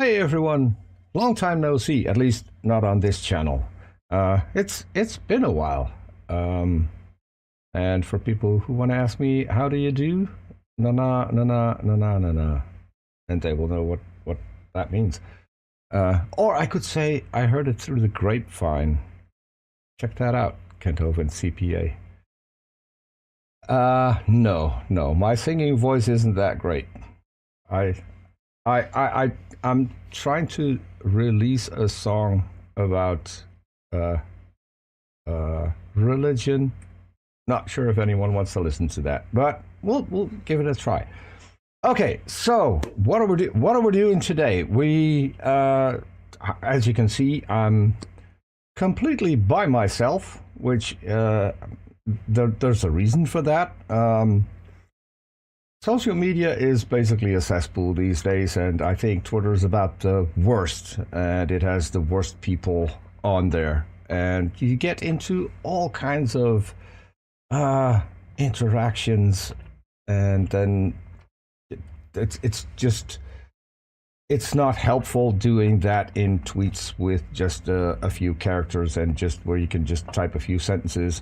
Hey everyone, long time no see. At least not on this channel. It's been a while. Um, and for people who want to ask me, how do you do? Na na na na na na na na, and they will know what that means. Or I could say I heard it through the grapevine. Check that out, Kenthoven CPA. No, my singing voice isn't that great. I I'm trying to release a song about uh, religion. Not sure if anyone wants to listen to that, but we'll give it a try. Okay, so what are we doing today? As you can see, I'm completely by myself, which there's a reason for that. Social media is basically a cesspool these days, and I think Twitter is about the worst, and it has the worst people on there. And you get into all kinds of interactions, and then it's just it's not helpful doing that in tweets with just a few characters and just where you can just type a few sentences.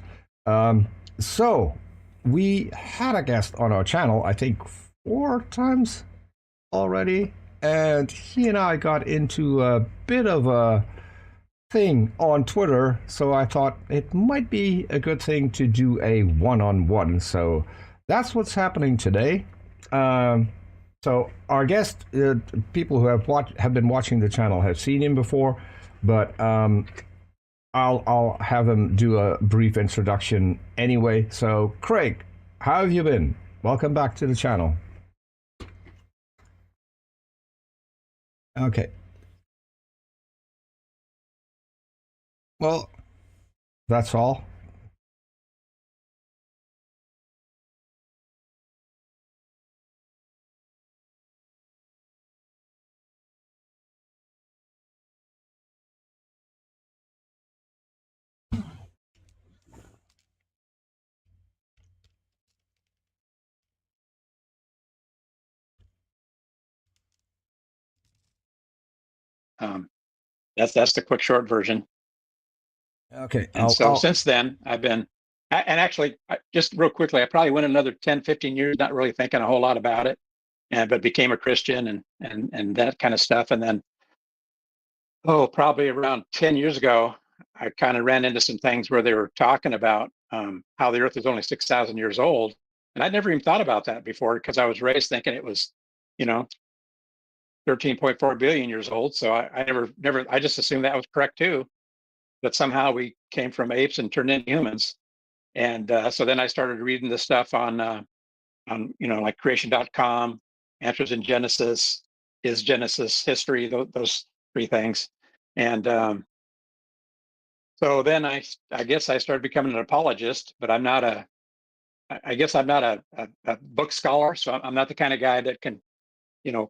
So we had a guest on our channel, I think 4 times already, and he and I got into a bit of a thing on Twitter, so I thought it might be a good thing to do a one-on-one. So that's what's happening today. So our guest, people who have been watching the channel have seen him before, but I'll have him do a brief introduction anyway. So, Craig, how have you been? Welcome back to the channel. Okay. Well, that's all. That's the quick short version. Okay. And since then, I've been, and actually, just real quickly, I probably went another 10, 15 years, not really thinking a whole lot about it, but became a Christian and that kind of stuff. And then, probably around 10 years ago, I kind of ran into some things where they were talking about how the Earth is only 6,000 years old. And I'd never even thought about that before because I was raised thinking it was, you know, 13.4 billion years old. So I I just assumed that was correct too. That somehow we came from apes and turned into humans. And so then I started reading the stuff on like creation.com, Answers in Genesis, Is Genesis History, those three things. And so then I guess I started becoming an apologist, but I'm not I guess I'm not a book scholar. So I'm not the kind of guy that can,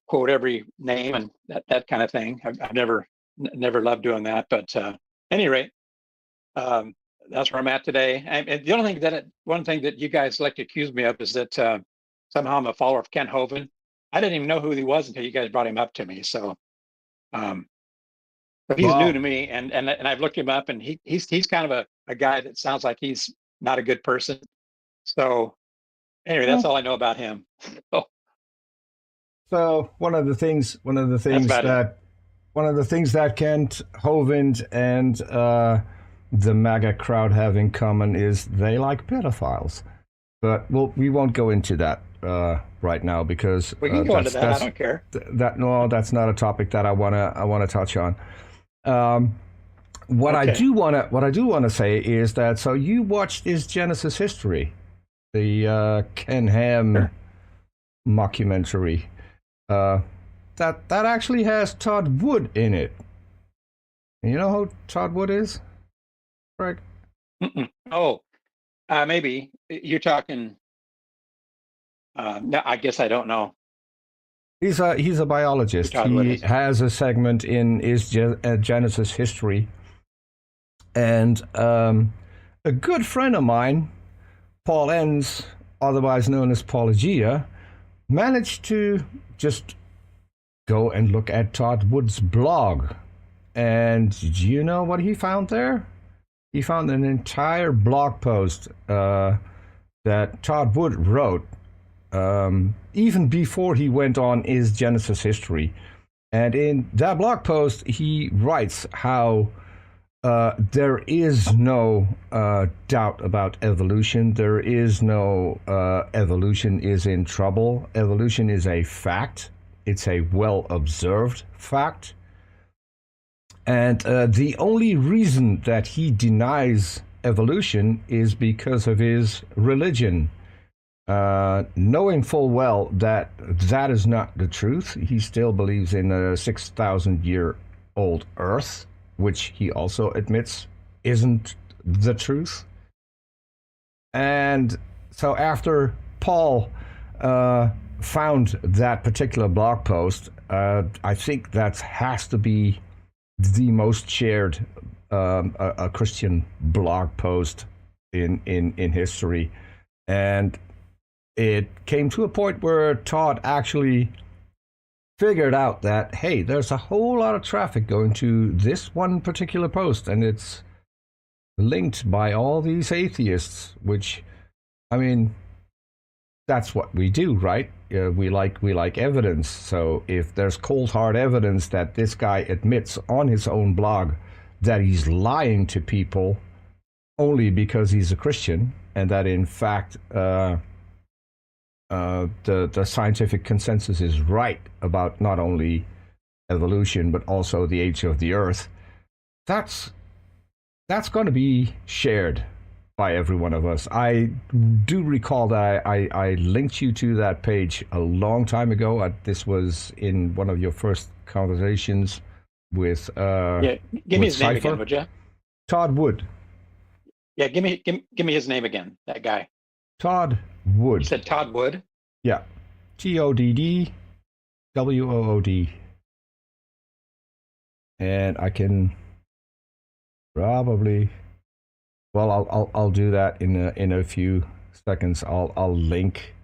quote every name and that kind of thing. I've never loved doing that. But at any rate, that's where I'm at today. And the only thing one thing that you guys like to accuse me of is that somehow I'm a follower of Ken Hovind. I didn't even know who he was until you guys brought him up to me. So, but he's new to me, and I've looked him up, and he's kind of a guy that sounds like he's not a good person. So, anyway, that's all I know about him. So one of the things that Kent Hovind and the MAGA crowd have in common is they like pedophiles. But we won't go into that right now because we can go into that. I don't care. That's not a topic that I wanna touch on. What I do wanna say is that so you watched Is Genesis History, the Ken Ham mockumentary. That actually has Todd Wood in it. You know who Todd Wood is, Greg? Oh, maybe you're talking. No, I guess I don't know. He's a biologist. He has a segment in Is Genesis History, and a good friend of mine, Paul Enns, otherwise known as Paulogia, managed to just go and look at Todd Wood's blog. And do you know what he found there? He found an entire blog post that Todd Wood wrote even before he went on his Genesis history. And in that blog post, he writes how there is no doubt about evolution. There is no evolution is in trouble. Evolution is a fact. It's a well-observed fact. And the only reason that he denies evolution is because of his religion. Knowing full well that that is not the truth, he still believes in a 6,000-year-old Earth, which he also admits isn't the truth. And so after Paul found that particular blog post, I think that has to be the most shared a Christian blog post in history. And it came to a point where Todd actually figured out that, hey, there's a whole lot of traffic going to this one particular post, and it's linked by all these atheists, which, I mean, that's what we do, right? We like evidence. So if there's cold hard evidence that this guy admits on his own blog that he's lying to people only because he's a Christian, and that in fact the scientific consensus is right about not only evolution but also the age of the Earth, that's going to be shared by every one of us. I do recall that I linked you to that page a long time ago. This was in one of your first conversations with give me his name again, would you? Todd Wood. Yeah, give me his name again. That guy. Todd Wood. You said Todd Wood? Yeah. TODDWOOD. And I can probably, well, I'll do that in a few seconds. I'll link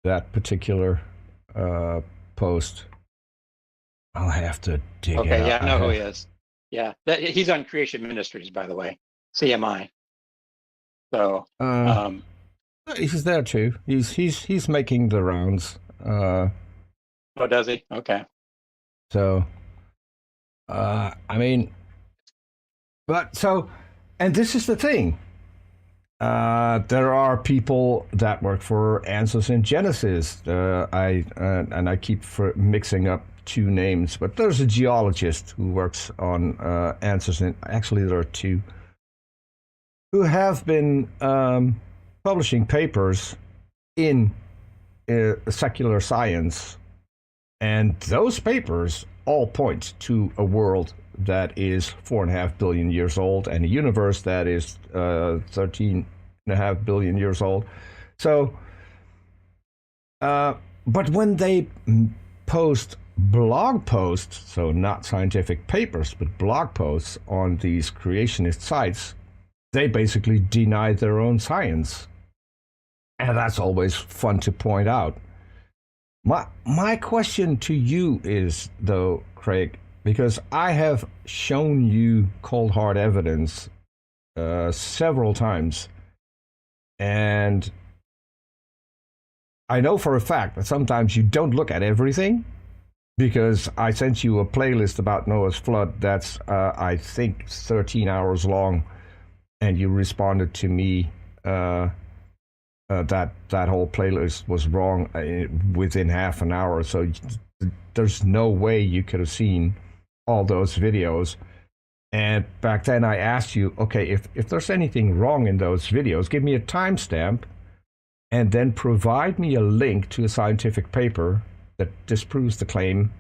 that particular post. I'll have to dig it out. Okay, yeah, I know who he is. Yeah, he's on Creation Ministries, by the way, CMI. So he's there too. He's making the rounds. Oh, does he? Okay. So, I mean, but so, and this is the thing. There are people that work for Answers in Genesis. I keep mixing up two names, but there's a geologist who works on Answers in. Actually, there are two who have been publishing papers in secular science, and those papers all point to a world that is 4.5 billion years old and a universe that is 13.5 billion years old. So, but when they post blog posts, so not scientific papers, but blog posts on these creationist sites, they basically deny their own science. And that's always fun to point out. My question to you is, though, Craig, because I have shown you cold hard evidence several times, and I know for a fact that sometimes you don't look at everything, because I sent you a playlist about Noah's flood that's, I think, 13 hours long, and you responded to me that whole playlist was wrong within half an hour. So there's no way you could have seen all those videos. And back then I asked you, okay, if there's anything wrong in those videos, give me a timestamp and then provide me a link to a scientific paper that disproves the claim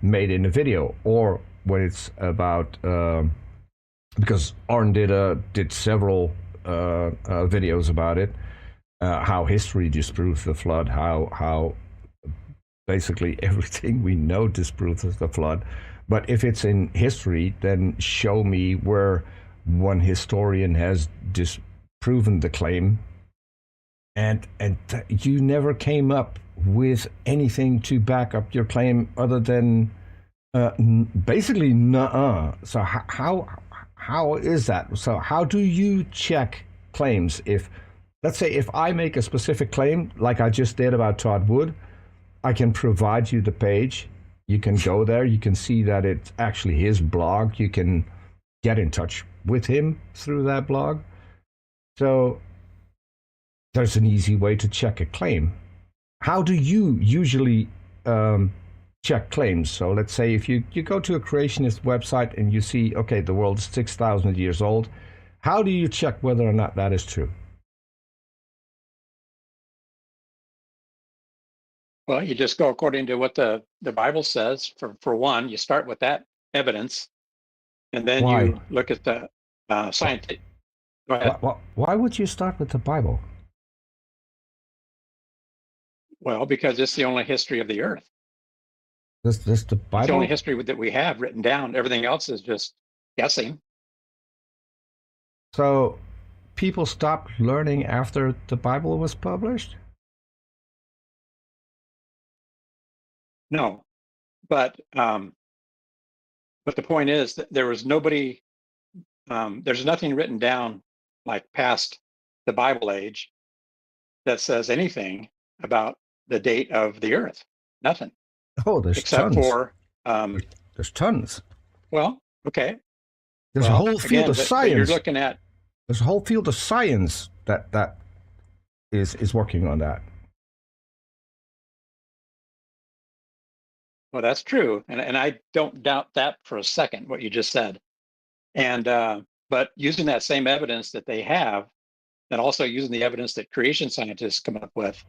made in the video. Or when it's about, because Arn did several videos about it, how history disproves the flood, how basically everything we know disproves the flood. But if it's in history, then show me where one historian has disproven the claim. And you never came up with anything to back up your claim other than basically nuh-uh. So how is that? So how do you check claims? If, let's say, if I make a specific claim like I just did about Todd Wood, I can provide you the page. You can go there. You can see that it's actually his blog. You can get in touch with him through that blog. So there's an easy way to check a claim. How do you usually check claims? So let's say if you go to a creationist website and you see, okay, the world is 6,000 years old, how do you check whether or not that is true? Well, you just go according to what the Bible says. For one, you start with that evidence, and then Why? you look at the scientific. Go ahead. Why would you start with the Bible? Well, because it's the only history of the earth. This the It's the only Bible? history that we have written down. Everything else is just guessing. So people stopped learning after the Bible was published? No, but the point is that there was nobody. There's nothing written down like past the Bible age that says anything about the date of the earth. Nothing. Oh, there's Except tons. for There's tons. well, okay. There's Well, a whole field again, of but science. you're looking at There's a whole field of science that is working on that. well, that's true, and I don't doubt that for a second. What you just said, and but using that same evidence that they have, and also using the evidence that creation scientists come up with,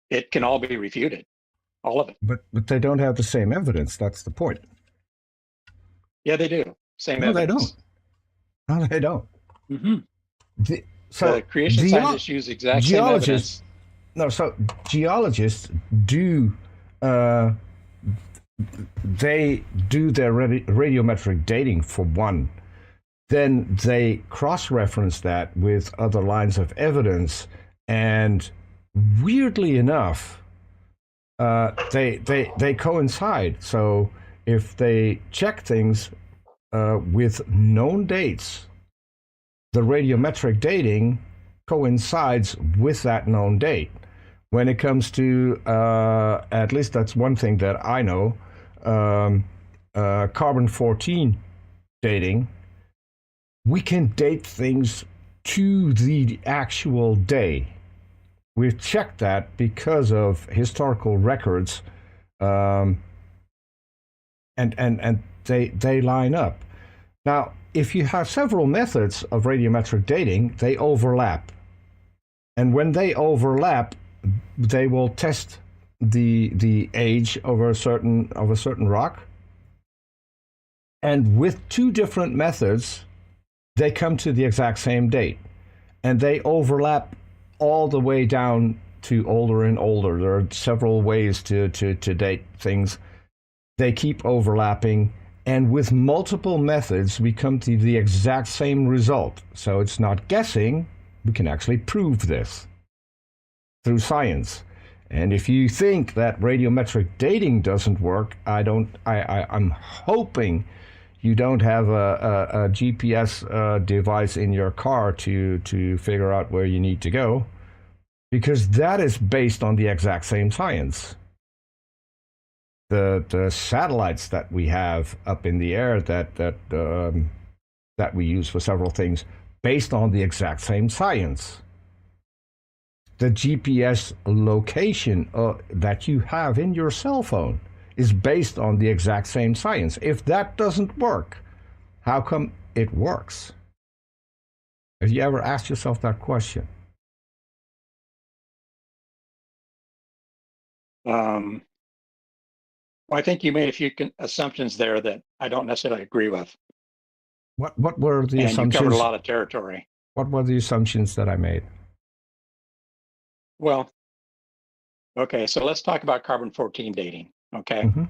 it can all be refuted, all of it. But they don't have the same evidence. That's the point. Yeah, they do. Same No, they evidence. don't. No, they don't. Mm-hmm. So the creation scientists use the exact same evidence. So geologists do they do their radiometric dating for one. Then they cross-reference that with other lines of evidence, and weirdly enough, they coincide. So if they check things with known dates, the radiometric dating coincides with that known date. When it comes to, at least that's one thing that I know, carbon-14 dating, we can date things to the actual day. We've checked that because of historical records, and they line up. Now, if you have several methods of radiometric dating, they overlap. And when they overlap, they will test the age of a certain rock. And with two different methods, they come to the exact same date. And they overlap all the way down to older and older. There are several ways to date things. They keep overlapping. And with multiple methods, we come to the exact same result. So it's not guessing. We can actually prove this through science. And if you think that radiometric dating doesn't work, I'm hoping you don't have a GPS device in your car to figure out where you need to go, because that is based on the exact same science. The satellites that we have up in the air that we use for several things, based on the exact same science. The GPS location that you have in your cell phone is based on the exact same science. If that doesn't work, how come it works? Have you ever asked yourself that question? Well, I think you made a few assumptions there that I don't necessarily agree with. What were the and assumptions? You covered a lot of territory. What were the assumptions that I made? Well, okay, so let's talk about carbon-14 dating, okay? Mm-hmm.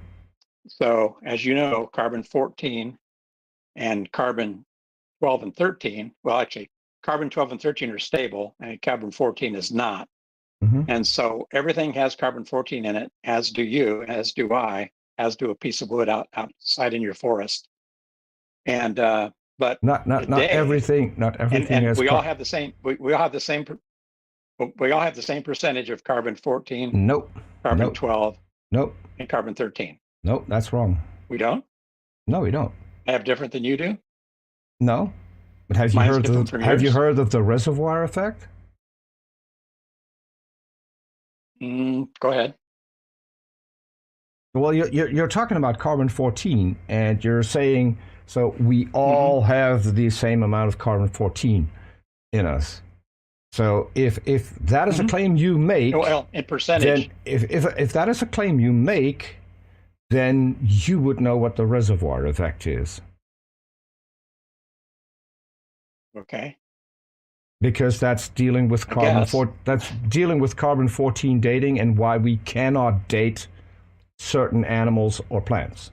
So, as you know, carbon-14 and carbon-12 and 13, well, actually, carbon-12 and 13 are stable, and carbon-14 is not. Hmm. And so everything has carbon-14 in it, as do you, as do I, as do a piece of wood outside in your forest. And but Not today, everything. Not everything and has we all have the same. We all have the same. We all have the same percentage of carbon-14, Nope. Nope. carbon-12, Nope. and carbon-13. Nope. That's wrong. We don't. No, we don't. I have different than you do. No. But have you Mine's heard different of from have you yours. heard of the reservoir effect? Go ahead. Well, you're talking about carbon-14, and you're saying so we all have the same amount of carbon-14 in us. So if that is a claim you make, Well, in then percentage, if that is a claim you make, then you would know what the reservoir effect is, okay. because that's dealing with I guess. carbon-14 dating and why we cannot date certain animals or plants.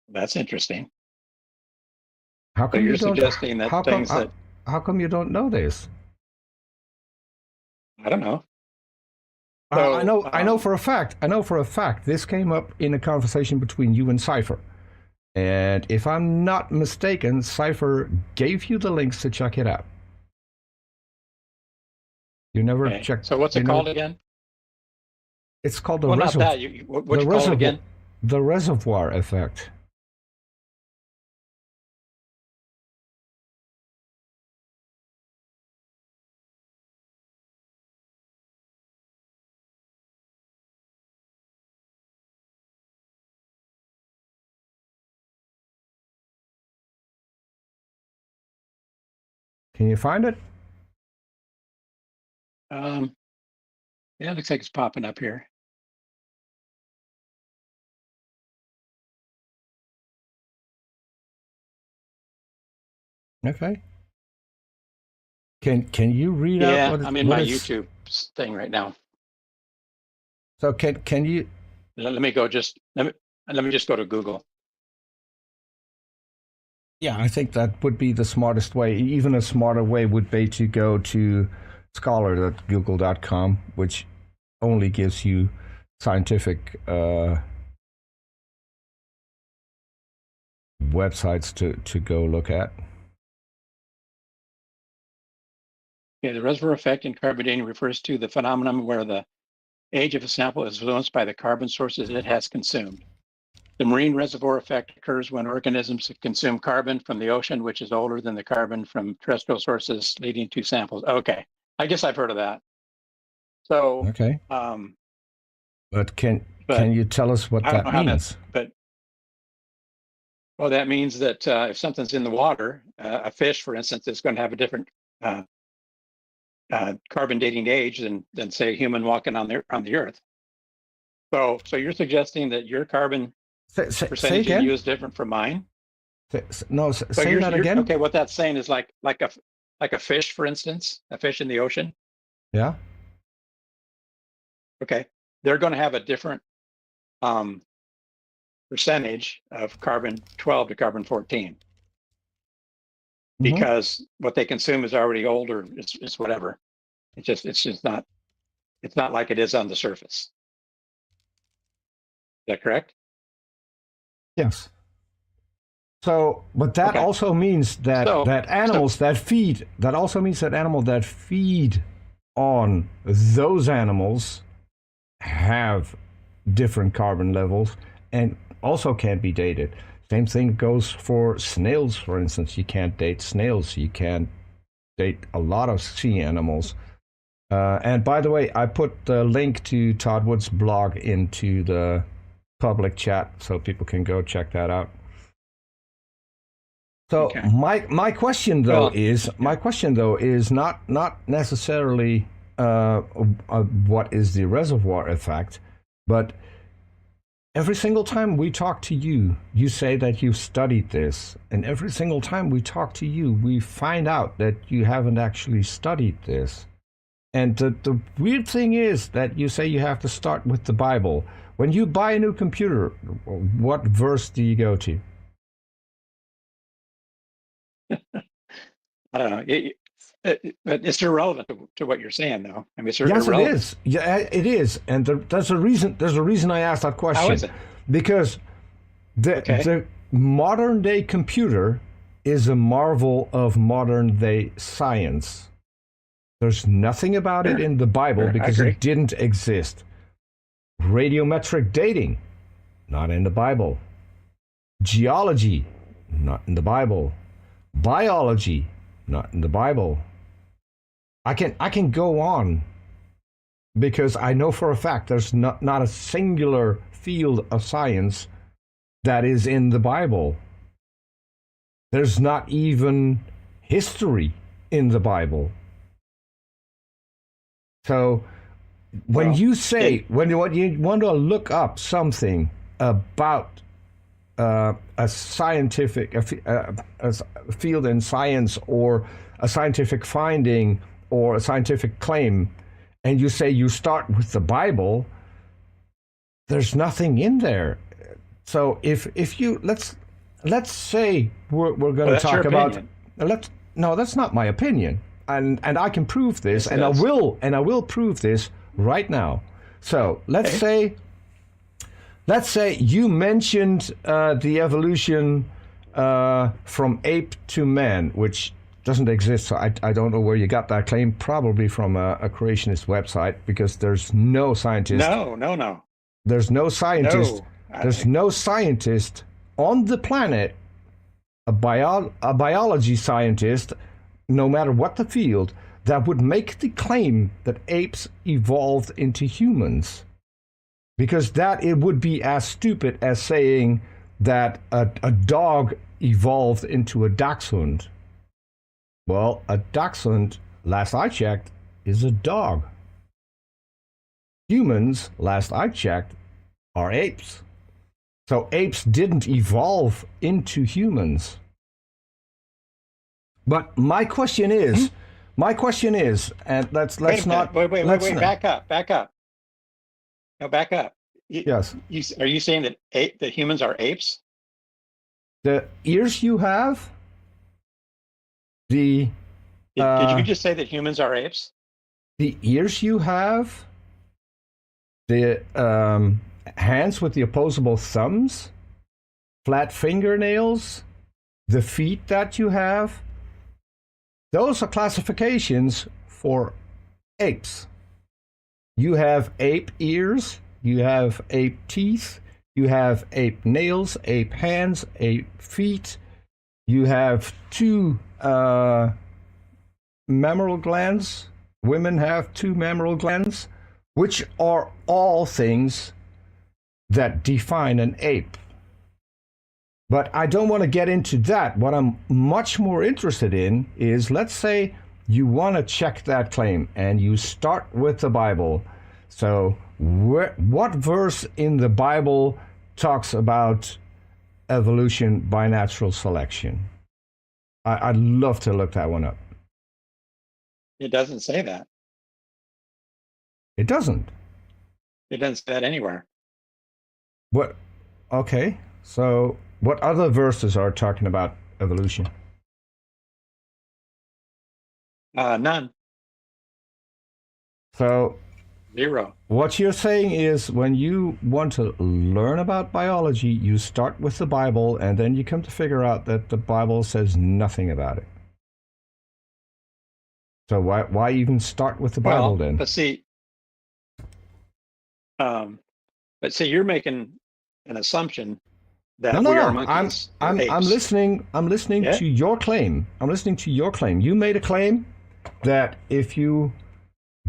That's interesting. How So come you're you don't? suggesting that How come? things that How come you don't know this? I don't know. I So know. I know for a fact. I know for a fact. This came up in a conversation between you and Cypher, and if I'm not mistaken, Cypher gave you the links to check it out. You never okay. checked. So what's it called again? It's called the Well, not reservoir. that. What you call it again? The reservoir effect. Can you find it? Yeah, it looks like it's popping up here. Okay. Can you read out Yeah, what I'm in what my it's? YouTube thing right now. So can you? Let me go. Let me just go to Google. Yeah, I think that would be the smartest way. Even a smarter way would be to go to scholar.google.com, which only gives you scientific websites to go look at. Okay, the reservoir effect in carbon dating refers to the phenomenon where the age of a sample is influenced by the carbon sources it has consumed. The marine reservoir effect occurs when organisms consume carbon from the ocean, which is older than the carbon from terrestrial sources, leading to samples. Okay, I guess I've heard of that. So, Okay, but can but you tell us what I don't that know how that. means? But well, that means that if something's in the water, a fish, for instance, is going to have a different uh, carbon dating age than say a human walking on the earth. So you're suggesting that your carbon Say percentage in you again. is different from mine? No, So say that again. okay. What that's saying is like a fish, for instance, a fish in the ocean. Yeah. Okay, they're going to have a different um, percentage of carbon-12 to carbon-14 Mm-hmm. because what they consume is already older. It's whatever. It's just not. It's not like it is on the surface. Is that correct? Yes. So, but that Okay. also means that So that also means that animals that feed on those animals have different carbon levels and also can't be dated. Same thing goes for snails, for instance. You can't date snails. You can't date a lot of sea animals. And by the way, I put the link to Todd Wood's blog into the public chat so people can go check that out. So okay. my question though Well, is not necessarily what is the reservoir effect, but every single time we talk to you, you say that you've studied this, and every single time we talk to you, we find out that you haven't actually studied this. And the weird thing is that you say you have to start with the Bible. When you buy a new computer, what verse do you go to? I don't know. But it's irrelevant to what you're saying, though. I mean, it's Yes, it irrelevant. is. Yeah, it is, and there's a reason. There's a reason I asked that How question, is it? because Okay. the modern day computer is a marvel of modern day science. There's nothing about it Sure. in the Bible Sure. I because agree. it didn't exist. Radiometric dating, not in the Bible. Geology, not in the Bible. Biology, not in the Bible. I can go on because I know for a fact there's not a singular field of science that is in the Bible. There's not even history in the Bible. So when Well, you it, say, when you want to look up something about a scientific a field in science, or a scientific finding, or a scientific claim, and you say you start with the Bible, there's nothing in there. So if you let's say we're going well, to that's your talk about, opinion. let's no, that's not my opinion, and I can prove this, Yes, it and is. I will prove this right now. So Okay. let's say you mentioned the evolution from ape to man, which doesn't exist. So I don't know where you got that claim. Probably from a creationist website, because No, no, no, there's no scientist, no. there's no scientist on the planet, a biology scientist, no matter what the field, that would make the claim that apes evolved into humans. Because that it would be as stupid as saying that a dog evolved into a dachshund. Well, a dachshund, last I checked, is a dog. Humans, last I checked, are apes. So apes didn't evolve into humans. But Hmm? my question is, and Wait let's a minute. not Wait. Back up. Back up. No, back up. yes, Are you saying that that humans are apes? the ears you have, the Did you uh, just say that humans are apes? the ears you have, the hands with the opposable thumbs, flat fingernails, the feet that you have, those are classifications for apes. You have ape ears, you have ape teeth, you have ape nails, ape hands, ape feet, you have two mammal glands. Women have two mammal glands, which are all things that define an ape. But I don't want to get into that. What I'm much more interested in is, let's say you want to check that claim and you start with the Bible. So, what verse in the Bible talks about evolution by natural selection? I'd love to look that one up. It doesn't say that. It doesn't. It doesn't say that anywhere. What? Okay. So, what other verses are talking about evolution? None. So, Zero. what you're saying is, when you want to learn about biology, you start with the Bible, and then you come to figure out that the Bible says nothing about it. So why even start with the Bible Well, then? um, but see, you're making an assumption No, that no, we are no. monkeys or I'm apes. listening. I'm listening Yeah. to your claim. I'm listening to your claim. You made a claim that if you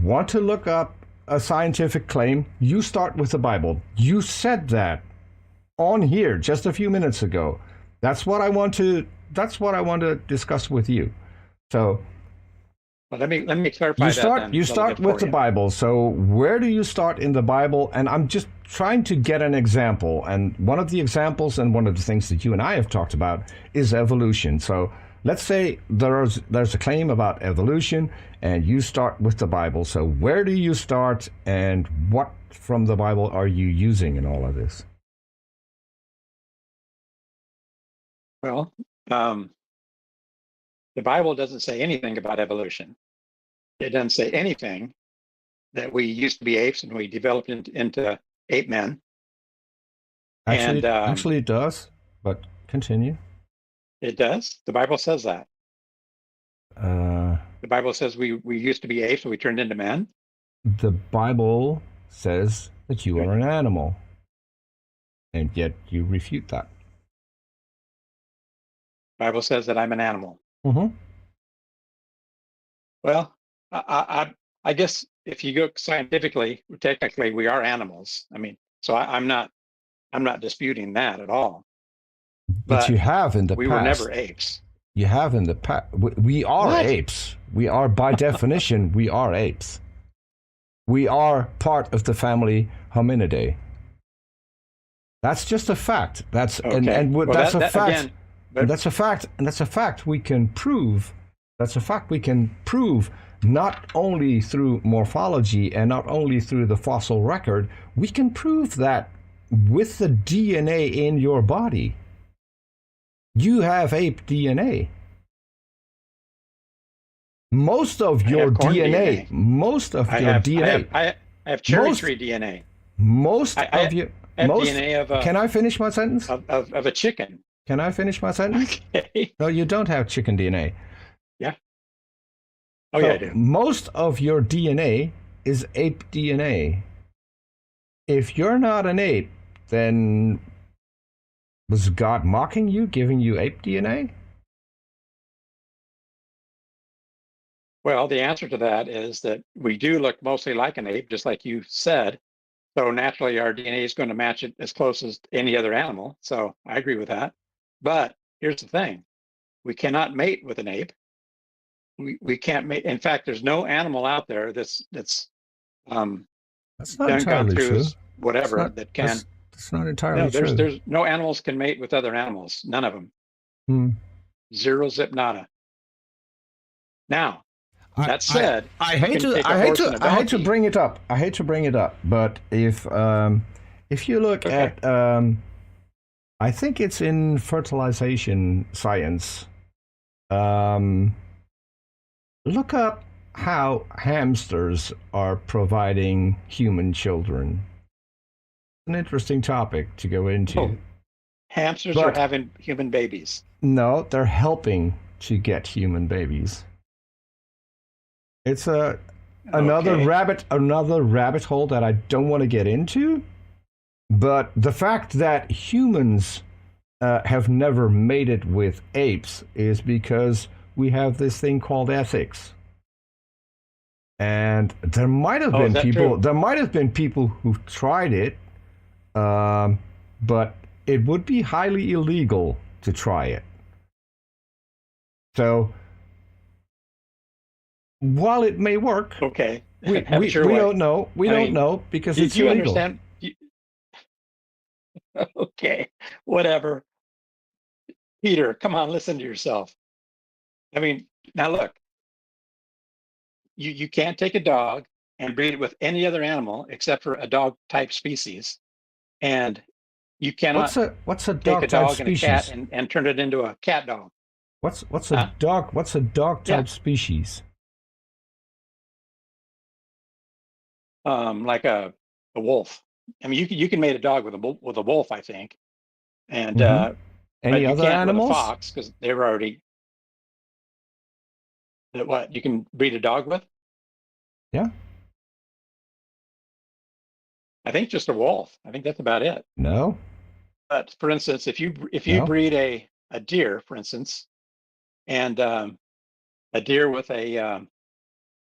want to look up a scientific claim, you start with the Bible. You said that on here just a few minutes ago. That's what I want to. That's what I want to discuss with you. So Well, let me clarify that then you a little start bit with for the you. Bible. So where do you start in the Bible? And I'm just trying to get an example. And one of the examples, and one of the things that you and I have talked about, is evolution. So let's say there's a claim about evolution, and you start with the Bible. So where do you start, and what from the Bible are you using in all of this? Well, um, The Bible doesn't say anything about evolution. It doesn't say anything that we used to be apes and we developed into ape men. Actually, And actually, it does. But continue. it does. The Bible says that. Uh, The Bible says we used to be apes and we turned into men. the Bible says that you are an animal, and yet you refute that. The Bible says that I'm an animal. Mm-hmm. Well, I guess if you go scientifically, technically, we are animals. I mean, so I'm not disputing that at all. But you have in the we past. were never apes. You have in the past. We are What? apes. We are, by definition, we are apes. We are part of the family Hominidae. That's just a fact. That's Okay. and Well, that's a that- fact. again, but- And that's a fact. And that's a fact we can prove. That's a fact we can prove not only through morphology and not only through the fossil record. We can prove that with the DNA in your body. You have ape DNA. Most of I your have corn DNA, DNA. most of I your have, DNA, I have cherry Most- tree DNA. most I of your, I have most. DNA of a Can I finish my sentence? of a chicken. Can I finish my sentence? Okay. No, you don't have chicken DNA. Oh yeah, I do. Most of your DNA is ape DNA. If you're not an ape, then was God mocking you, giving you ape DNA? Well, the answer to that is that we do look mostly like an ape, just like you said. So naturally, our DNA is going to match it as close as any other animal. So I agree with that. But here's the thing: we cannot mate with an ape. We can't mate. In fact, there's no animal out there that's That's not gone entirely through true. whatever That's not- that can. That's not entirely No, true. there's no animals can mate with other animals. None of them. Hmm. Zero zip nada. Now, I- that said, I you hate can to take a I hate horse to and a I hate to donkey. bring it up. I hate to bring it up, but if you look Okay. at I think it's in fertilization science. Look up how hamsters are providing human children. An interesting topic to go into. Oh, hamsters But- are having human babies. No, they're helping to get human babies. It's another Okay. rabbit hole that I don't want to get into. But the fact that humans have never mated with apes is because we have this thing called ethics. And there might have Oh, is been that people. true? There might have been people who tried it, but it would be highly illegal to try it. So, while it may work, Okay. we Have it your way. don't know. We I don't mean, know because Did it's you illegal. understand? Okay, whatever. Peter, come on, listen to yourself. I mean, now look, you can't take a dog and breed it with any other animal except for a dog type species. And you cannot What's a take dog a type dog and a species? cat and turn it into a cat dog. What's Huh? a dog? What's a dog type Yeah. species? Like a wolf. I mean, you can mate a dog with a wolf, I think. And Mhm. but Any you other can't animals? with a fox because they're already. What you can breed a dog with? Yeah. I think just a wolf. I think that's about it. No. But for instance, if you No. breed a deer, for instance, and a deer with a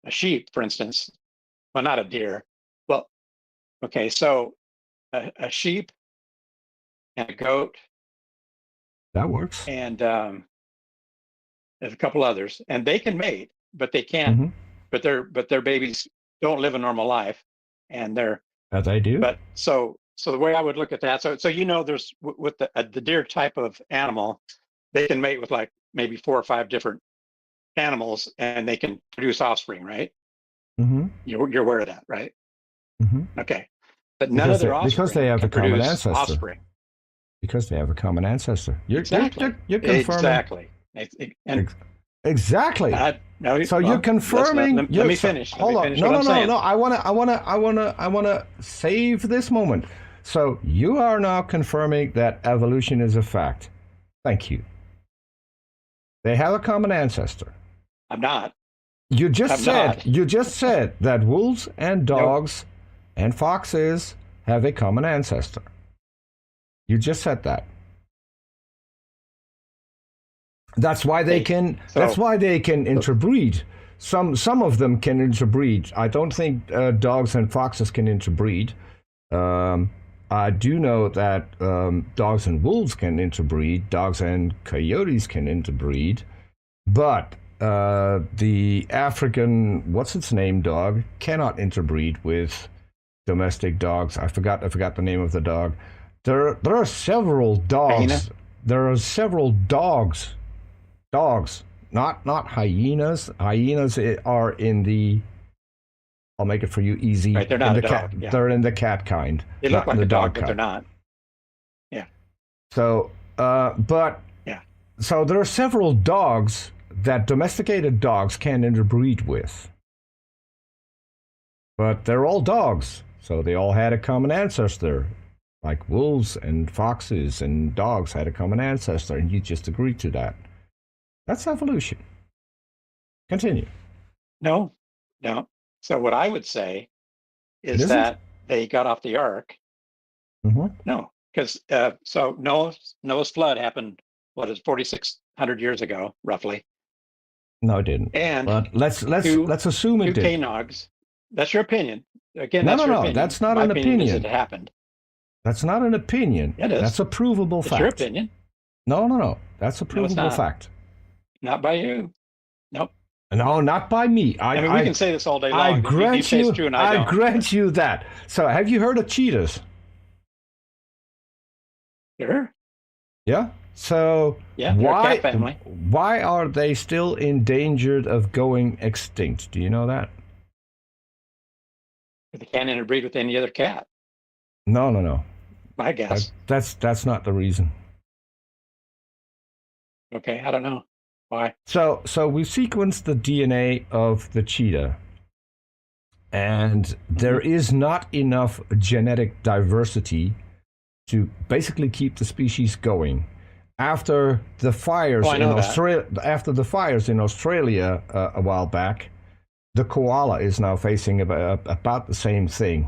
sheep, for instance, well, not a deer. Well, okay, so a sheep and a goat That works. and there's a couple others, and they can mate, but they can't. Mhm. But their babies don't live a normal life, and they're. They do. But so the way I would look at that, so there's with the deer type of animal, they can mate with like maybe 4 or 5 different animals, and they can produce offspring, right? Mm-hmm. You're aware of that, right? Mm-hmm. Okay, but none of their offspring because they have can a common produce ancestor. offspring. Because they have a common ancestor. You're Exactly. confirming. Exactly. And Exactly. No, So well, you're confirming. Let me finish. Hold Let me on. finish No, what no, I'm no, saying. no. I wanna save this moment. So you are now confirming that evolution is a fact. Thank you. They have a common ancestor. I'm not. You I'm not. just said that wolves and No. dogs and foxes have a common ancestor. You just said that. That's why they can. That's why they can interbreed. Some of them can interbreed. I don't think dogs and foxes can interbreed. I do know that dogs and wolves can interbreed. Dogs and coyotes can interbreed. But the African, what's its name, dog cannot interbreed with domestic dogs. I forgot the name of the dog. There are several dogs. Hyena? There are several dogs, not hyenas. Hyenas are in the. I'll make it for you easy. Right, they're not in a the dog. cat. Yeah. They're in the cat kind. They look not in like the a dog, but kind. they're not. Yeah. So, but yeah. So there are several dogs that domesticated dogs can interbreed with, but they're all dogs, so they all had a common ancestor. Like wolves and foxes and dogs had a common ancestor, and you just agreed to that. That's evolution. Continue. No. So what I would say It is that they got off the ark. Mm-hmm. No, because so Noah's flood happened, what is 4,600 years ago, roughly. No, it didn't. And but let's assume it two did. K-Nogs. That's your opinion. Again, No, that's your no, opinion. that's not My an opinion. Is opinion. it happened? That's not an opinion. It is. That's a provable It's fact. your opinion. No. That's a provable fact. Not by you. Nope. No, not by me. I mean, we can say this all day long. I grant you say it's true and I don't. grant you that. So, have you heard of cheetahs? Sure. Yeah. So, yeah, why? A cat family. Why are they still endangered of going extinct? Do you know that? They can't interbreed with any other cat. No. My guess. That's not the reason. Okay, I don't know. Why? So we've sequenced the DNA of the cheetah, and there is not enough genetic diversity to basically keep the species going. After the fires in Australia, a while back, the koala is now facing about the same thing.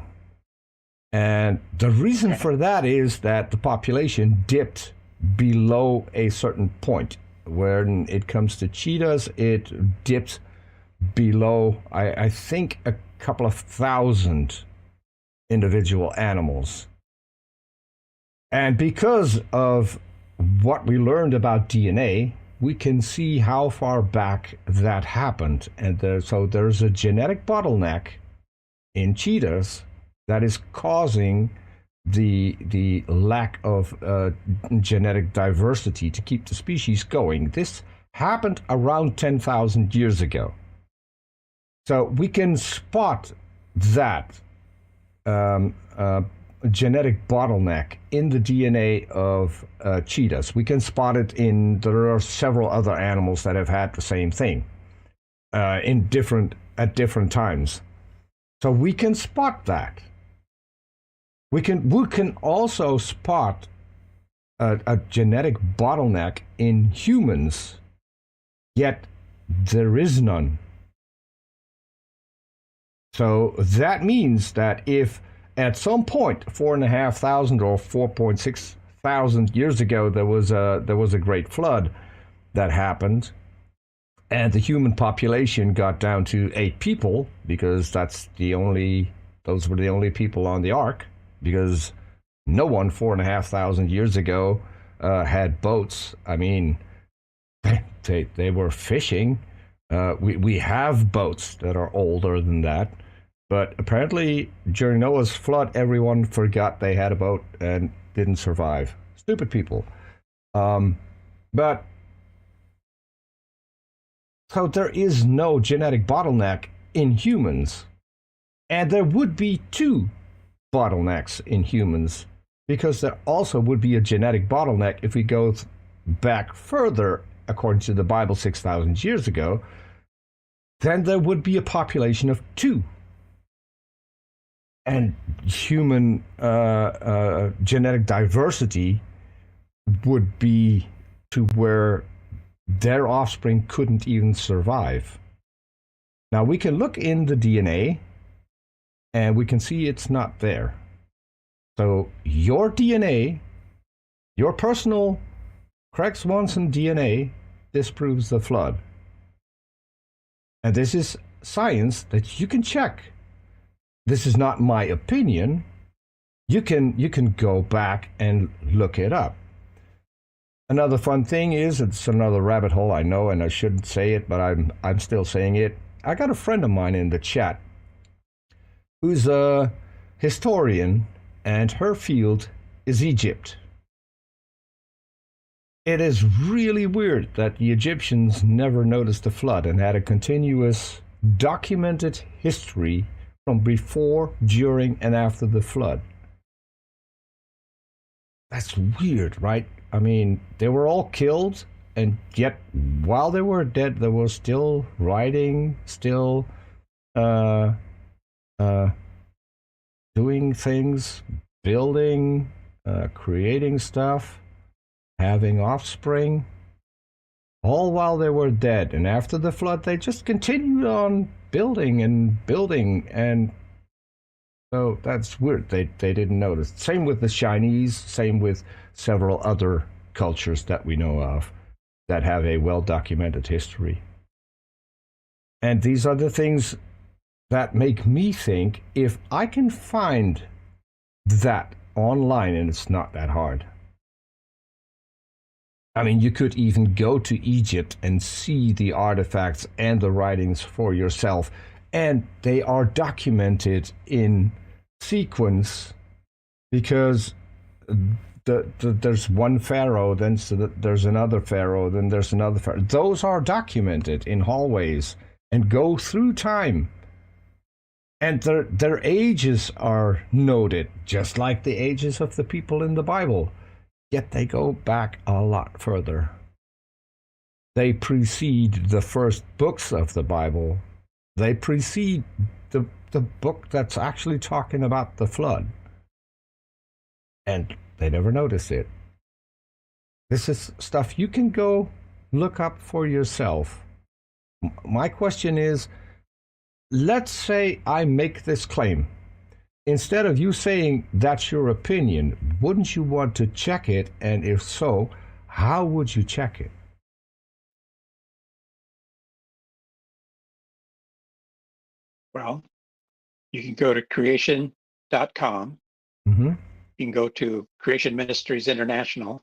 And the reason for that is that the population dipped below a certain point. When it comes to cheetahs, it dipped below, I think, a couple of thousand individual animals. And because of what we learned about DNA, we can see how far back that happened. And so there's a genetic bottleneck in cheetahs that is causing the lack of genetic diversity to keep the species going. This happened around 10,000 years ago. So we can spot that genetic bottleneck in the DNA of cheetahs. We can spot it there are several other animals that have had the same thing at different times. So we can spot that. We can also spot a genetic bottleneck in humans, yet there is none. So that means that if at some point 4,500 or 4.6 thousand years ago there was a great flood that happened, and the human population got down to 8 people because those were the only people on the ark, because no one 4,500 years ago had boats. I mean, they were fishing. We have boats that are older than that, but apparently during Noah's flood, everyone forgot they had a boat and didn't survive. Stupid people. But so there is no genetic bottleneck in humans, and there would be 2 bottlenecks in humans, because there also would be a genetic bottleneck if we go back further according to the Bible 6,000 years ago, then there would be a population of 2. And human genetic diversity would be to where their offspring couldn't even survive. Now, we can look in the DNA, and we can see it's not there. So your DNA, your personal Craig Swanson DNA, disproves the flood. And this is science that you can check. This is not my opinion. You can go back and look it up. Another fun thing is, it's another rabbit hole, I know, and I shouldn't say it, but I'm still saying it. I got a friend of mine in the chat who's a historian, and her field is Egypt. It is really weird that the Egyptians never noticed the flood and had a continuous documented history from before, during, and after the flood. That's weird, right? I mean, they were all killed, and yet while they were dead, they were still writing, still doing things, building, creating stuff, having offspring, all while they were dead. And after the flood, they just continued on building, and so that's weird. They didn't notice. Same with the Chinese, same with several other cultures that we know of that have a well-documented history. And these are the things that make me think, if I can find that online, and it's not that hard. I mean, you could even go to Egypt and see the artifacts and the writings for yourself, and they are documented in sequence, because there's one pharaoh, then there's another pharaoh, then there's another pharaoh. Those are documented in hallways and go through time. And their ages are noted, just like the ages of the people in the Bible. Yet they go back a lot further. They precede the first books of the Bible. They precede the book that's actually talking about the flood. And they never notice it. This is stuff you can go look up for yourself. My question is, let's say I make this claim. Instead of you saying that's your opinion, wouldn't you want to check it? And if so, how would you check it? Well, you can go to creation.com. Mm-hmm. You can go to Creation Ministries International,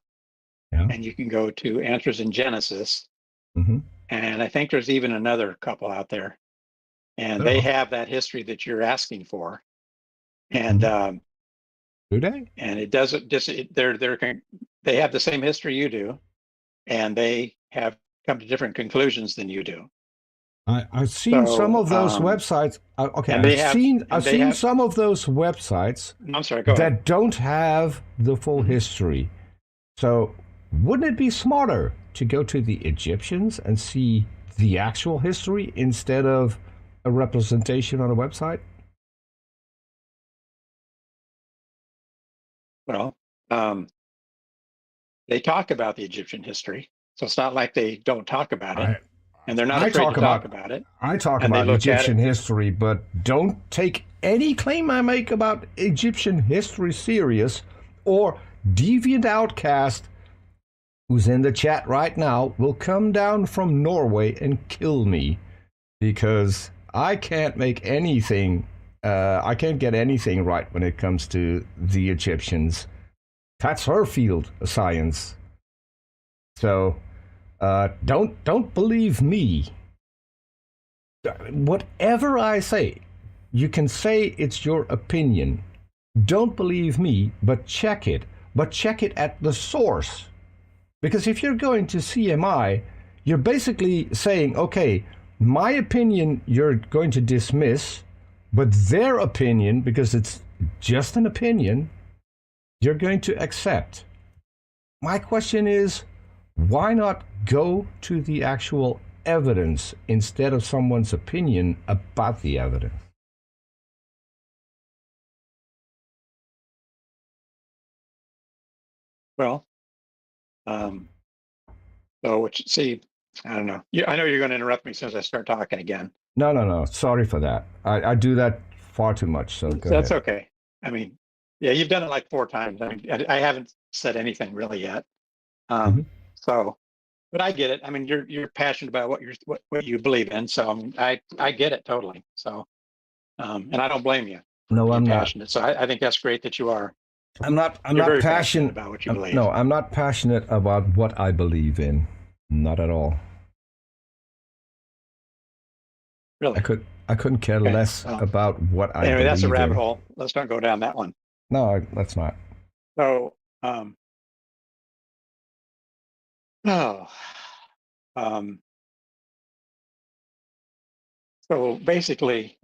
Yeah. and you can go to Answers in Genesis. Mm-hmm. And I think there's even another couple out there. And they have that history that you're asking for. And do they? And it doesn't just they have the same history you do, and they have come to different conclusions than you do. I've seen some of those websites. Okay, I've seen some of those websites. I'm sorry, go ahead. That don't have the full history. So wouldn't it be smarter to go to the Egyptians and see the actual history instead of a representation on a website? Well, they talk about the Egyptian history, so it's not like they don't talk about it, and they're not afraid to talk about it. I talk about Egyptian history, but don't take any claim I make about Egyptian history serious, or Deviant Outcast, who's in the chat right now, will come down from Norway and kill me, because I can't make anything. I can't get anything right when it comes to the Egyptians. That's her field of science. So don't believe me. Whatever I say, you can say it's your opinion. Don't believe me, but check it. But check it at the source. Because if you're going to CMI, you're basically saying, okay, my opinion you're going to dismiss, but their opinion, because it's just an opinion, you're going to accept. My question is, Why not go to the actual evidence instead of someone's opinion about the evidence? Well, um, so what see, I don't know. I know you're going to interrupt me as soon as I start talking again. No, no, no. Sorry for that. I do that far too much, so go That's ahead. okay. I mean, yeah, you've done it like 4 times. I mean, I haven't said anything really yet. Hmm. So, but I get it. I mean, you're passionate about what you believe in. So I get it totally. So, and I don't blame you for No, being I'm not. passionate. So I think that's great that you are. I'm not. I'm You're not very passionate passionate. about what you believe. No, I'm not passionate about what I believe in. Not at all. I Really. could. I couldn't care Okay. less Well, about what I anyway, that's a believe rabbit in. hole. Let's not go down that one. No, let's not. So, oh, um, so basically,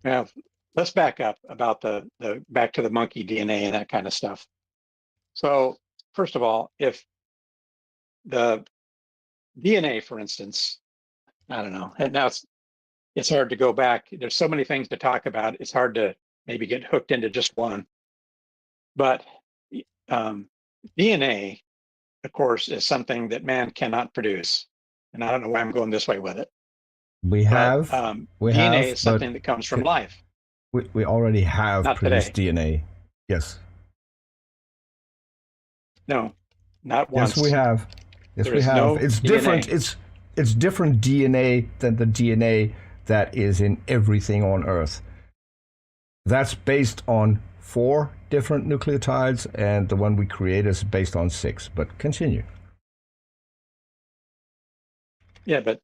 now let's back up about the back to the monkey DNA and that kind of stuff. So, first of all, if the DNA, for instance, I don't know, and now it's hard to go back. There's so many things to talk about. It's hard to maybe get hooked into just one. But um, DNA, of course, is something that man cannot produce. And I don't know why I'm going this way with it. We But have. We DNA have. is But something that comes from life, we already have not produced today. DNA. Yes. No, not Yes, we once. have. Yes, There we is have. no It's different. DNA. It's different DNA than the DNA that is in everything on Earth. That's based on 4 different nucleotides, and the one we create is based on 6. But continue. Yeah, but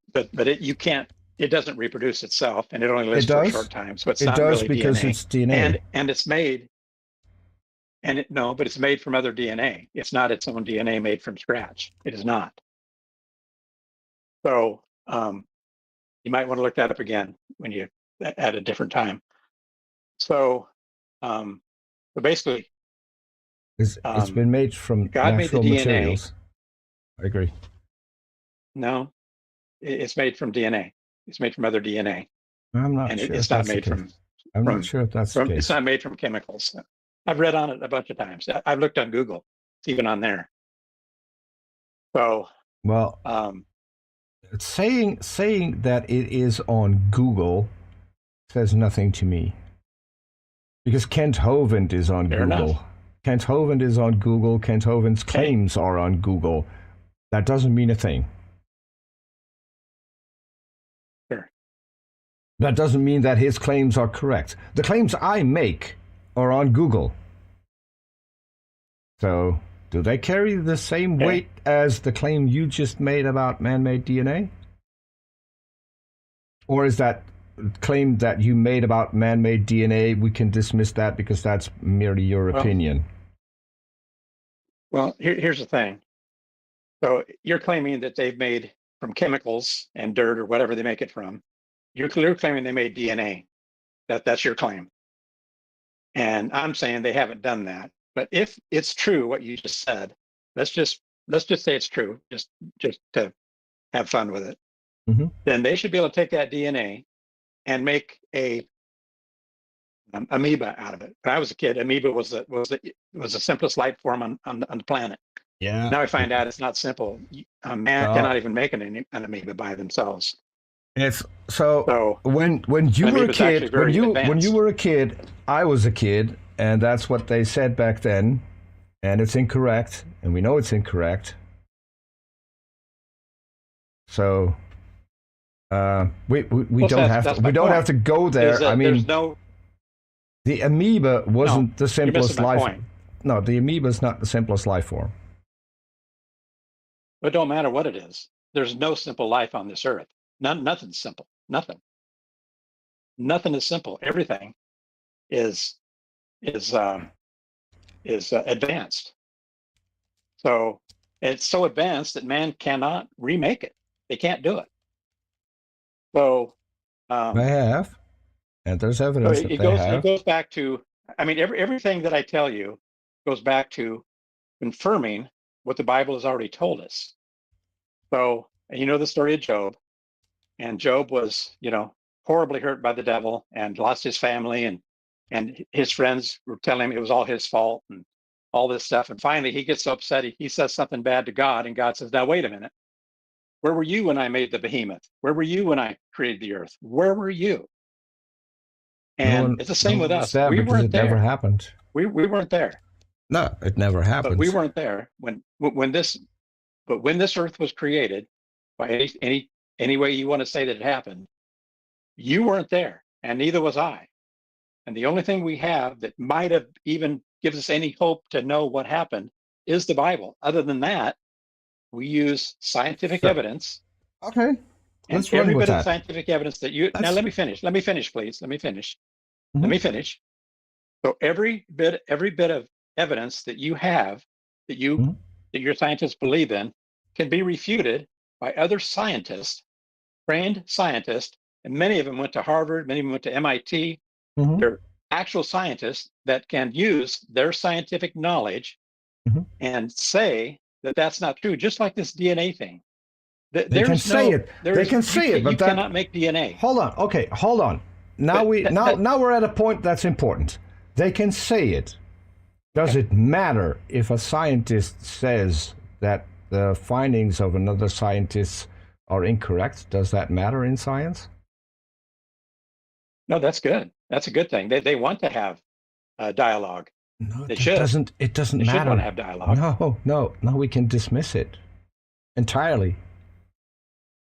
you can't. It doesn't reproduce itself, and it only lives It for a short does. time. So it's It not does really because DNA. it's DNA. And it's made. And it, no, but it's made from other DNA. It's not its own DNA made from scratch. It is not. So you might want to look that up again when you at a different time. So, um, so basically, It's been made from God made the natural DNA. materials. I agree. No, it's made from DNA. It's made from other DNA, I'm not and sure if it's not that's the made case. I'm not from sure if that's the It's case. not made from chemicals. I've read on it a bunch of times. I've looked on Google. It's even on there. So, Well, um, saying that it is on Google says nothing to me because Kent Hovind is on fair enough. Google. Kent Hovind is on Google. Kent Hovind's Okay, claims are on Google. That doesn't mean a thing. sure. That doesn't mean that his claims are correct. The claims I make are on Google. So, do they carry the same Okay. weight as the claim you just made about man made DNA? Or is that claim that you made about man made DNA, we can dismiss that because that's merely your Well, opinion? here's the thing. So you're claiming that they've made from chemicals and dirt or whatever they make it from. You're clearly claiming they made DNA. That's your claim. And I'm saying they haven't done that. But if it's true what you just said, let's just let's just say it's true, just to have fun with it. Mm-hmm. Then they should be able to take that DNA and make a amoeba out of it. When I was a kid, amoeba was the simplest life form on the planet. Yeah. Now I find out it's not simple. A man Uh, cannot even make an amoeba by themselves. it's so So when you an were a amoeba is actually kid, very when you advanced. were a kid, I was a kid, and that's what they said back then, and it's incorrect, and we know it's incorrect. So we Well, so don't have to that's my point. go Is there. I that there's mean, no the amoeba no. wasn't the You're missing simplest my life. point. No, the amoeba is not the simplest life form. It don't matter what it is. There's no simple life on this earth. Nothing's simple. Nothing. Nothing is simple. Everything is is um, is advanced. So it's so advanced that man cannot remake it. They can't do it. So They um, have, and there's so evidence that it they goes it have. goes back to. I mean, everything that I tell you goes back to confirming what the Bible has already told us. So, you know the story of Job, and Job was, horribly hurt by the devil and lost his family, and his friends were telling him it was all his fault and all this stuff. And finally, he gets so upset, he says something bad to God, and God says, "Now wait a minute. Where were you when I made the behemoth? Where were you when I created the earth? Where were you?" And it's the same with us. We weren't it never there. happened. We weren't there. No, it never But happened. we weren't there when this earth was created, by any way you want to say that it happened. You weren't there, and neither was I. And the only thing we have that might have even gives us any hope to know what happened is the Bible. Other than that, we use scientific evidence. Okay. And Let's run every with bit of that. scientific evidence that you now let me finish, please. Let me finish. Mhm. Let me finish. So every bit of evidence that you have that Mhm. your scientists believe in can be refuted by other scientists, trained scientists, and many of them went to Harvard, many of them went to MIT. Mhm. They're actual scientists that can use their scientific knowledge Mhm. and say that that's not true, just like this DNA thing. They can say it. They can say it, but you cannot make DNA. Hold on. Okay, hold on. Now now we're at a point that's important. They can say it. Does it matter if a scientist says that the findings of another scientist are incorrect? Does that matter in science? No, that's good. That's a good thing. They want to have dialogue. No, They it should. doesn't. It doesn't They matter. should want to have dialogue. No. We can dismiss it entirely.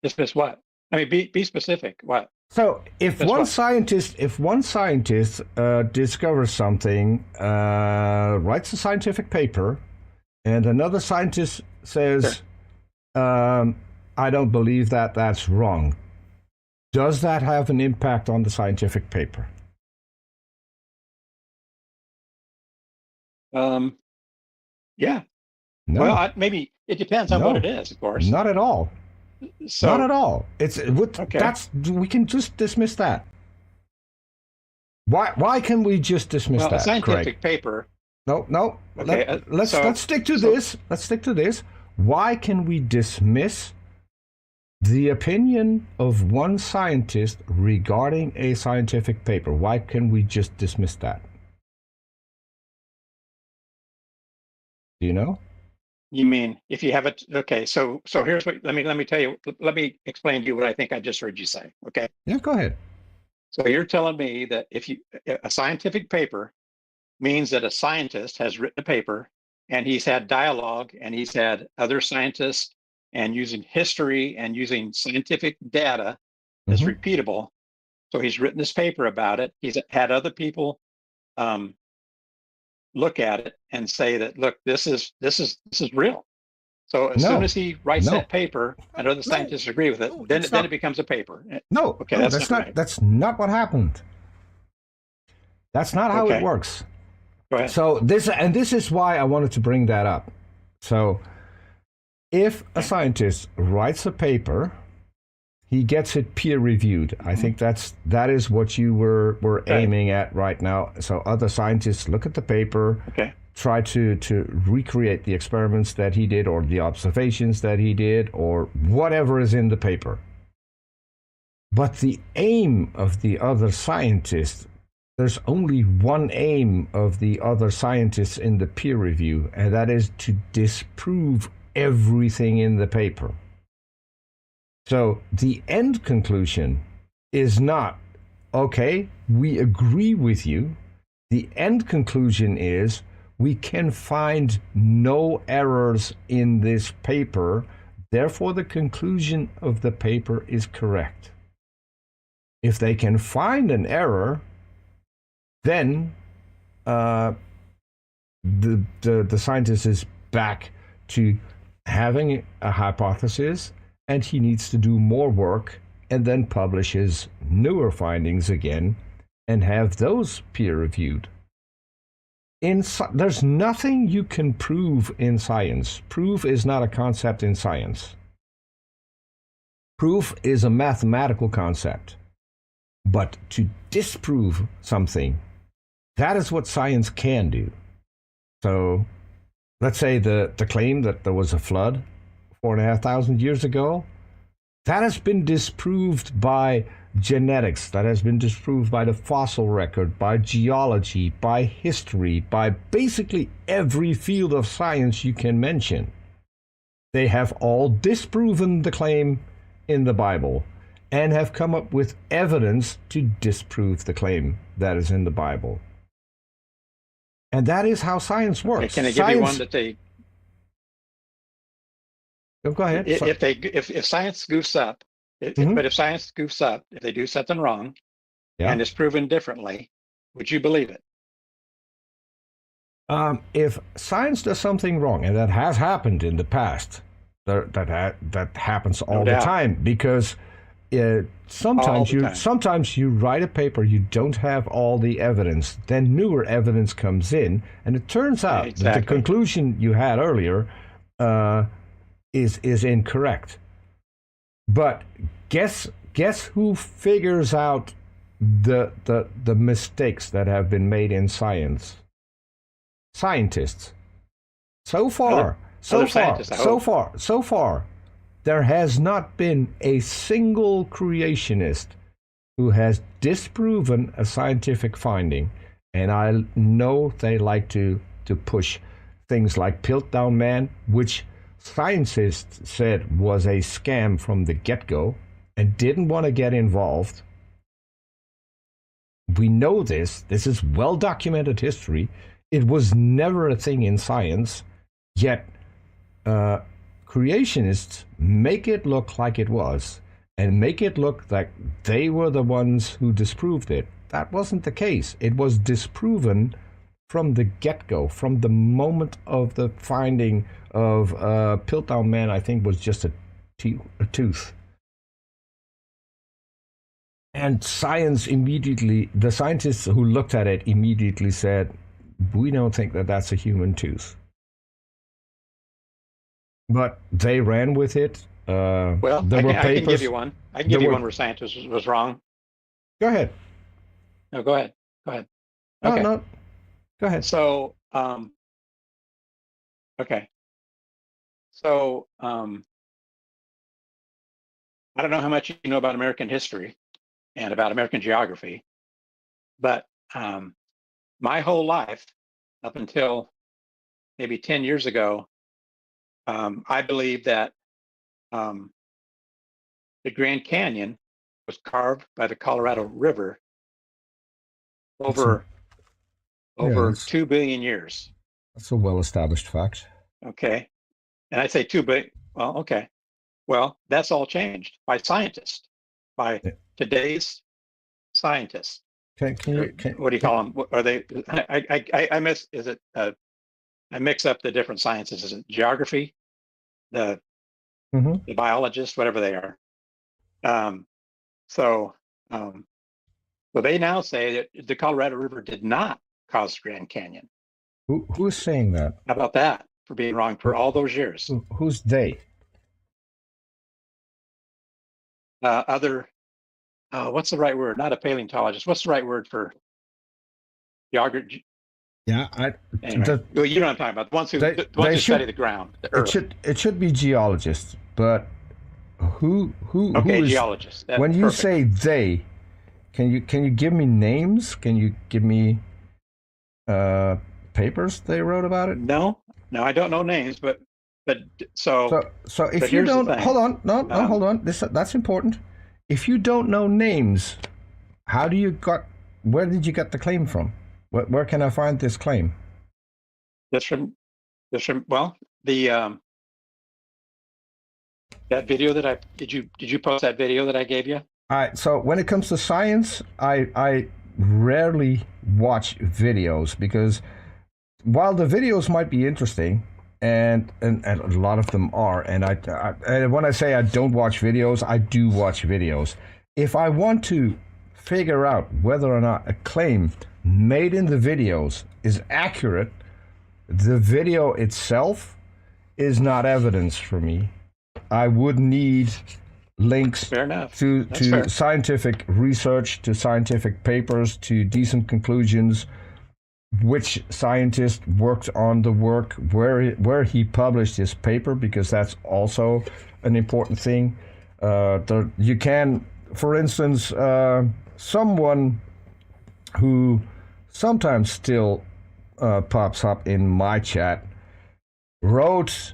Dismiss what? I mean, be specific. What? So if That's one what? scientist discovers something, writes a scientific paper, and another scientist says, "I don't believe that. That's wrong." Does that have an impact on the scientific paper? Yeah. No. Well, maybe it depends on what it is, of course. Not at all. So, not at all. Okay. We can just dismiss that. Why can we just dismiss that? A scientific Craig? No. No. Okay. Let's stick to this. Let's stick to this. Why can we dismiss the opinion of one scientist regarding a scientific paper? Why can we just dismiss that? Do you know? You mean if you have it? Okay. So here's what. Let me tell you. Let me explain to you what I think I just heard you say. Okay. Yeah. Go ahead. So you're telling me that a scientific paper means that a scientist has written a paper and he's had dialogue and he's had other scientists, and using history and using scientific data that's repeatable. So he's written this paper about it. He's had other people look at it and say that, look, this is real. So as soon as he writes that paper and other scientists agree with it, then it becomes a paper. No, okay, that's not right. That's not what happened. That's not how it works. Go ahead. So this is why I wanted to bring that up. So if a scientist writes a paper, he gets it peer reviewed. I think that is what you were aiming at right now. So other scientists look at the paper, try to recreate the experiments that he did or the observations that he did or whatever is in the paper. But the aim of the other scientists, there's only one aim of the other scientists in the peer review, and that is to disprove everything in the paper. So the end conclusion is not, okay, we agree with you. The end conclusion is we can find no errors in this paper. Therefore, the conclusion of the paper is correct. If they can find an error, then the scientist is back to having a hypothesis, and he needs to do more work and then publish his newer findings again and have those peer-reviewed. There's nothing you can prove in science. Proof is not a concept in science. Proof is a mathematical concept. But to disprove something, that is what science can do. So let's say the claim that there was a flood 4,500 years ago, that has been disproved by genetics, that has been disproved by the fossil record, by geology, by history, by basically every field of science you can mention. They have all disproven the claim in the Bible and have come up with evidence to disprove the claim that is in the Bible. And that is how science works. Can I give you one that they? Oh, go ahead. If science goofs up, but if science goofs up, if they do something wrong, and it's proven differently, would you believe it? If science does something wrong, and that has happened in the past, that happens all the time, because sometimes you write a paper, you don't have all the evidence, then newer evidence comes in, and it turns out that the conclusion you had earlier is incorrect. But guess who figures out the mistakes that have been made in science? Scientists. So far, there has not been a single creationist who has disproven a scientific finding. And I know they like to push things like Piltdown Man, which scientists said was a scam from the get-go and didn't want to get involved. We know this. This is well-documented history. It was never a thing in science, yet creationists make it look like it was and make it look like they were the ones who disproved it. That wasn't the case. It was disproven from the get-go, from the moment of the finding of Piltdown Man, I think, was just a tooth. And the scientists who looked at it immediately said, we don't think that that's a human tooth. But they ran with it. I can give you one. I can give you one where scientists was wrong. Go ahead. No, go ahead. Okay. No. Go ahead. So, okay. So, I don't know how much you know about American history and about American geography, but my whole life, up until maybe 10 years ago, I believed that the Grand Canyon was carved by the Colorado River over 2 billion years. That's a well-established fact. Okay. And I say 2 billion. Well, okay. Well, that's all changed by scientists, by today's scientists. What do you call them? Are they? I mix up the different sciences. Is it geography, the biologists, whatever they are? So they now say that the Colorado River did not cause Grand Canyon. Who's saying that? How about that? For being wrong for all those years. Who's they? What's the right word? Not a paleontologist. What's the right word for geography? Yeah, anyway, you know what I'm talking about. The ones who study the ground. The earth. It should be geologists, but who is geologists? When you say they, can you give me names? Can you give me papers they wrote about it? No, I don't know names, but so if you don't, hold on, hold on. That's important. If you don't know names, where did you get the claim from? Where can I find this claim? That's from well, the that video that did you post that video that I gave you? All right. So when it comes to science, I rarely watch videos because while the videos might be interesting, and a lot of them are, and when I say I don't watch videos, I do watch videos. If I want to figure out whether or not a claim made in the videos is accurate, the video itself is not evidence for me. I would need links to scientific research, to scientific papers, to decent conclusions. which scientist worked on the work, where he published his paper, because that's also an important thing. You can, for instance, someone who sometimes still pops up in my chat wrote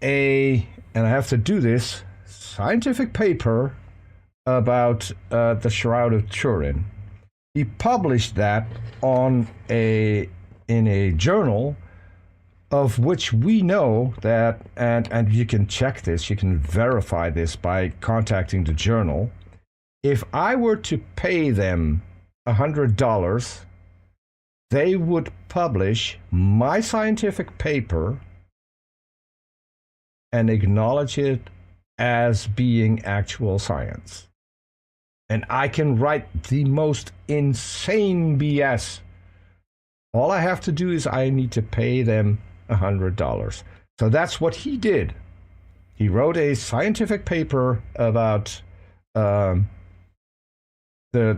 and I have to do this, scientific paper about the Shroud of Turin. He published that in a journal of which we know that, and you can check this, you can verify this by contacting the journal. If I were to pay them $100, they would publish my scientific paper and acknowledge it as being actual science. And I can write the most insane BS. All I have to do is I need to pay them $100. So that's what he did. He wrote a scientific paper about the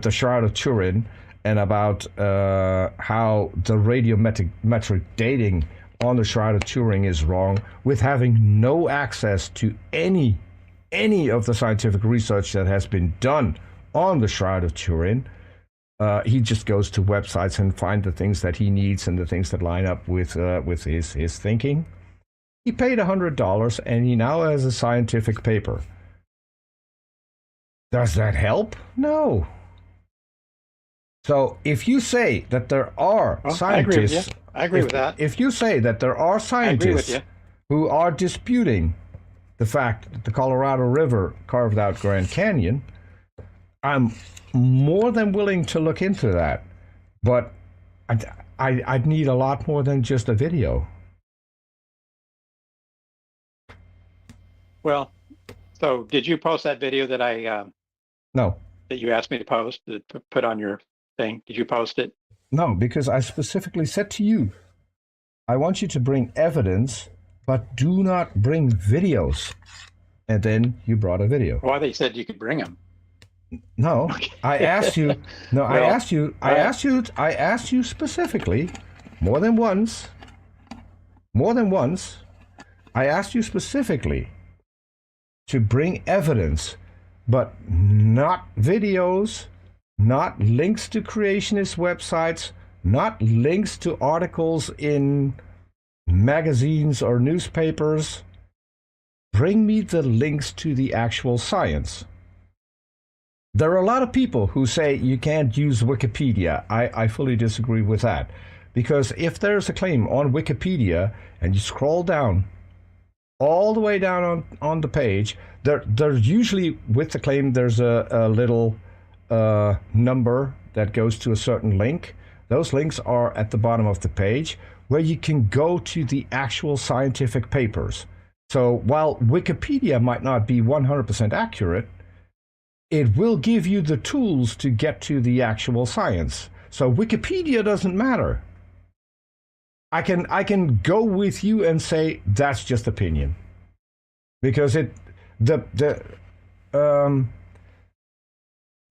Shroud of Turin and about how the radiometric dating on the Shroud of Turin is wrong, with having no access to any of the scientific research that has been done on the Shroud of Turin. He just goes to websites and finds the things that he needs and the things that line up with his thinking. He paid $100 and he now has a scientific paper. Does that help? No. So if you say that there are scientists, I agree with that. If you say that there are scientists who are disputing the fact that the Colorado River carved out Grand Canyon, I'm more than willing to look into that. But I'd need a lot more than just a video. Well, so did you post that video that No. That you asked me to post, to put on your thing? Did you post it? No, because I specifically said to you, I want you to bring evidence, but do not bring videos. And then you brought a video. Well, they said you could bring them. No, I asked you. No, well, I asked you specifically, more than once. I asked you specifically to bring evidence, but not videos, not links to creationist websites, not links to articles in magazines or newspapers. Bring me the links to the actual science. There are a lot of people who say you can't use Wikipedia. I fully disagree with that. Because if there's a claim on Wikipedia and you scroll down, all the way down on the page, there's usually, with the claim, there's a little number that goes to a certain link. Those links are at the bottom of the page where you can go to the actual scientific papers. So while Wikipedia might not be 100% accurate, it will give you the tools to get to the actual science. So Wikipedia doesn't matter. I can go with you and say that's just opinion, because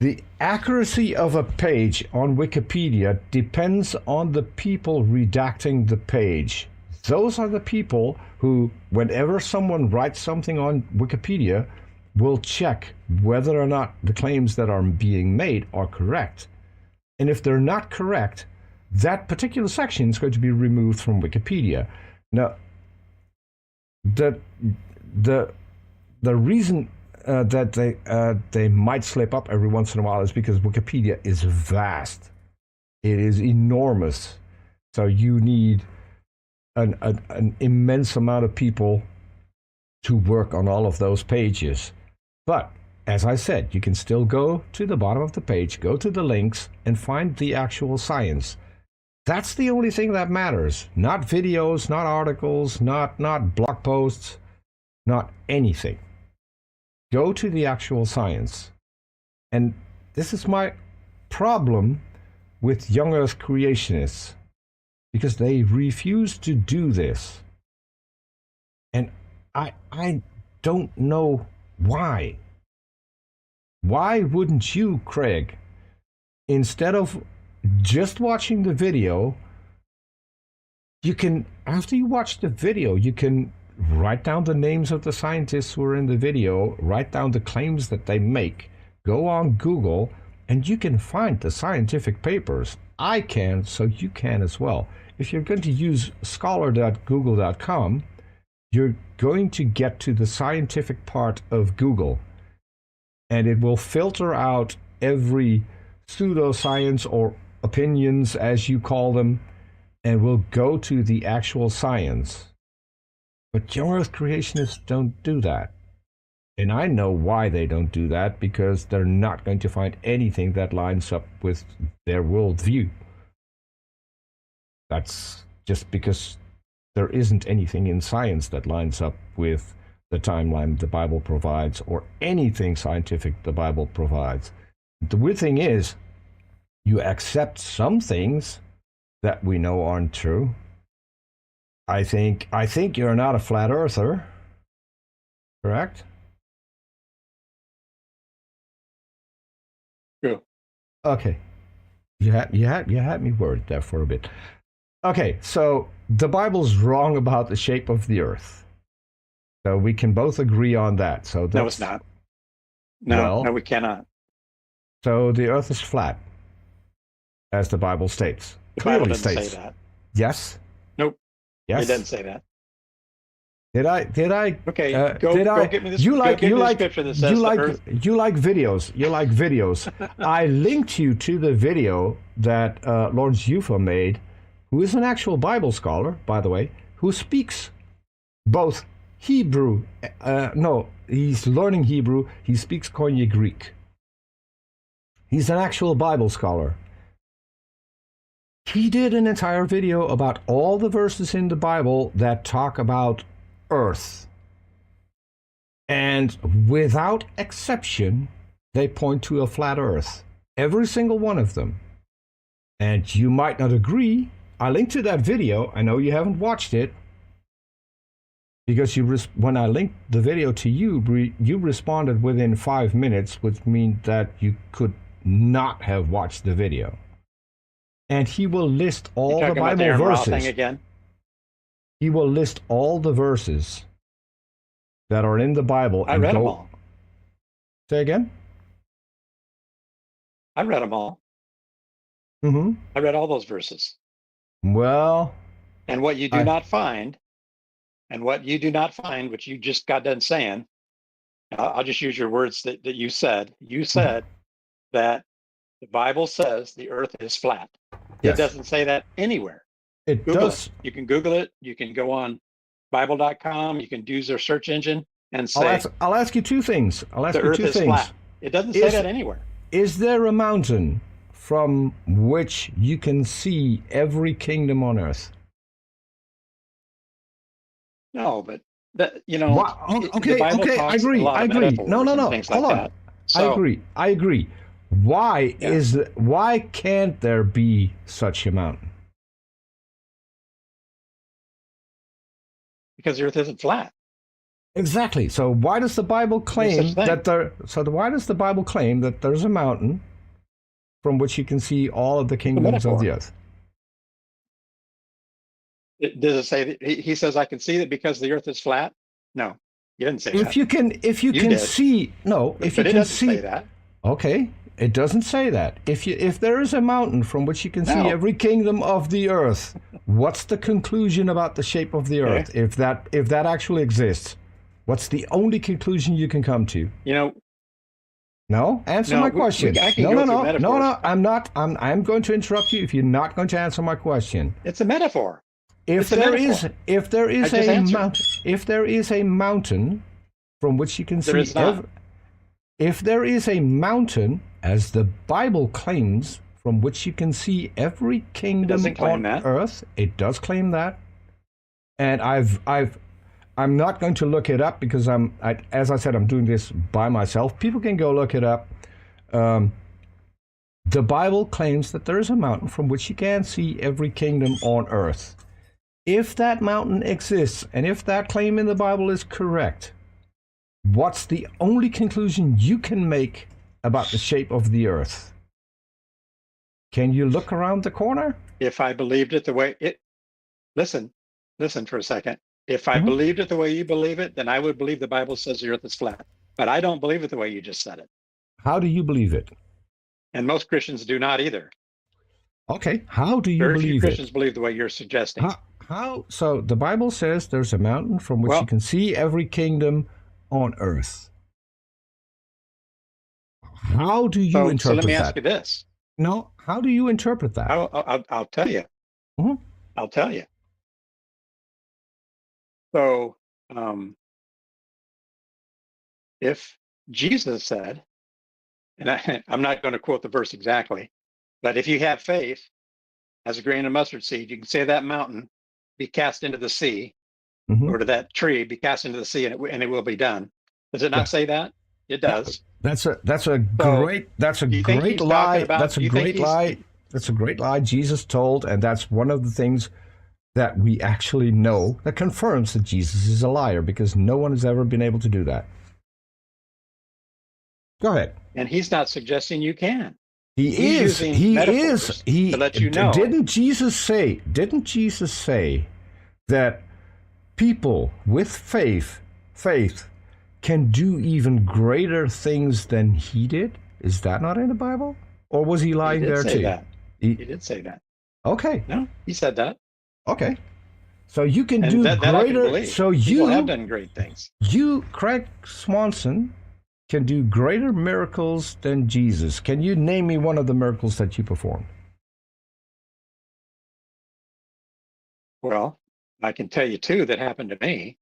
the accuracy of a page on Wikipedia depends on the people redacting the page. Those are the people who, whenever someone writes something on Wikipedia, will check whether or not the claims that are being made are correct. And if they're not correct, that particular section is going to be removed from Wikipedia. Now, the reason that they might slip up every once in a while is because Wikipedia is vast. It is enormous. So you need an immense amount of people to work on all of those pages. But as I said, you can still go to the bottom of the page, go to the links, and find the actual science. That's the only thing that matters. Not videos, not articles, not blog posts, not anything. Go to the actual science. And this is my problem with young Earth creationists, because they refuse to do this. And I don't know why. Why wouldn't you, Craig, instead of just watching the video, You can, after you watch the video, you can write down the names of the scientists who are in the video, write down the claims that they make, go on Google, and you can find the scientific papers. I can, so you can as well. If you're going to use scholar.google.com, you're going to get to the scientific part of Google, and it will filter out every pseudoscience or opinions, as you call them, and will go to the actual science. But young Earth creationists don't do that. And I know why they don't do that, because they're not going to find anything that lines up with their worldview. That's just because there isn't anything in science that lines up with the timeline the Bible provides, or anything scientific the Bible provides. The weird thing is, you accept some things that we know aren't true. I think you're not a flat earther, correct? True. Okay. You had me worried there for a bit. Okay, so the Bible's wrong about the shape of the earth. So we can both agree on that. So No, it's not. No, we cannot. So the earth is flat, as the Bible states. The Bible Clearly doesn't states. say that. Yes? Nope. Yes? It doesn't say that. Did I? Okay, Go get me this. You like scripture that says you the like earth. you like videos. You like videos. I linked you to the video that Lawrence Yufa made, who is an actual Bible scholar, by the way, who speaks both Hebrew. No, he's learning Hebrew. He speaks Koine Greek. He's an actual Bible scholar. He did an entire video about all the verses in the Bible that talk about Earth. And without exception, they point to a flat Earth. Every single one of them. And you might not agree. I linked to that video. I know you haven't watched it, because when I linked the video to you, you responded within 5 minutes, which means that you could not have watched the video. And he will list all the Bible verses. Again? He will list all the verses that are in the Bible. I read them all. Say again? I read them all. Mm-hmm. I read all those verses. Well. And what you do not find, which you just got done saying, I'll just use your words that you said. You said that the Bible says the earth is flat. Yes. It doesn't say that anywhere. It Google does. it. You can Google it. You can go on Bible.com. You can use their search engine and say, I'll ask you two things. The earth is flat. It doesn't say that anywhere. Is there a mountain from which you can see every kingdom on earth? No, but okay, I agree. No. Hold on. So, I agree. Why can't there be such a mountain? Because the earth isn't flat. Exactly. So why does the Bible claim that there's a mountain from which you can see all of the kingdoms of the earth? Does it say that he says I can see that because the earth is flat? No, he didn't say that. If you can see that. Okay, it doesn't say that. If there is a mountain from which you can see every kingdom of the earth, what's the conclusion about the shape of the earth? If that actually exists, what's the only conclusion you can come to? No, answer my question. No. I'm not. I'm going to interrupt you if you're not going to answer my question. It's a metaphor. If there is a mountain from which you can see if there is a mountain, as the Bible claims, from which you can see every kingdom on earth, it does claim that. And I'm not going to look it up because as I said, I'm doing this by myself. People can go look it up. The Bible claims that there is a mountain from which you can see every kingdom on earth. If that mountain exists, and if that claim in the Bible is correct, what's the only conclusion you can make about the shape of the earth? Can you look around the corner? If I believed it the way it, listen for a second. If I Mhm. believed it the way you believe it, then I would believe the Bible says the earth is flat. But I don't believe it the way you just said it. How do you believe it? And most Christians do not either. Okay, how do you Very few believe it? Christians believe the way you're suggesting. How? So the Bible says there's a mountain from which you Well, can see every kingdom on earth. How do you so let me interpret ask that? you this. No, how do you interpret that? I'll tell you. Mhm. I'll tell you. So um, if Jesus said, and I'm not going to quote the verse exactly, but if you have faith as a grain of mustard seed, you can say that mountain be cast into the sea, Mhm. or to that tree be cast into the sea, and it will be done. Does it Yeah, not say that? It yeah. does. So That's a do you think great he's talking lie. about, That's a do you think great he's, lie. That's a great lie Jesus told, and that's one of the things that we actually know that confirms that Jesus is a liar because no one has ever been able to do that. Go ahead. and he's not suggesting you can. He He's is. using He is. metaphors to He let you know. didn't Jesus say? Didn't Jesus say that people with faith can do even greater things than he did? Is that not in the Bible? Or was he He lying did there say too? that. He, He did say that. okay. No, he said that. Okay. So you can And do that I can greater. believe. So People have done great things. Craig Swanson, can do greater miracles than Jesus. Can you name me one of the miracles that you performed? Well, I can tell you two that happened to me.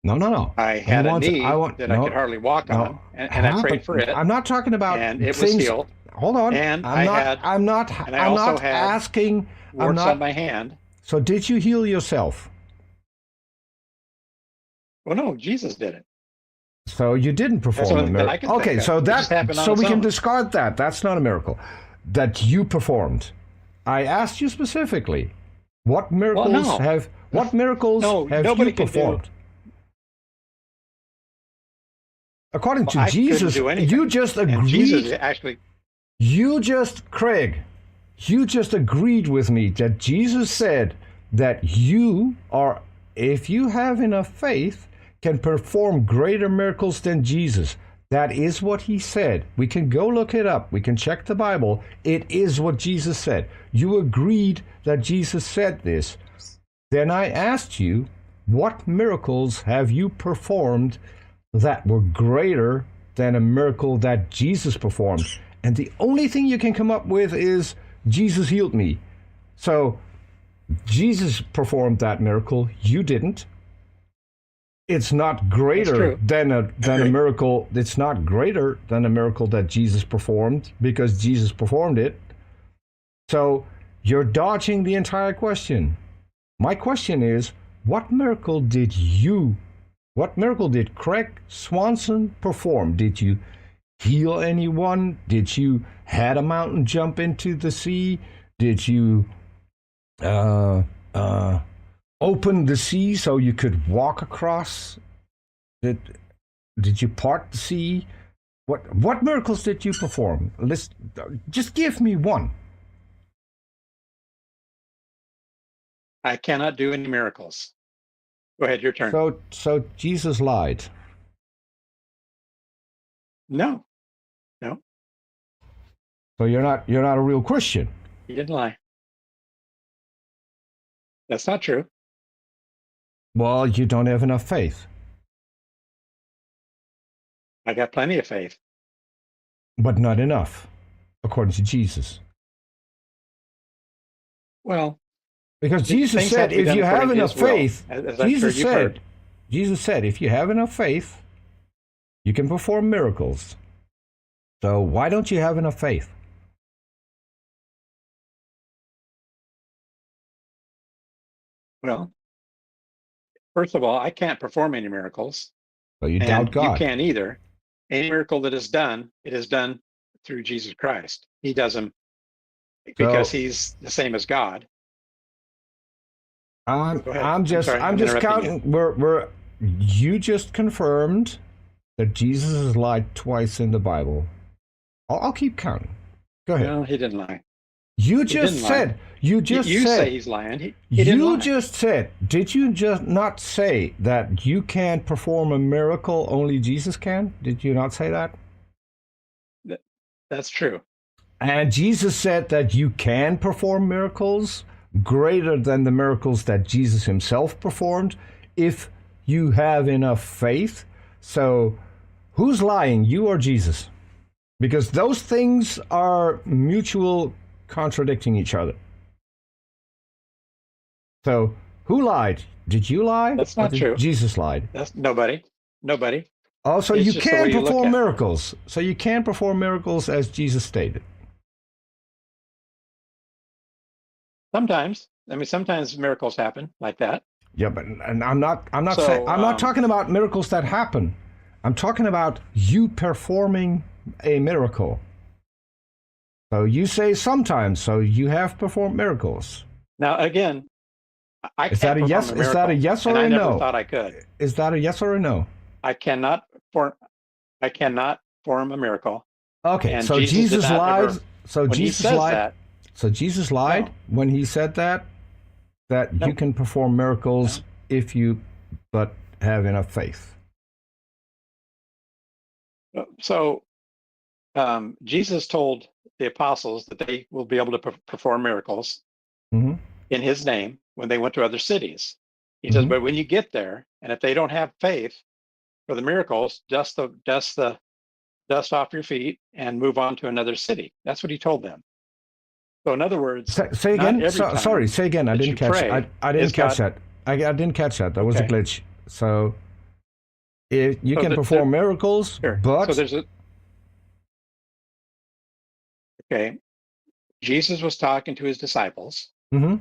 No, no, no. I had a I knee want, that I could no, hardly walk no. on, and I prayed for it, I'm not talking about and it was things. healed. Hold on. And and I I'm also not had asking. I'm warts on not. my hand. So did you heal yourself? Well, no, Jesus did it. So you didn't That's the perform only a thing that I miracle. can Okay, think of. so It just happened on so its we can own. discard that. That's not a miracle that you performed. I asked you specifically, Well, no, what miracles no, have you nobody can do. performed? According Well, to I couldn't Jesus, do you anything, just and Jesus agreed. actually. Craig, you just agreed with me that Jesus said that you are, if you have enough faith, can perform greater miracles than Jesus. That is what he said. We can go look it up. We can check the Bible. It is what Jesus said. You agreed that Jesus said this. Then I asked you, what miracles have you performed that were greater than a miracle that Jesus performed? And the only thing you can come up with is Jesus healed me. So Jesus performed that miracle. You didn't. It's not greater than a miracle. It's not greater than a miracle that Jesus performed because Jesus performed it. So you're dodging the entire question. My question is, what miracle did Craig Swanson perform? Did you heal anyone? Did you had a mountain jump into the sea? Did you open the sea so you could walk across? Did you part the sea? What miracles did you perform? Just give me one. I cannot do any miracles. Go ahead, your turn. So Jesus lied. No. So you're not a real Christian. He didn't lie. That's not true. Well, you don't have enough faith. I got plenty of faith. But not enough, according to Jesus. Well, because Jesus said, if you have enough faith, Jesus said, if you have enough faith, you can perform miracles. So why don't you have enough faith? Well, first of all, I can't perform any miracles. So you doubt God. You can't either. Any miracle that is done, it is done through Jesus Christ. He does them because he's the same as God. I'm just counting. You just confirmed that Jesus has lied twice in the Bible. I'll keep counting. Go ahead. No, he didn't lie. You He just didn't lie. said, you just You say said, he's lying. He didn't you lie. just said, did you just not say that you can't perform a miracle, only Jesus can? Did you not say that? That, that's true. And Jesus said that you can perform miracles greater than the miracles that Jesus himself performed if you have enough faith. So, who's lying, you or Jesus? Because those things are mutual contradicting each other. So, who lied? Did you lie That's or not did true. Jesus lie? That's nobody. Nobody. Oh, so It's you just the can way you look perform at it. miracles. So you can perform miracles as Jesus stated. Sometimes. I mean, sometimes miracles happen like that. Yeah, but and I'm not saying So, I'm not talking about miracles that happen. I'm talking about you performing a miracle. So you say sometimes, so you have performed miracles. now again, I Is that can't a perform yes? a Is that a miracle, yes and or I a never no? thought I could. Is that a yes or a no? I cannot form. I cannot form a miracle, Okay, and so Jesus did Jesus not lied. ever. So When he Jesus says lied. that, So Jesus lied no, when he said that you no, can perform miracles no. if you but have enough faith. So Jesus told the apostles that they will be able to perform miracles Mm-hmm. in his name when they went to other cities. He says, Mm-hmm. but when you get there, and if they don't have faith for the miracles, dust off your feet and move on to another city. That's what he told them. So in other words, Say not again. every Sorry. time Say again. I that didn't you catch. pray I didn't is catch God that. I didn't catch that. That was a okay. glitch. So if you So can perform miracles, sure. So but there's a okay. Jesus was talking to his disciples. mm-hmm,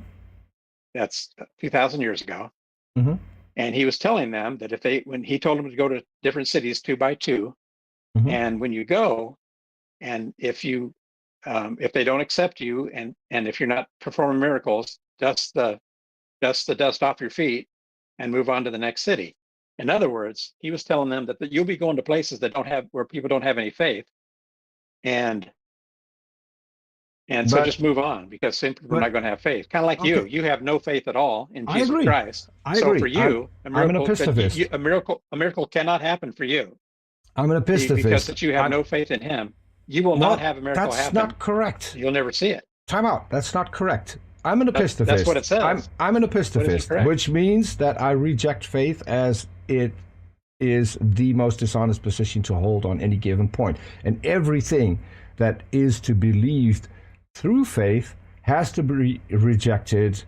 That's 2,000 years ago. mm-hmm, And he was telling them that when he told them to go to different cities two by two, mm-hmm. and when you go, and if they don't accept you, and if you're not performing miracles, dust off your feet and move on to the next city. In other words, he was telling them that you'll be going to places where people don't have any faith, and so But just move on because some people are but not going to have faith. Kind of like okay, you have no faith at all in I Jesus agree. Christ. I So for agree. you, I'm an epistovist. a miracle cannot happen for you I'm an because epistovist. that you have I'm no faith in Him. You will not no. have a miracle That's happen. not correct. You'll never see it. Time out. That's not correct. I'm an That's what epistovist. it says. I'm an What is epistovist, incorrect? which means that I reject faith as it is the most dishonest position to hold on any given point. And everything that is to be believed through faith has to be rejected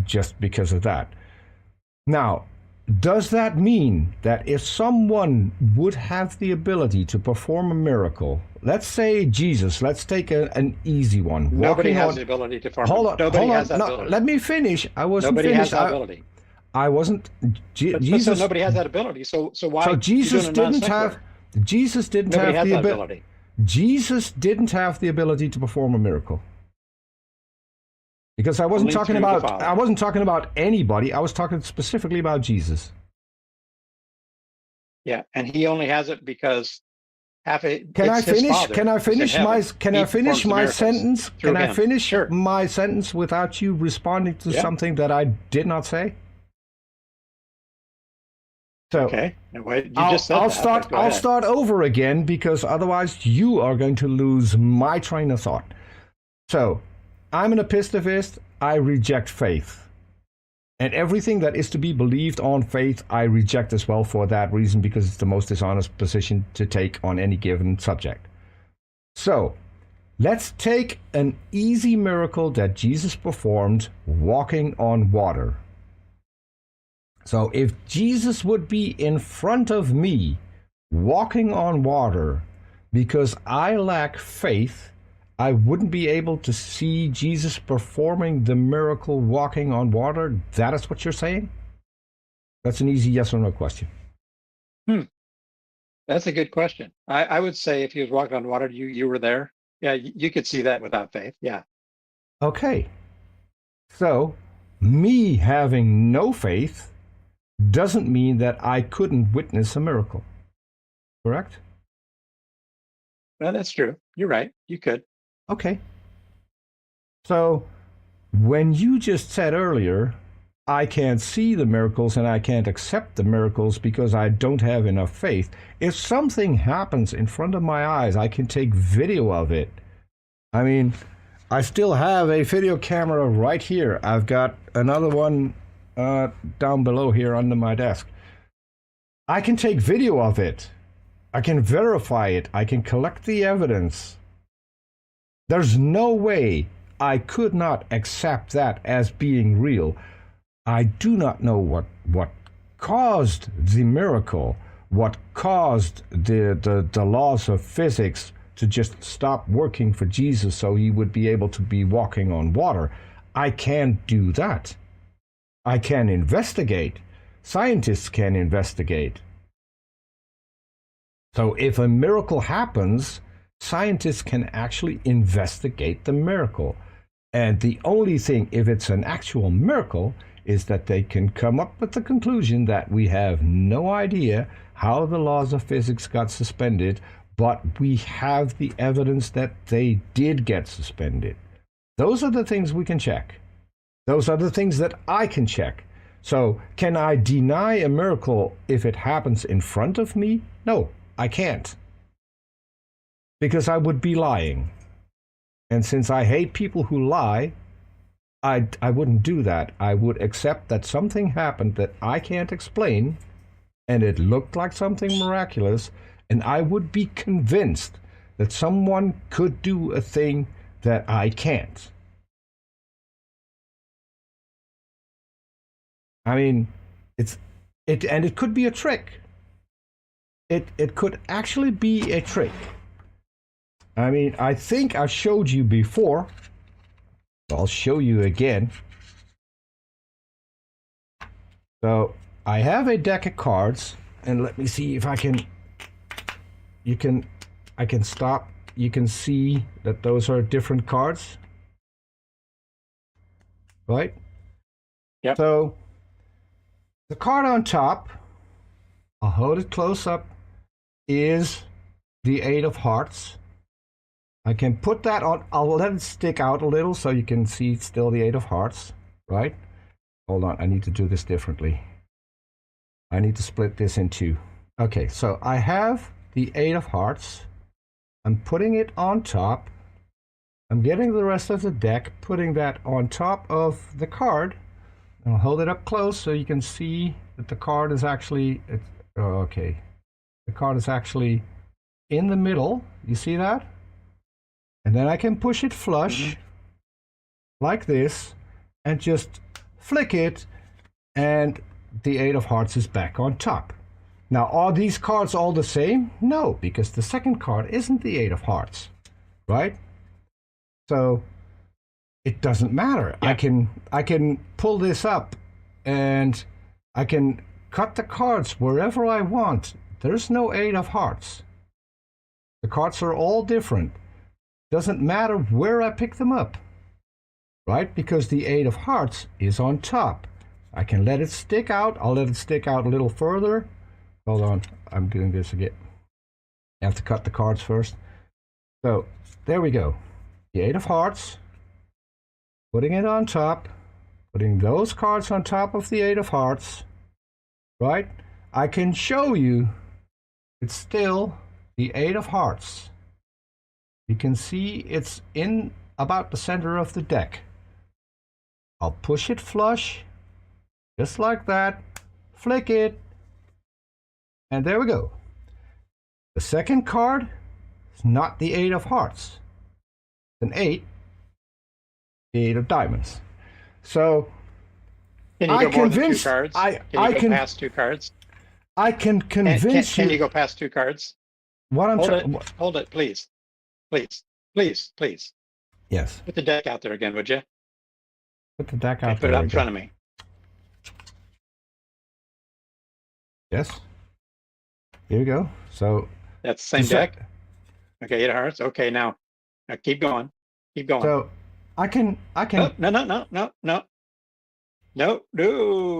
just because of that. Now, does that mean that if someone would have the ability to perform a miracle, let's say Jesus, let's take an easy one. Nobody has on, the ability to form. hold on, Nobody hold has on. that No, ability. let me finish. I wasn't Nobody finished. has that ability. I wasn't. But Jesus. nobody has that ability. So why? So you Jesus doing a didn't non-sequitur? have. Jesus didn't Nobody have has the that ability. ability. Jesus didn't have the ability to perform a miracle. Because I wasn't Only talking through the about. Father. I wasn't talking about anybody. I was talking specifically about Jesus. Yeah, and he only has it because Can I it's his finish? Father Can I who's in finish my? heaven. Can He I finish performs the my miracles sentence? through Can I him. finish Sure. my sentence without you responding to Yeah. something that I did not say? So Okay. You just said I'll that. start. But go I'll ahead. start over again because otherwise you are going to lose my train of thought. So I'm an epistovist. I reject faith. And everything that is to be believed on faith, I reject as well for that reason, because it's the most dishonest position to take on any given subject. So, let's take an easy miracle that Jesus performed, walking on water. So, if Jesus would be in front of me, walking on water, because I lack faith, I wouldn't be able to see Jesus performing the miracle walking on water? That is what you're saying? That's an easy yes or no question. That's a good question. I would say if he was walking on water, you were there. Yeah, you could see that without faith. Yeah. Okay. So, me having no faith doesn't mean that I couldn't witness a miracle. Correct? Well, that's true. You're right. You could. Okay. So when you just said earlier, I can't see the miracles and I can't accept the miracles because I don't have enough faith. If something happens in front of my eyes, I can take video of it. I mean, I still have a video camera right here. I've got another one down below here under my desk. I can take video of it. I can verify it. I can collect the evidence. There's no way I could not accept that as being real. I do not know what caused the miracle, what caused the laws of physics to just stop working for Jesus so he would be able to be walking on water. I can't do that. I can investigate. Scientists can investigate. So if a miracle happens, scientists can actually investigate the miracle. And the only thing, if it's an actual miracle, is that they can come up with the conclusion that we have no idea how the laws of physics got suspended, but we have the evidence that they did get suspended. Those are the things we can check. Those are the things that I can check. So can I deny a miracle if it happens in front of me? No, I can't. Because I would be lying. And since I hate people who lie, I wouldn't do that. I would accept that something happened that I can't explain, and it looked like something miraculous, and I would be convinced that someone could do a thing that I can't. I mean, it could be a trick. It could actually be a trick. I mean, I think I showed you before. I'll show you again. So I have a deck of cards, and let me see if I can. I can stop. You can see that those are different cards, right? Yep. So the card on top, I'll hold it close up, is the Eight of Hearts. I can put that on, I'll let it stick out a little so you can see still the Eight of Hearts, right? Hold on, I need to do this differently. I need to split this in two. Okay, so I have the Eight of Hearts. I'm putting it on top. I'm getting the rest of the deck, putting that on top of the card. I'll hold it up close so you can see that the card is actually, okay. The card is actually in the middle. You see that? And then I can push it flush like this and just flick it, and the Eight of Hearts is back on top. Now, are these cards all the same? No, because the second card isn't the Eight of Hearts, right? So it doesn't matter. Yeah. I can pull this up and I can cut the cards wherever I want. There's no Eight of Hearts. The cards are all different. Doesn't matter where I pick them up, right? Because the Eight of Hearts is on top. I can let it stick out. I'll let it stick out a little further. Hold on, I'm doing this again. I have to cut the cards first. So there we go. The Eight of Hearts. Putting it on top. Putting those cards on top of the Eight of Hearts. Right? I can show you it's still the Eight of Hearts. You can see it's in about the center of the deck. I'll push it flush, just like that, flick it, and there we go. The second card is not the Eight of Hearts. It's an 8, the 8 of Diamonds. So Can you I go more than two convinced, cards? I Can you can go past two cards? I can convince Can you. you go past two cards? What I'm Hold trying. it, hold it, please. Please. Yes. Put the deck out there again, would you? Put the deck Okay, out put it there up in again. front of me. Yes. Here we go. So That's the same deck? Okay, Eight of Hearts. Okay, now keep going. Keep going. So I can. Oh, no.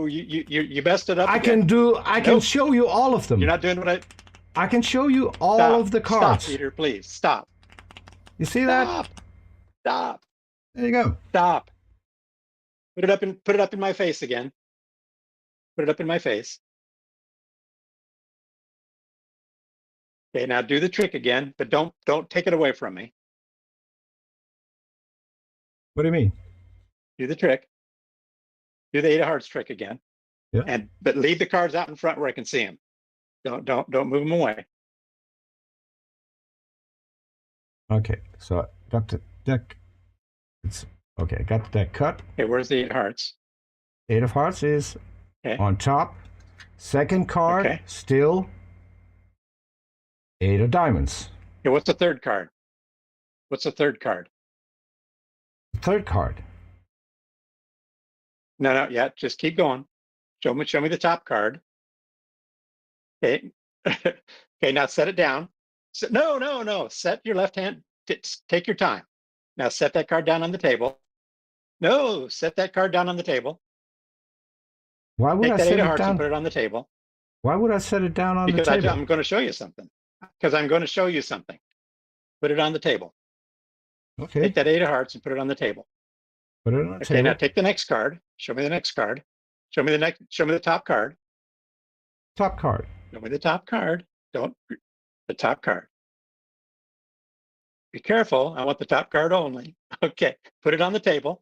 You messed it up. I again. I can Nope. show you all of them. You're not doing what I can show you all Stop. of the cards. Stop, Peter, please. Stop. You see that? Stop. There you go. Stop. Put it up in my face again. Put it up in my face. Okay, now do the trick again, but don't take it away from me. What do you mean? Do the trick. Do the 8 of hearts trick again. Yeah. But leave the cards out in front where I can see them. Don't move them away. Okay, so I got the deck. It's okay. I got the deck cut. Okay, where's the 8 of hearts? 8 of hearts is Okay. on top. Second card, Okay. still 8 of diamonds. Okay, what's the third card? What's the third card? Third card. No, yeah, just keep going. Show me the top card. Okay. Okay, now set it down. No. Set your left hand. Take your time. Now set that card down on the table. No, set that card down on the table. Why would Take I that set 8 of it hearts and down? put it on the table. Why would I set it down on Because the table? I'm going to show you something. Because I'm going to show you something. Put it on the table. Okay. Take that 8 of hearts and put it on the table. Put it on the Okay, table. now take the next card. Show me the next card. Show me the top card. Top card. Show me the top card. The top card. Be careful. I want the top card only. Okay, put it on the table.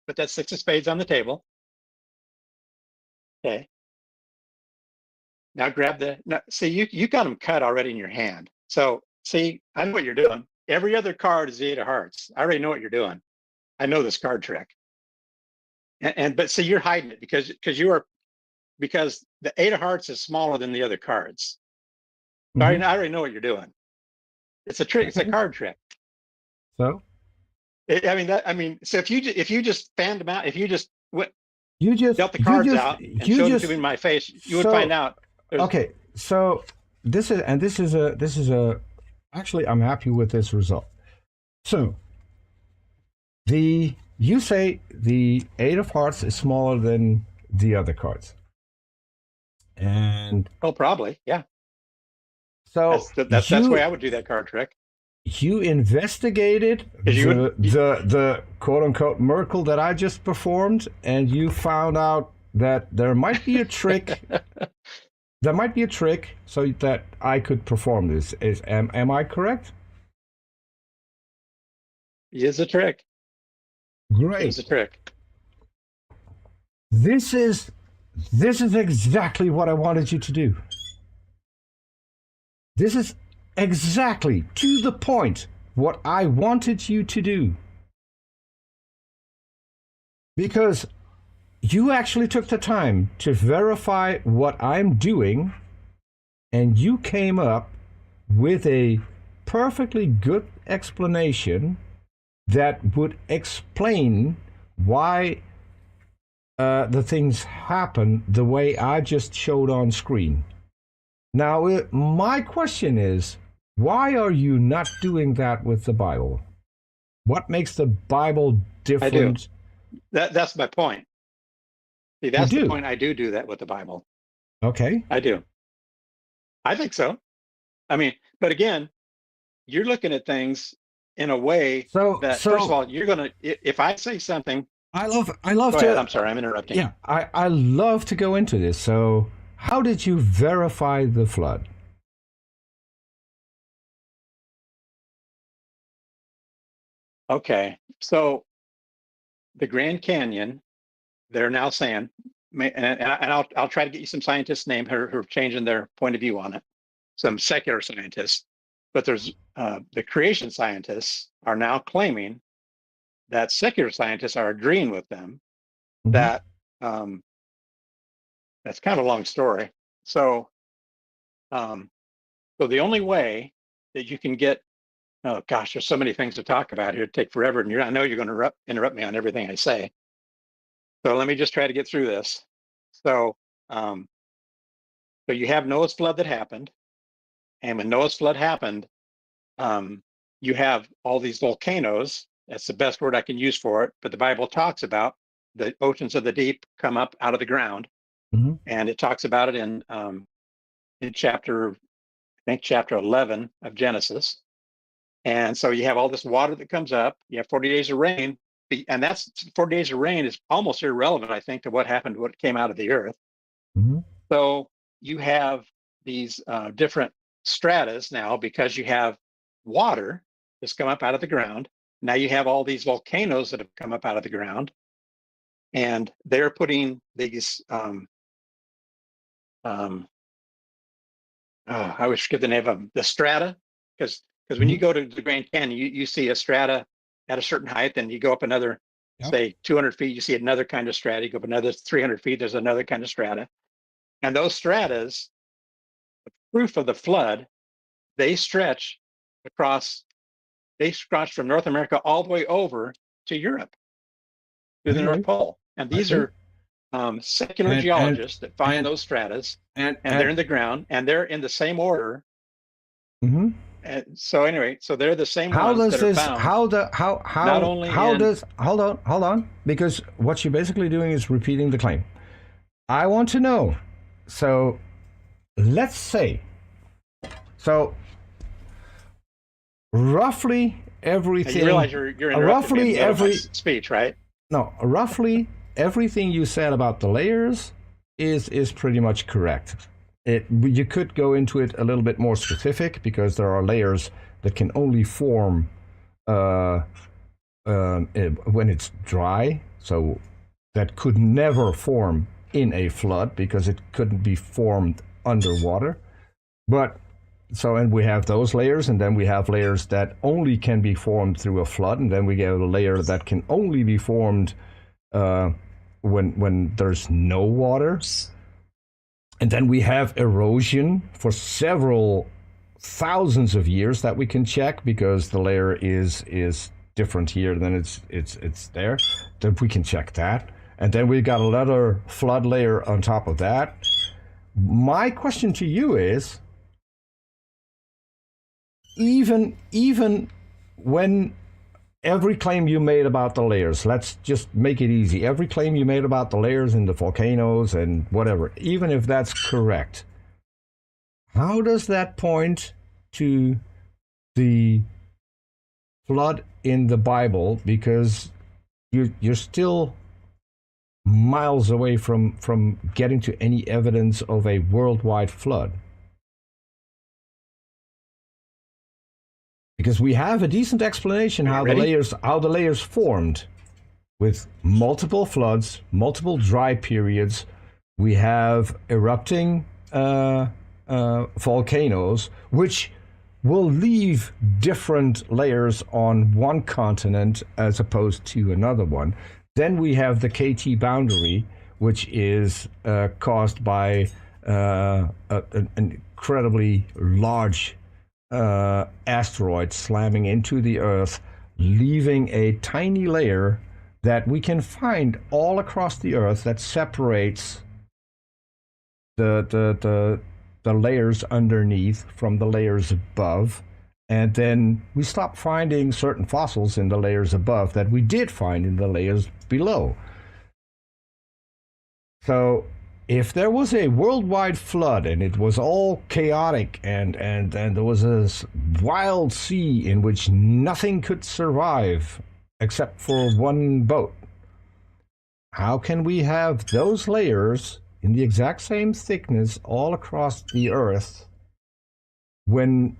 Put that 6 of spades on the table. Okay. Now grab see, you got them cut already in your hand. So see, I know what you're doing. Every other card is the 8 of hearts. I already know what you're doing. I know this card trick. But see, you're hiding it because the 8 of hearts is smaller than the other cards. So I already know what you're doing. It's a trick. It's a card trick. So So if you just fanned them out, if you just dealt the you cards just, out and you showed just, them to me in my face, you would find out. Okay, so this is a actually I'm happy with this result. So you say the 8 of hearts is smaller than the other cards, and probably, yeah. So that's the way I would do that card trick. You investigated the quote unquote miracle that I just performed, and you found out that there might be a trick. There might be a trick so that I could perform this. Am I correct? It's a trick. Great. It's a trick. This is exactly what I wanted you to do. This is exactly to the point what I wanted you to do. Because you actually took the time to verify what I'm doing, and you came up with a perfectly good explanation that would explain why the things happen the way I just showed on screen. Now, my question is, why are you not doing that with the Bible? What makes the Bible different? I do. That's my point. See, that's the point. I do that with the Bible. Okay. I do. I think so. But again, you're looking at things in a way that, first of all, you're going to, if I say something. I love go to. ahead, I'm sorry, I'm interrupting. Yeah, I love to go into this. So, how did you verify the flood? Okay, so the Grand Canyon, they're now saying, and I'll try to get you some scientists' names who are changing their point of view on it, some secular scientists, but there's the creation scientists are now claiming that secular scientists are agreeing with them. Mm-hmm. That that's kind of a long story. So the only way that you can get, oh gosh, there's so many things to talk about here. It'd take forever, and I know you're going to interrupt me on everything I say. So let me just try to get through this. So you have Noah's flood that happened, and when Noah's flood happened, you have all these volcanoes. That's the best word I can use for it. But the Bible talks about the oceans of the deep come up out of the ground, mm-hmm. and it talks about it in chapter 11 of Genesis. And so you have all this water that comes up. You have 40 days of rain, and that's 40 days of rain is almost irrelevant, I think, to what happened, what came out of the earth. Mm-hmm. So you have these different stratas now because you have water that's come up out of the ground. Now you have all these volcanoes that have come up out of the ground, and they're putting these. I always forget the name of them. The strata, because when you go to the Grand Canyon, you see a strata at a certain height, and you go up another, say 200 feet, you see another kind of strata. You go up another 300 feet, there's another kind of strata, and those stratas, proof of the flood, they stretch across. They stretch from North America all the way over to Europe to the North Pole, and these are secular geologists that find those stratas, and they're in the ground, and they're in the same order. Mm-hmm. And so anyway, so they're the same How ones does that are this? found. Not only does hold on, because what you're basically doing is repeating the claim. I want to know. So let's say, roughly everything. You realize you're interrupting me in the middle of my speech, right? No, roughly everything you said about the layers is pretty much correct. You could go into it a little bit more specific because there are layers that can only form when it's dry. So that could never form in a flood because it couldn't be formed underwater. But and we have those layers, and then we have layers that only can be formed through a flood, and then we get a layer that can only be formed when there's no water. And then we have erosion for several thousands of years that we can check because the layer is different here than it's there. Then we can check that. And then we've got another flood layer on top of that. My question to you is, even when every claim you made about the layers, let's just make it easy. Every claim you made about the layers and the volcanoes and whatever, even if that's correct, how does that point to the flood in the Bible? Because you're still miles away from getting to any evidence of a worldwide flood. Because we have a decent explanation how the layers formed, with multiple floods, multiple dry periods. We have erupting volcanoes, which will leave different layers on one continent as opposed to another one. Then we have the KT boundary, which is caused by an incredibly large asteroid slamming into the Earth, leaving a tiny layer that we can find all across the Earth that separates the layers underneath from the layers above. And then we stop finding certain fossils in the layers above that we did find in the layers below. So if there was a worldwide flood and it was all chaotic and there was a wild sea in which nothing could survive except for one boat, how can we have those layers in the exact same thickness all across the Earth when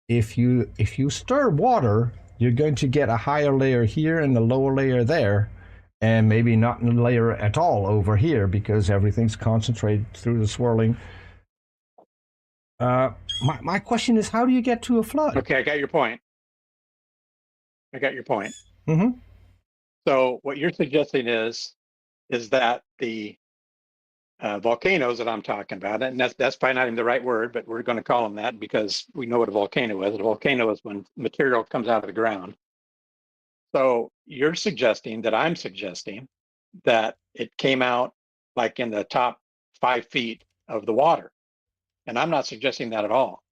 if you stir water, you're going to get a higher layer here and a lower layer there, and maybe not a layer at all over here because everything's concentrated through the swirling. My question is, how do you get to a flood? Okay, I got your point. Mm-hmm. So what you're suggesting is that the volcanoes that I'm talking about, and that's probably not even the right word, but we're going to call them that because we know what a volcano is. A volcano is when material comes out of the ground. So you're suggesting that I'm suggesting that it came out like in the top 5 feet of the water. And I'm not suggesting that at all.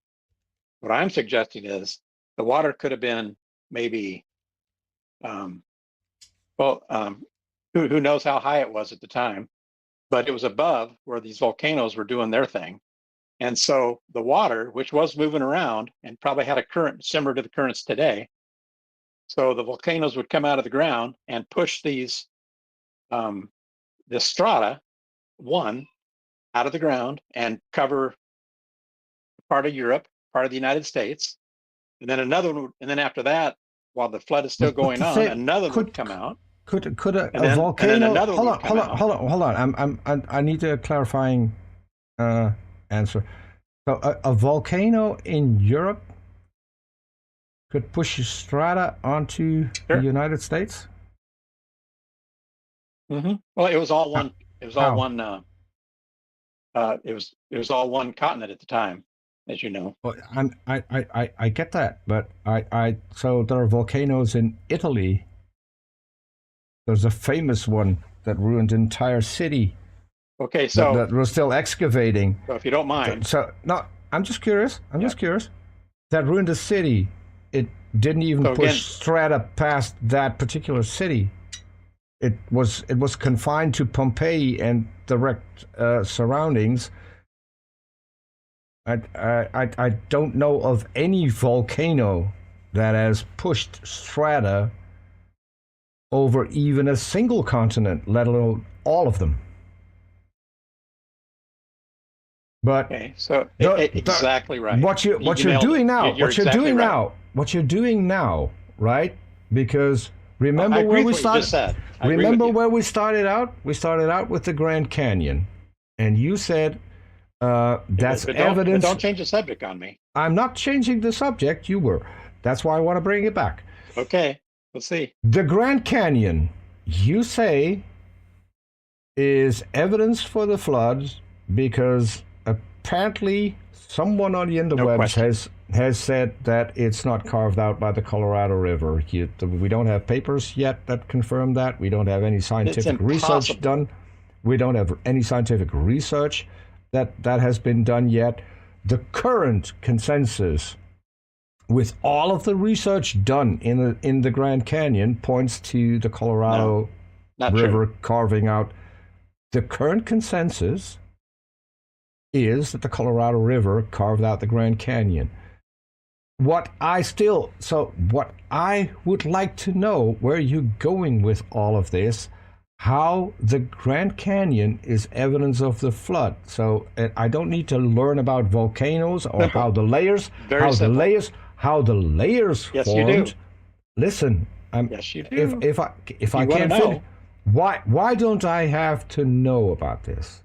What I'm suggesting is the water could have been maybe, who knows how high it was at the time, but it was above where these volcanoes were doing their thing. And so the water, which was moving around and probably had a current similar to the currents today, So the volcanoes would come out of the ground and push these this strata, one, out of the ground and cover part of Europe, part of the United States, and then another one, and then after that, while the flood is still But going to on, say, another would could come out, could and a then volcano? another one would come out. Hold on. I need a clarifying answer. So a volcano in Europe could push strata onto the Sure. United States? Well, it was all one. It was all How? one. It was all one continent at the time, as you know. Well, I get that, but so there are volcanoes in Italy. There's a famous one that ruined an entire city Okay, so that we're still excavating. if you don't mind, So no, I'm just curious. I'm just curious. That ruined a city. It didn't even So push again- strata past that particular city. It was confined to Pompeii and direct surroundings. I don't know of any volcano that has pushed strata over even a single continent, let alone all of them. But okay, so the- exactly right. what you're nailed doing it. now, You're what you're exactly doing right. now, what you're doing now, right? Because I remember agree where we with what you started. just said. I agree with Remember you. where we started out? We started out with the Grand Canyon, and you said that's But evidence. don't change the subject on me. I'm not changing the subject. You were. That's why I want to bring it back. Okay, let's see. The Grand Canyon, you say, is evidence for the floods because apparently someone on the interwebs question. has said that it's not carved out by the Colorado River. We don't have papers yet that confirm that. We don't have any scientific research impossible. done. We don't have any scientific research that has been done yet. The current consensus, with all of the research done in the Grand Canyon, points to the Colorado Not River true. carving out. The current consensus is that the Colorado River carved out the Grand Canyon. What I would like to know, where you're going with all of this, how the Grand Canyon is evidence of the flood. So I don't need to learn about volcanoes or Simple. how the layers, Very simple. how the layers Yes, you formed. do. Listen, Yes, you do. if I wanna can't know. finish, why don't I have to know about this?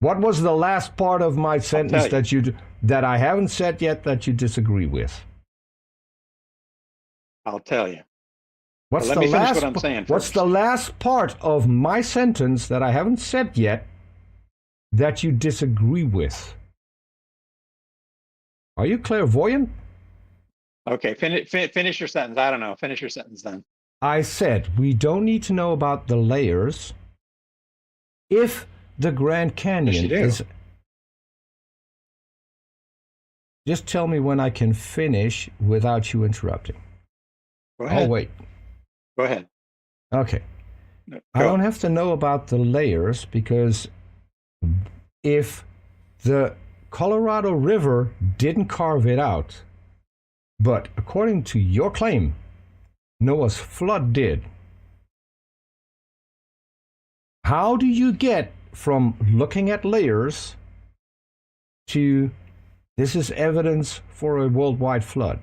What was the last part of my sentence that I haven't said yet that you disagree with? I'll tell you. What's Let the me finish last? what I'm saying What's first. the last part of my sentence that I haven't said yet that you disagree with? Are you clairvoyant? Okay, finish your sentence. I don't know. Finish your sentence then. I said we don't need to know about the layers if the Grand Canyon Yes, you do. is. Just tell me when I can finish without you interrupting. Go ahead. Oh, wait. Go ahead. Okay. No, I go. don't have to know about the layers because if the Colorado River didn't carve it out, but according to your claim, Noah's flood did, how do you get from looking at layers to this is evidence for a worldwide flood?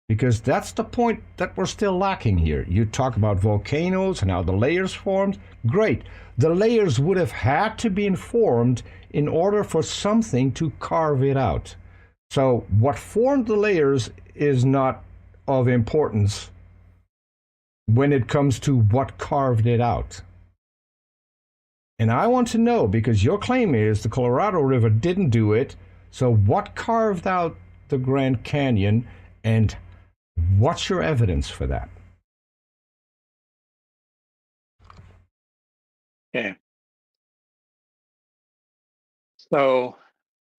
Because that's the point that we're still lacking here. You talk about volcanoes and how the layers formed. Great. The layers would have had to be formed in order for something to carve it out. So what formed the layers is not of importance when it comes to what carved it out. And I want to know, because your claim is the Colorado River didn't do it, so what carved out the Grand Canyon, and what's your evidence for that? Okay. So,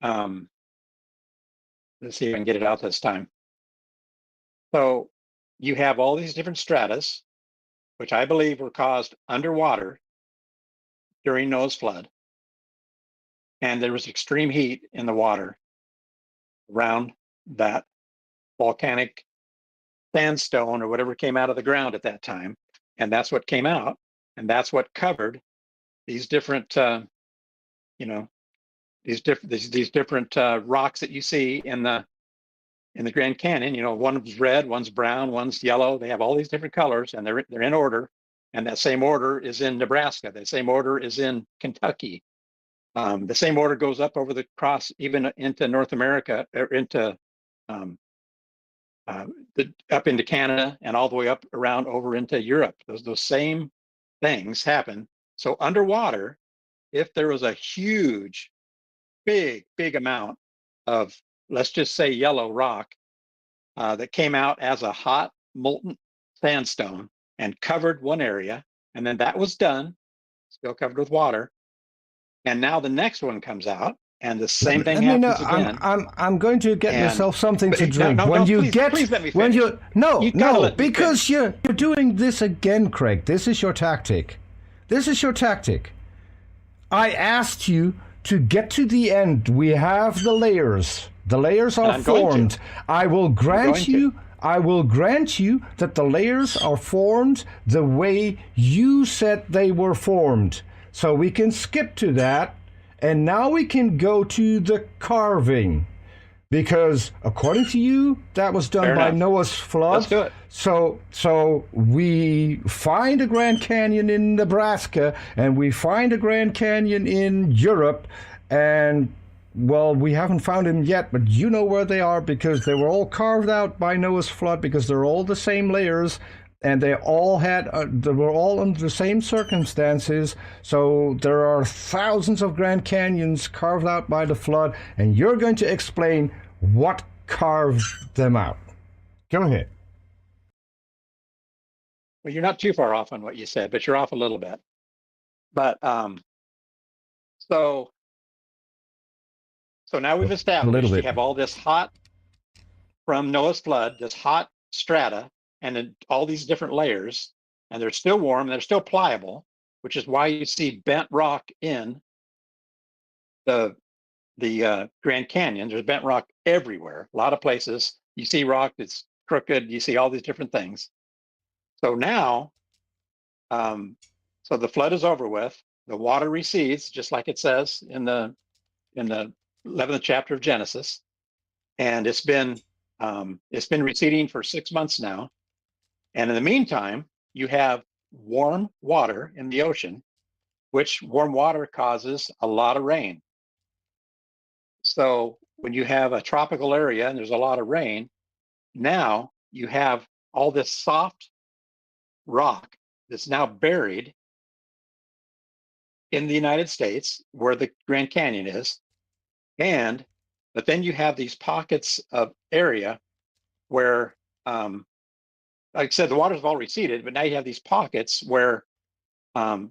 let's see if I can get it out this time. So, you have all these different stratas, which I believe were caused underwater during Noah's flood. And there was extreme heat in the water around that volcanic sandstone or whatever came out of the ground at that time, and that's what came out, and that's what covered these different, you know, these different rocks that you see in the Grand Canyon. You know, one's red, one's brown, one's yellow. They have all these different colors, and they're in order. And that same order is in Nebraska. That same order is in Kentucky. The same order goes up over the cross, even into North America, or into up into Canada, and all the way up around over into Europe. Those same things happen. So underwater, if there was a huge, big amount of, let's just say, yellow rock that came out as a hot molten sandstone and covered one area, and then that was done, still covered with water, and now the next one comes out, and the same thing happens again. I'm going to get myself something to drink. Please let me finish. Because you're doing this again, Craig. This is your tactic. I asked you to get to the end. We have the layers. The layers are formed. I will grant you that the layers are formed the way you said they were formed. So we can skip to that, and now we can go to the carving. Because according to you, that was done by Noah's flood. Let's do it. So we find a Grand Canyon in Nebraska, and we find a Grand Canyon in Europe, and well, we haven't found them yet, but you know where they are because they were all carved out by Noah's flood, because they're all the same layers, and they were all under the same circumstances. So there are thousands of Grand Canyons carved out by the flood, and you're going to explain what carved them out. Go ahead. Well, you're not too far off on what you said, but you're off a little bit. But so now we've established you have all this hot from Noah's flood, this hot strata, and then all these different layers, and they're still warm, they're still pliable, which is why you see bent rock in the Grand Canyon. There's bent rock everywhere. A lot of places you see rock that's crooked. You see all these different things. So now, so the flood is over with. The water recedes, just like it says in the 11th chapter of Genesis, and it's been receding for 6 months now. And in the meantime, you have warm water in the ocean, which warm water causes a lot of rain. So when you have a tropical area and there's a lot of rain, now you have all this soft rock that's now buried in the United States where the Grand Canyon is. But then you have these pockets of area where, like I said, the waters have all receded, but now you have these pockets where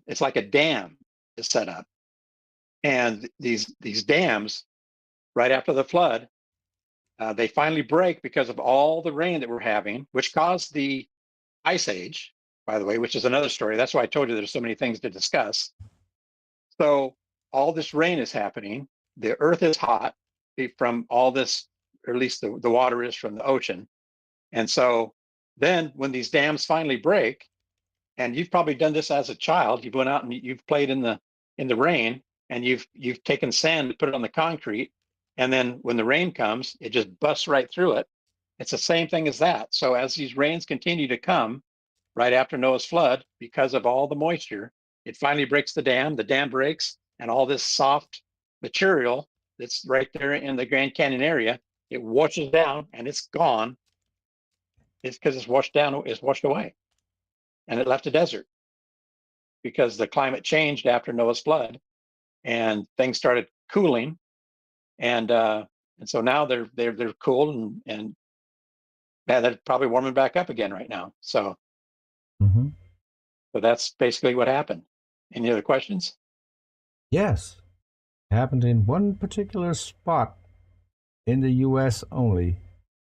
it's like a dam is set up. And these dams, right after the flood, they finally break because of all the rain that we're having, which caused the Ice Age, by the way, which is another story. That's why I told you there's so many things to discuss. So all this rain is happening. The earth is hot from all this, or at least the water is from the ocean. And so then when these dams finally break, and you've probably done this as a child, you've went out and you've played in the rain, and you've taken sand and put it on the concrete, and then when the rain comes, it just busts right through it. It's the same thing as that. So as these rains continue to come right after Noah's flood, because of all the moisture, it finally breaks the dam breaks, and all this soft material that's right there in the Grand Canyon area, it washes down and it's gone. It's because it's washed away, and it left a desert because the climate changed after Noah's flood, and things started cooling, and so now they're cool, and they're probably warming back up again right now. So, so that's basically what happened. Any other questions? Yes, it happened in one particular spot in the U.S. only.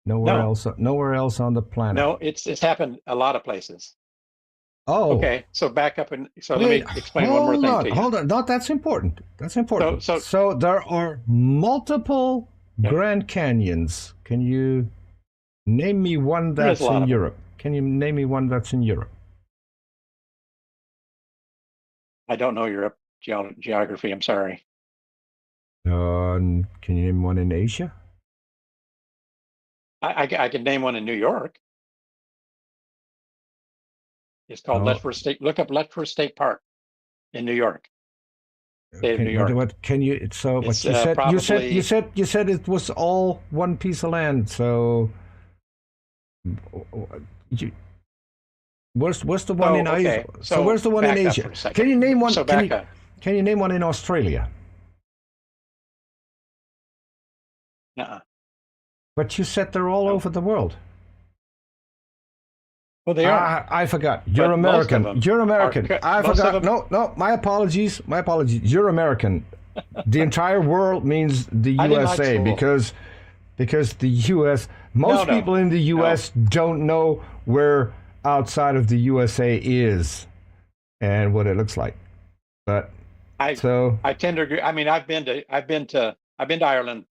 Nowhere else on the planet. No, it's happened a lot of places. Oh. Okay, so back up and let me explain one more thing to you. Hold on. No, that's important. So there are multiple Grand Canyons. Can you Name me one There is a that's lot in of them. Europe. Can you name me one that's in Europe? I don't know Europe geography. I'm sorry. Can you name one in Asia? I can name one in New York. It's called Oh, Letchworth State. Look up Letchworth State Park in New York, state of New can, York. what can you? So It's what you said? probably You said it was all one piece of land. So you, where's the one in Asia? okay. So So where's the one in back up Asia? for a second. Can you name one? So back up. Can you name one in Australia? Uh-uh. But you said they're all No. over the world. Well, they are, I forgot. You're but most of American. them You're are. American. I Most of forgot. them. No. My apologies. My apologies. You're American. The entire world means the I didn't like USA school. because the US. Most No, people in the no. US don't know where outside of the USA is and what it looks like. But I so I tend to agree. I mean, I've been to Ireland.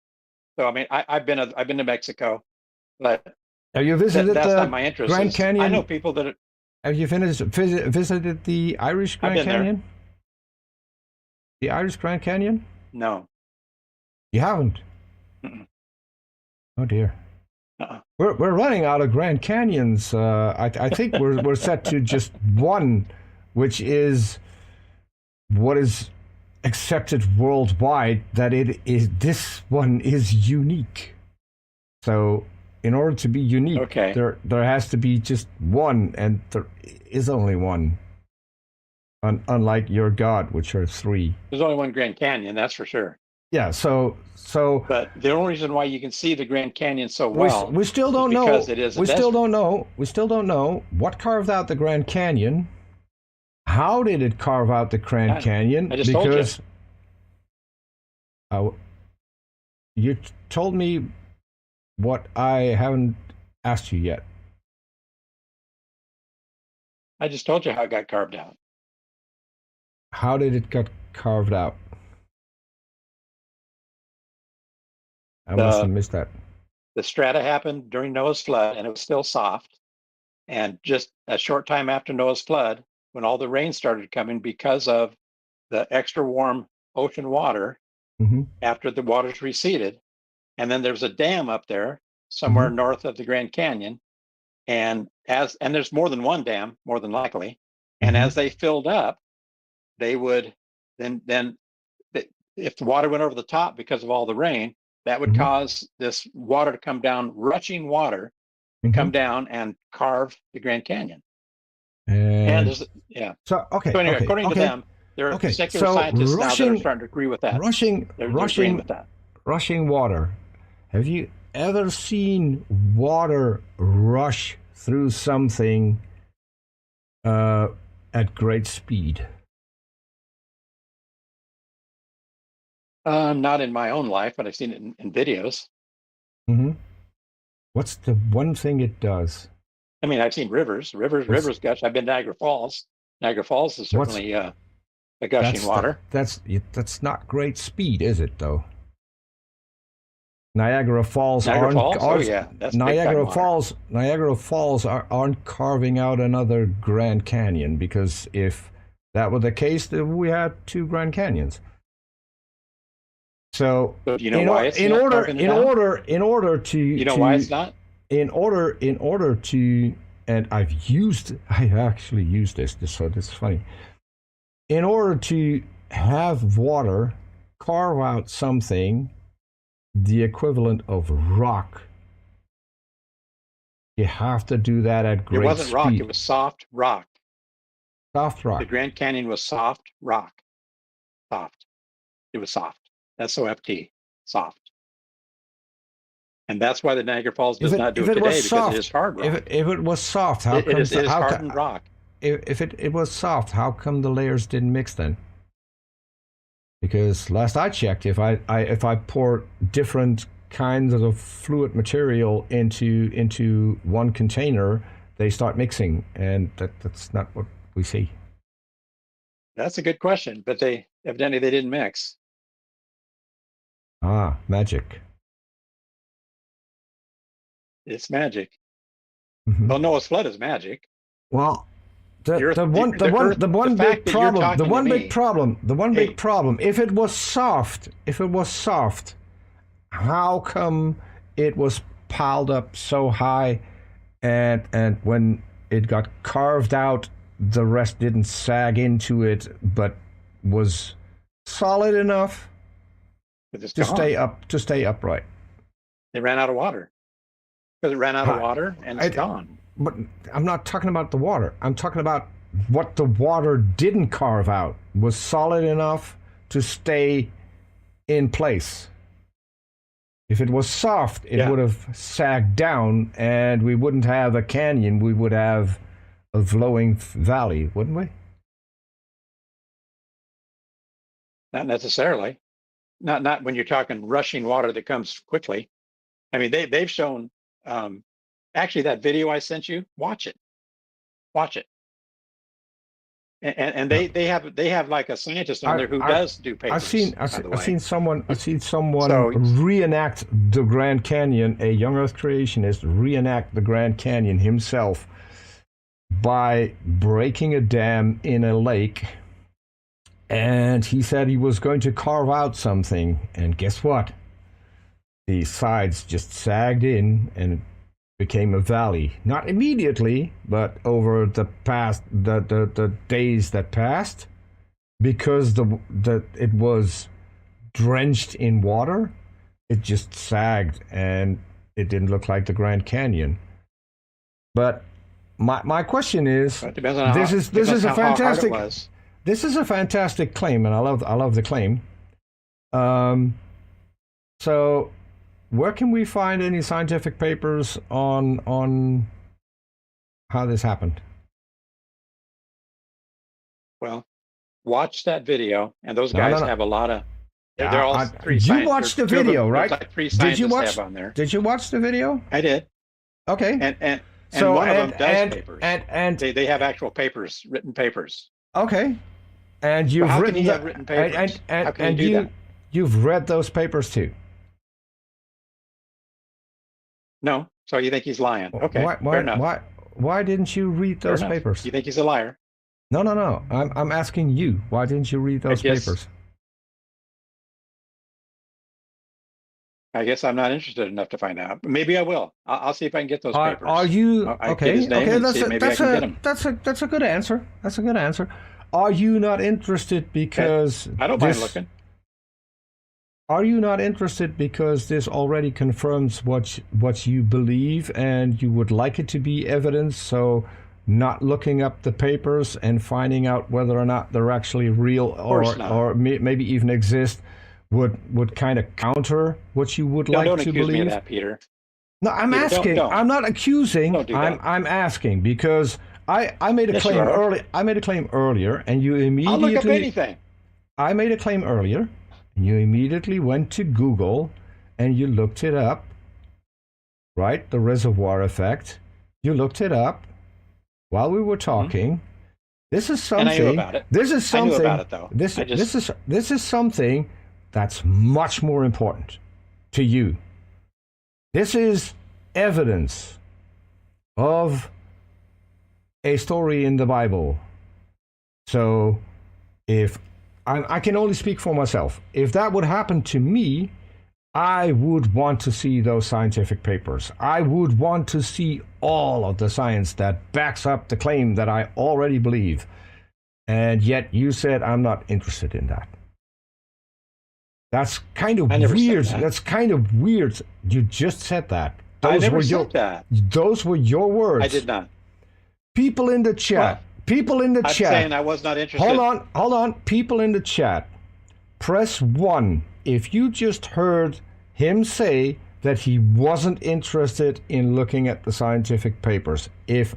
So I mean, I've been to Mexico, but have you visited that's not the my interest. Grand I know Canyon? people that Have you visited the Irish I've Grand been there. Canyon? The Irish Grand Canyon? No. You haven't? Mm-mm. Oh dear. Uh-uh. We're running out of Grand Canyons. I think we're set to just one, which is what is accepted worldwide. That it is this one is unique. So in order to be unique, Okay. there has to be just one, and there is only one. Unlike your God, which are three. There's only one Grand Canyon, that's for sure. Yeah. So But the only reason why you can see the Grand Canyon so we well we still is don't know. because it is a We still desert. don't know. We still don't know what carved out the Grand Canyon. How did it carve out the Grand Canyon? I just told you. Because you told me what I haven't asked you yet. I just told you how it got carved out. How did it get carved out? I must have missed that. The strata happened during Noah's flood, and it was still soft. And just a short time after Noah's flood, when all the rain started coming because of the extra warm ocean water, Mm-hmm. after the waters receded, and then there's a dam up there somewhere Mm-hmm. north of the Grand Canyon, and there's more than one dam, more than likely, and Mm-hmm. as they filled up, they would then if the water went over the top because of all the rain, that would Mm-hmm. cause this water to come down, rushing water, Mm-hmm. come down and carve the Grand Canyon. And there's so So anyway, according to them, there are secular So scientists now that are starting to agree with that. They're agreeing with that. rushing water. Have you ever seen water rush through something at great speed? Not in my own life, but I've seen it in videos. Mm-hmm. What's the one thing it does? I mean, I've seen rivers gush. I've been to Niagara Falls. Niagara Falls is certainly a gushing water. That's not great speed, is it? Though Niagara Falls Niagara Falls? aren't. Oh yeah, that's Niagara big time water. Niagara Falls aren't carving out another Grand Canyon, because if that were the case, then we had two Grand Canyons. So do you know why it's not carving it out? in order to You know why it's not? in order to, and I actually used this, so this is funny. In order to have water carve out something the equivalent of rock, you have to do that at great speed. It wasn't rock, it was soft rock. Soft rock. The Grand Canyon was soft rock. Soft. It was soft. SOFT. Soft. And that's why the Niagara Falls does not do it today, because it is hard rock. If it was soft, how it come is hardened rock. If it was soft, how come the layers didn't mix then? Because last I checked, if I pour different kinds of fluid material into one container, they start mixing, and that's not what we see. That's a good question, but evidently they didn't mix. Ah, magic. It's magic. Mhm. Well, Noah's flood is magic. Well, You're- the one the earth- the one the fact big that you're problem the talking to one big me- problem the one Hey. big problem if it was soft, how come it was piled up so high, and when it got carved out, the rest didn't sag into it, but was solid enough It's to gone. stay upright. They ran out of water. Because it ran out of water and it's gone. But I'm not talking about the water. I'm talking about what the water didn't carve out was solid enough to stay in place. If it was soft, it would have sagged down, and we wouldn't have a canyon. We would have a flowing valley, wouldn't we? Not necessarily. Not when you're talking rushing water that comes quickly. I mean, they've shown. Actually, that video I sent you, watch it. And they have like a scientist on there who does do papers. I've seen someone So- reenact the Grand Canyon. A young Earth creationist reenact the Grand Canyon himself by breaking a dam in a lake. And he said he was going to carve out something, and guess what? The sides just sagged in and became a valley. Not immediately, but over the days that passed, because it was drenched in water, it just sagged and it didn't look like the Grand Canyon. But my question is, It depends on this is a how hard it fantastic was. this is a fantastic claim, and I love the claim. So where can we find any scientific papers on how this happened? Well, watch that video, and those guys no. have a lot of. They're all three. You watched the video, right? Like three Did you scientists watch? have on there. Did you watch the video? I did, Okay. and So one of them does and papers. and They have actual papers, written papers. okay. And you've how can written he have written papers? How can he do that? you've read those papers too. No, so you think he's lying? Okay, fair enough. Why didn't you read Fair those enough. papers? You think he's a liar? No. I'm asking you. Why didn't you read those papers? I guess I'm not interested enough to find out. Maybe I will. I'll see if I can get those papers. Are you I'll get his name okay? and see if maybe I can get him. That's a good answer. That's a good answer. Are you not interested because I don't mind looking. Are you not interested because this already confirms what you believe, and you would like it to be evidence? So, not looking up the papers and finding out whether or not they're actually real or maybe even exist would kind of counter what you would like Don't to accuse believe. me of that, Peter. No, I'm Peter, asking. don't. I'm not accusing. Don't do that. I'm asking because I made a Yes, claim you are. early. I made a claim earlier, and you I'll immediately. look up anything. I made a claim earlier, and you immediately went to Google and you looked it up. Right, the reservoir effect. You looked it up while we were talking. This is something. And I knew about it. This is something. I knew about it, though. This is something that's much more important to you. This is evidence of a story in the Bible. So, if I can only speak for myself, if that would happen to me, I would want to see those scientific papers. I would want to see all of the science that backs up the claim that I already believe. And yet you said I'm not interested in that. That's kind of weird. That's kind of weird. You just said that. I never said that. Those were your words. I did not. People in the chat. What? People in the I'm chat. saying I was not interested. Hold on. People in the chat. Press 1 if you just heard him say that he wasn't interested in looking at the scientific papers. If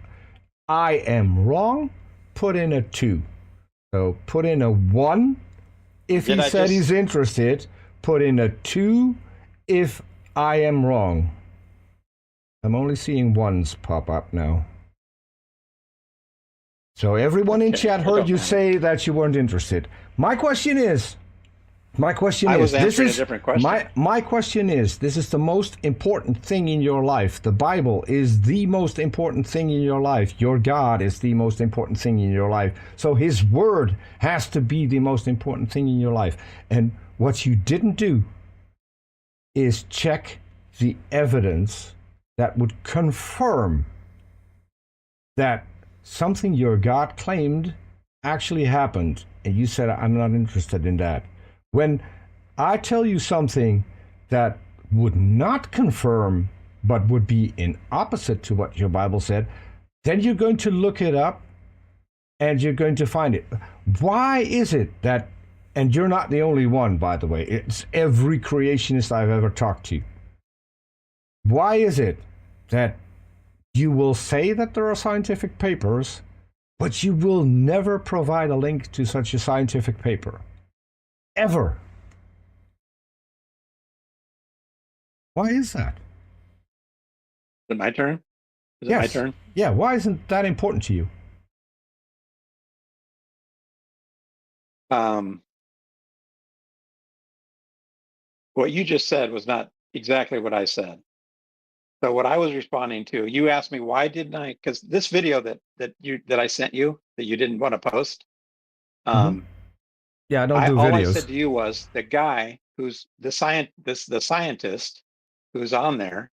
I am wrong, put in a 2. So put in a 1 if he said he's interested. Put in a 2 if I am wrong. I'm only seeing 1s pop up now. So everyone in chat heard you say that you weren't interested. My question is, My question I is, was this answering a is different question. my question is, this is the most important thing in your life. The Bible is the most important thing in your life. Your God is the most important thing in your life. So his word has to be the most important thing in your life. And what you didn't do is check the evidence that would confirm that something your God claimed actually happened. And you said, I'm not interested in that. When I tell you something that would not confirm, but would be in opposite to what your Bible said, then you're going to look it up and you're going to find it. Why is it that, and you're not the only one, by the way, it's every creationist I've ever talked to. Why is it that you will say that there are scientific papers, but you will never provide a link to such a scientific paper? Ever. Why is that? Is it my turn? Is it Yes. my turn? Yeah, why isn't that important to you? What you just said was not exactly what I said. So what I was responding to, you asked me why didn't I? Because this video that I sent you that you didn't want to post, Yeah, I don't do all I videos. said to you was the guy who's the scientist who's on there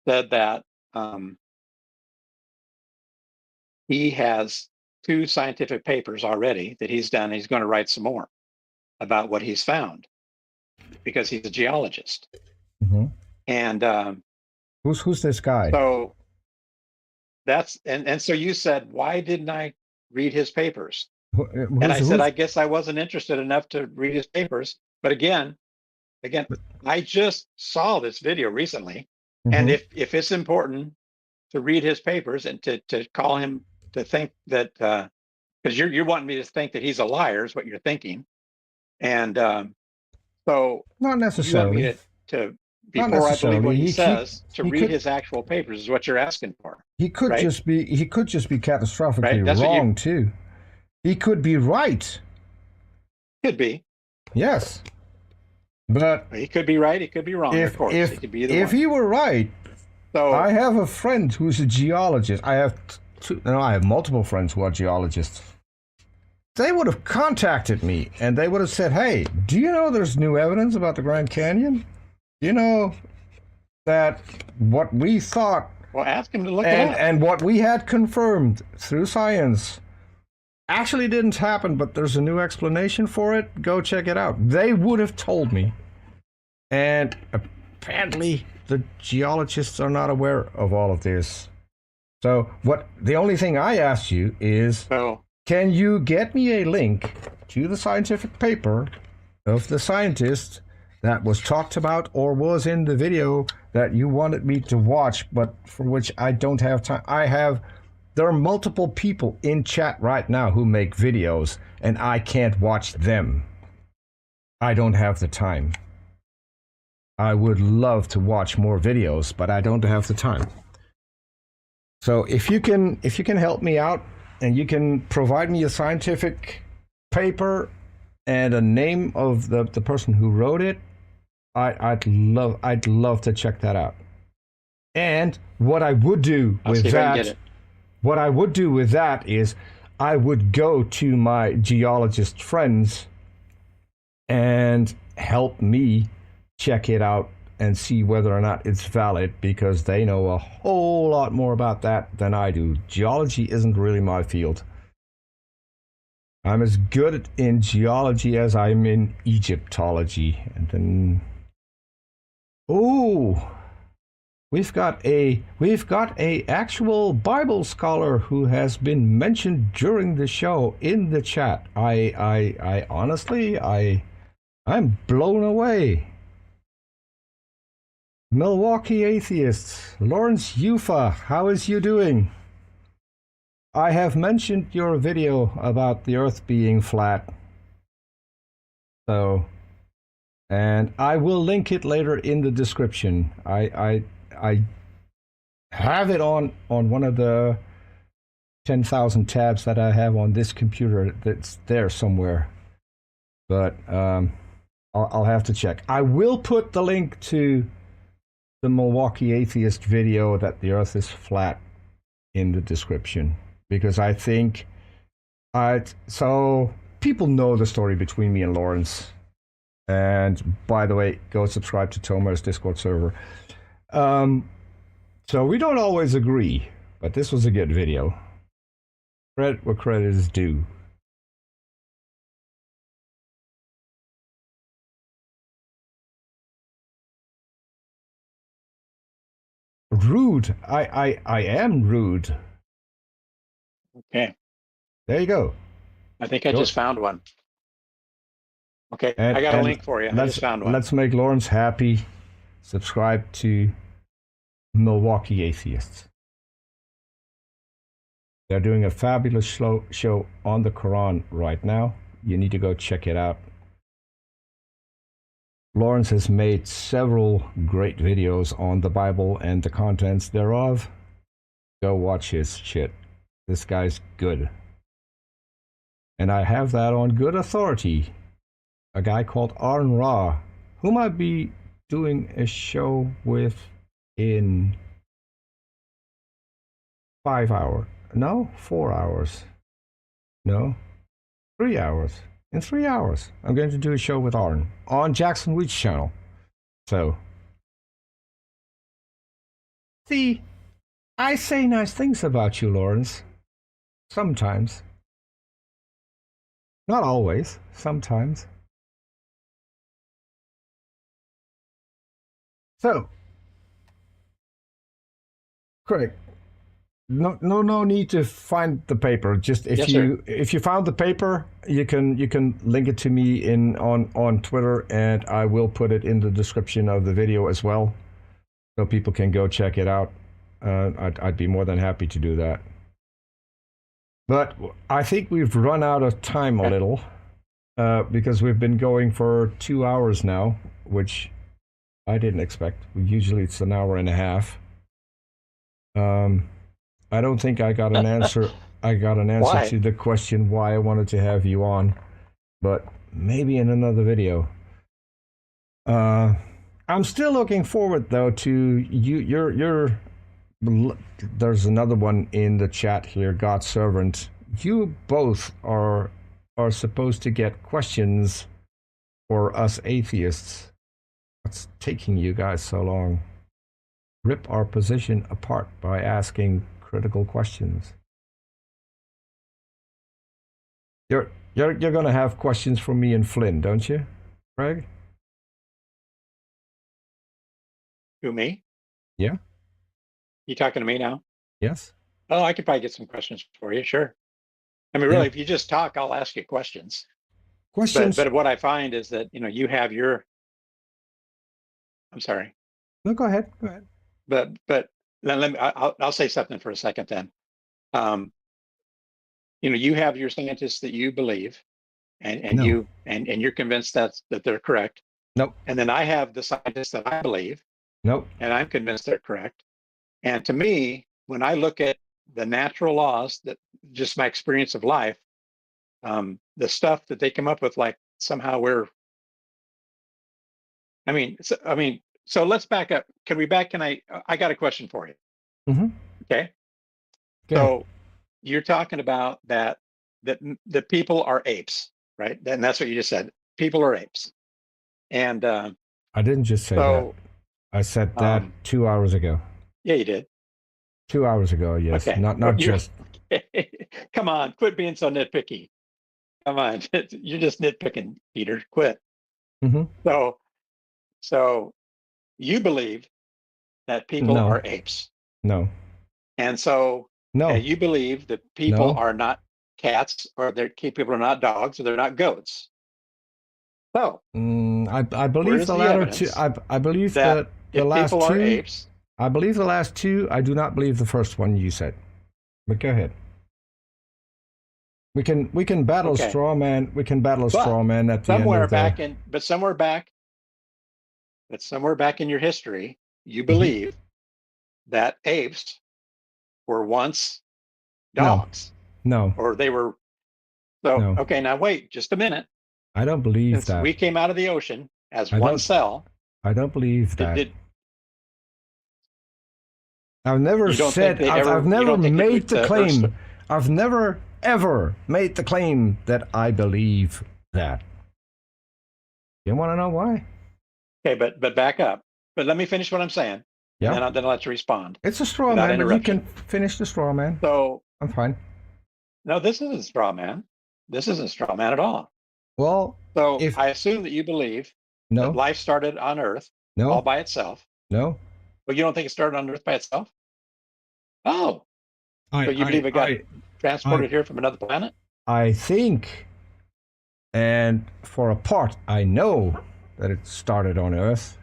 said that he has 2 scientific papers already that he's done. He's going to write some more about what he's found because he's a geologist. Mm-hmm. And Who's this guy? so that's and so you said, why didn't I read his papers? And I said, I guess I wasn't interested enough to read his papers. But again, I just saw this video recently. And if it's important to read his papers and to call him to think that, because you're wanting me to think that he's a liar is what you're thinking. And so Not you want necessarily. me to Not before I believe what necessarily. he says, to read his actual papers is what you're asking for. He could right? just be catastrophically Right? That's wrong too. He could be right. Could be. Yes. But He could be right, he could be wrong, of course. It could be either if one. he were right, So I have a friend who's a geologist. I have multiple friends who are geologists. They would have contacted me and they would have said, hey, do you know there's new evidence about the Grand Canyon? You know that what we thought well, ask him to look it up. and what we had confirmed through science actually didn't happen, but there's a new explanation for it. Go check it out. They would have told me. And apparently the geologists are not aware of all of this. So the only thing I asked you is, can you get me a link to the scientific paper of the scientist that was talked about or was in the video that you wanted me to watch, but for which I don't have time? There are multiple people in chat right now who make videos, and I can't watch them. I don't have the time. I would love to watch more videos, but I don't have the time. So if you can help me out and you can provide me a scientific paper and a name of the person who wrote it, I'd love to check that out. And what I would do with that is I would go to my geologist friends and help me check it out and see whether or not it's valid, because they know a whole lot more about that than I do. Geology isn't really my field. I'm as good in geology as I'm in Egyptology. And then, we've got a actual Bible scholar who has been mentioned during the show in the chat. I honestly, I'm blown away. Milwaukee Atheists, Lawrence Yufa, how is you doing? I have mentioned your video about the Earth being flat. So, and I will link it later in the description. I have it on one of the 10,000 tabs that I have on this computer that's there somewhere. But I'll have to check. I will put the link to the Milwaukee Atheist video that the Earth is flat in the description, because I think so people know the story between me and Lawrence. And by the way, go subscribe to Tomer's Discord server. So we don't always agree, but this was a good video. Credit where credit is due. Rude. I am rude. Okay. There you go. I think I just found one. Okay, And, I got a link for you. I just found one. Let's make Lawrence happy. Subscribe to Milwaukee Atheists. They're doing a fabulous show on the Quran right now. You need to go check it out. Lawrence has made several great videos on the Bible and the contents thereof. Go watch his shit. This guy's good. And I have that on good authority. A guy called Arn Ra, whom I'll be doing a show with in 5 hours. No, 4 hours. No, 3 hours. In 3 hours, I'm going to do a show with Arn on Jackson Weed's channel. So, see, I say nice things about you, Lawrence. Sometimes. Not always, sometimes. So, Craig, no need to find the paper. Just if you found the paper, you can link it to me on Twitter, and I will put it in the description of the video as well, so people can go check it out. I'd be more than happy to do that. But I think we've run out of time a little, because we've been going for 2 hours now, which I didn't expect. Usually it's an hour and a half. I don't think I got an answer. I got an answer to the question why I wanted to have you on, but maybe in another video. I'm still looking forward though to your there's another one in the chat here, God's servant. You both are supposed to get questions for us atheists. What's taking you guys so long? Rip our position apart by asking critical questions. You're gonna have questions from me and Flynn, don't you, Craig? Who, me? Yeah. You talking to me now? Yes. Oh, I could probably get some questions for you. Sure. I mean, really, if you just talk, I'll ask you questions. But what I find is that, you have your, I'm sorry. No, go ahead. Go ahead. But then I'll say something for a second then. You have your scientists that you believe, and you're convinced that they're correct. Nope. And then I have the scientists that I believe. Nope. And I'm convinced they're correct. And to me, when I look at the natural laws, that just my experience of life, the stuff that they come up with, like somehow so let's back up. I got a question for you. Mm-hmm. Okay. So you're talking about that the people are apes, right? And that's what you just said. People are apes. And I didn't just say that. I said that 2 hours ago. Yeah, you did. 2 hours ago, yes. Okay. Not just. Come on, quit being so nitpicky. Come on, you're just nitpicking, Peter. Quit. Mm-hmm. So you believe that people are apes. No. And so you believe that people are not cats, or people are not dogs, or they're not goats. So I believe the latter two. I believe that the last two are apes. I believe the last two. I do not believe the first one you said. But go ahead. We can battle straw man. We can battle a straw man at the end of the... somewhere back in your history, you believe that apes were once dogs. No. Or they were. So okay, now wait just a minute. I don't believe Since that. we came out of the ocean as I one don't. cell, I don't believe that. did I've never you don't think said. they I've ever? You never don't think made the the Earth's claim. I've never ever made the claim that I believe that. You want to know why? okay? But back up. But let me finish what I'm saying, and Yeah. then I'll let you respond It's a straw without man, but you interruption. can finish the straw man. So I'm fine. no, this isn't straw man. This isn't straw man at all. Well, So if I assume that you believe that no, life started on Earth all no, by itself, no, but you don't think it started on Earth by itself? Oh, I, so you I, believe it got I, I, transported here from another planet? I think, and for a part, I know that it started on Earth.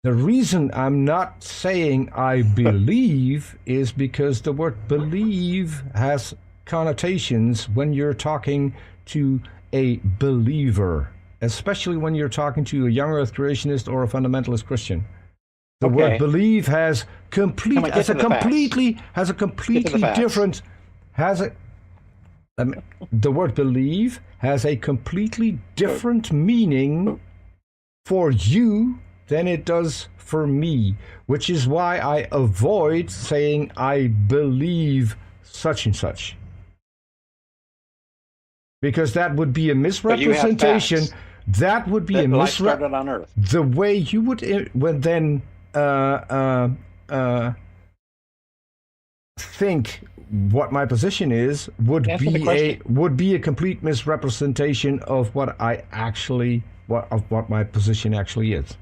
The reason I'm not saying I believe is because the word believe has connotations when you're talking to a believer, especially when you're talking to a young earth creationist or a fundamentalist Christian. The word Okay. believe has Come on, get to the facts. completely facts. different the word believe has a completely different meaning for you than it does for me, which is why I avoid saying I believe such and such. Because that would be a But you have misrepresentation. facts That would be a that life misrepresentation. started on Earth. The way you would then think what my position is would Answer the be question. a complete misrepresentation of what my position actually is.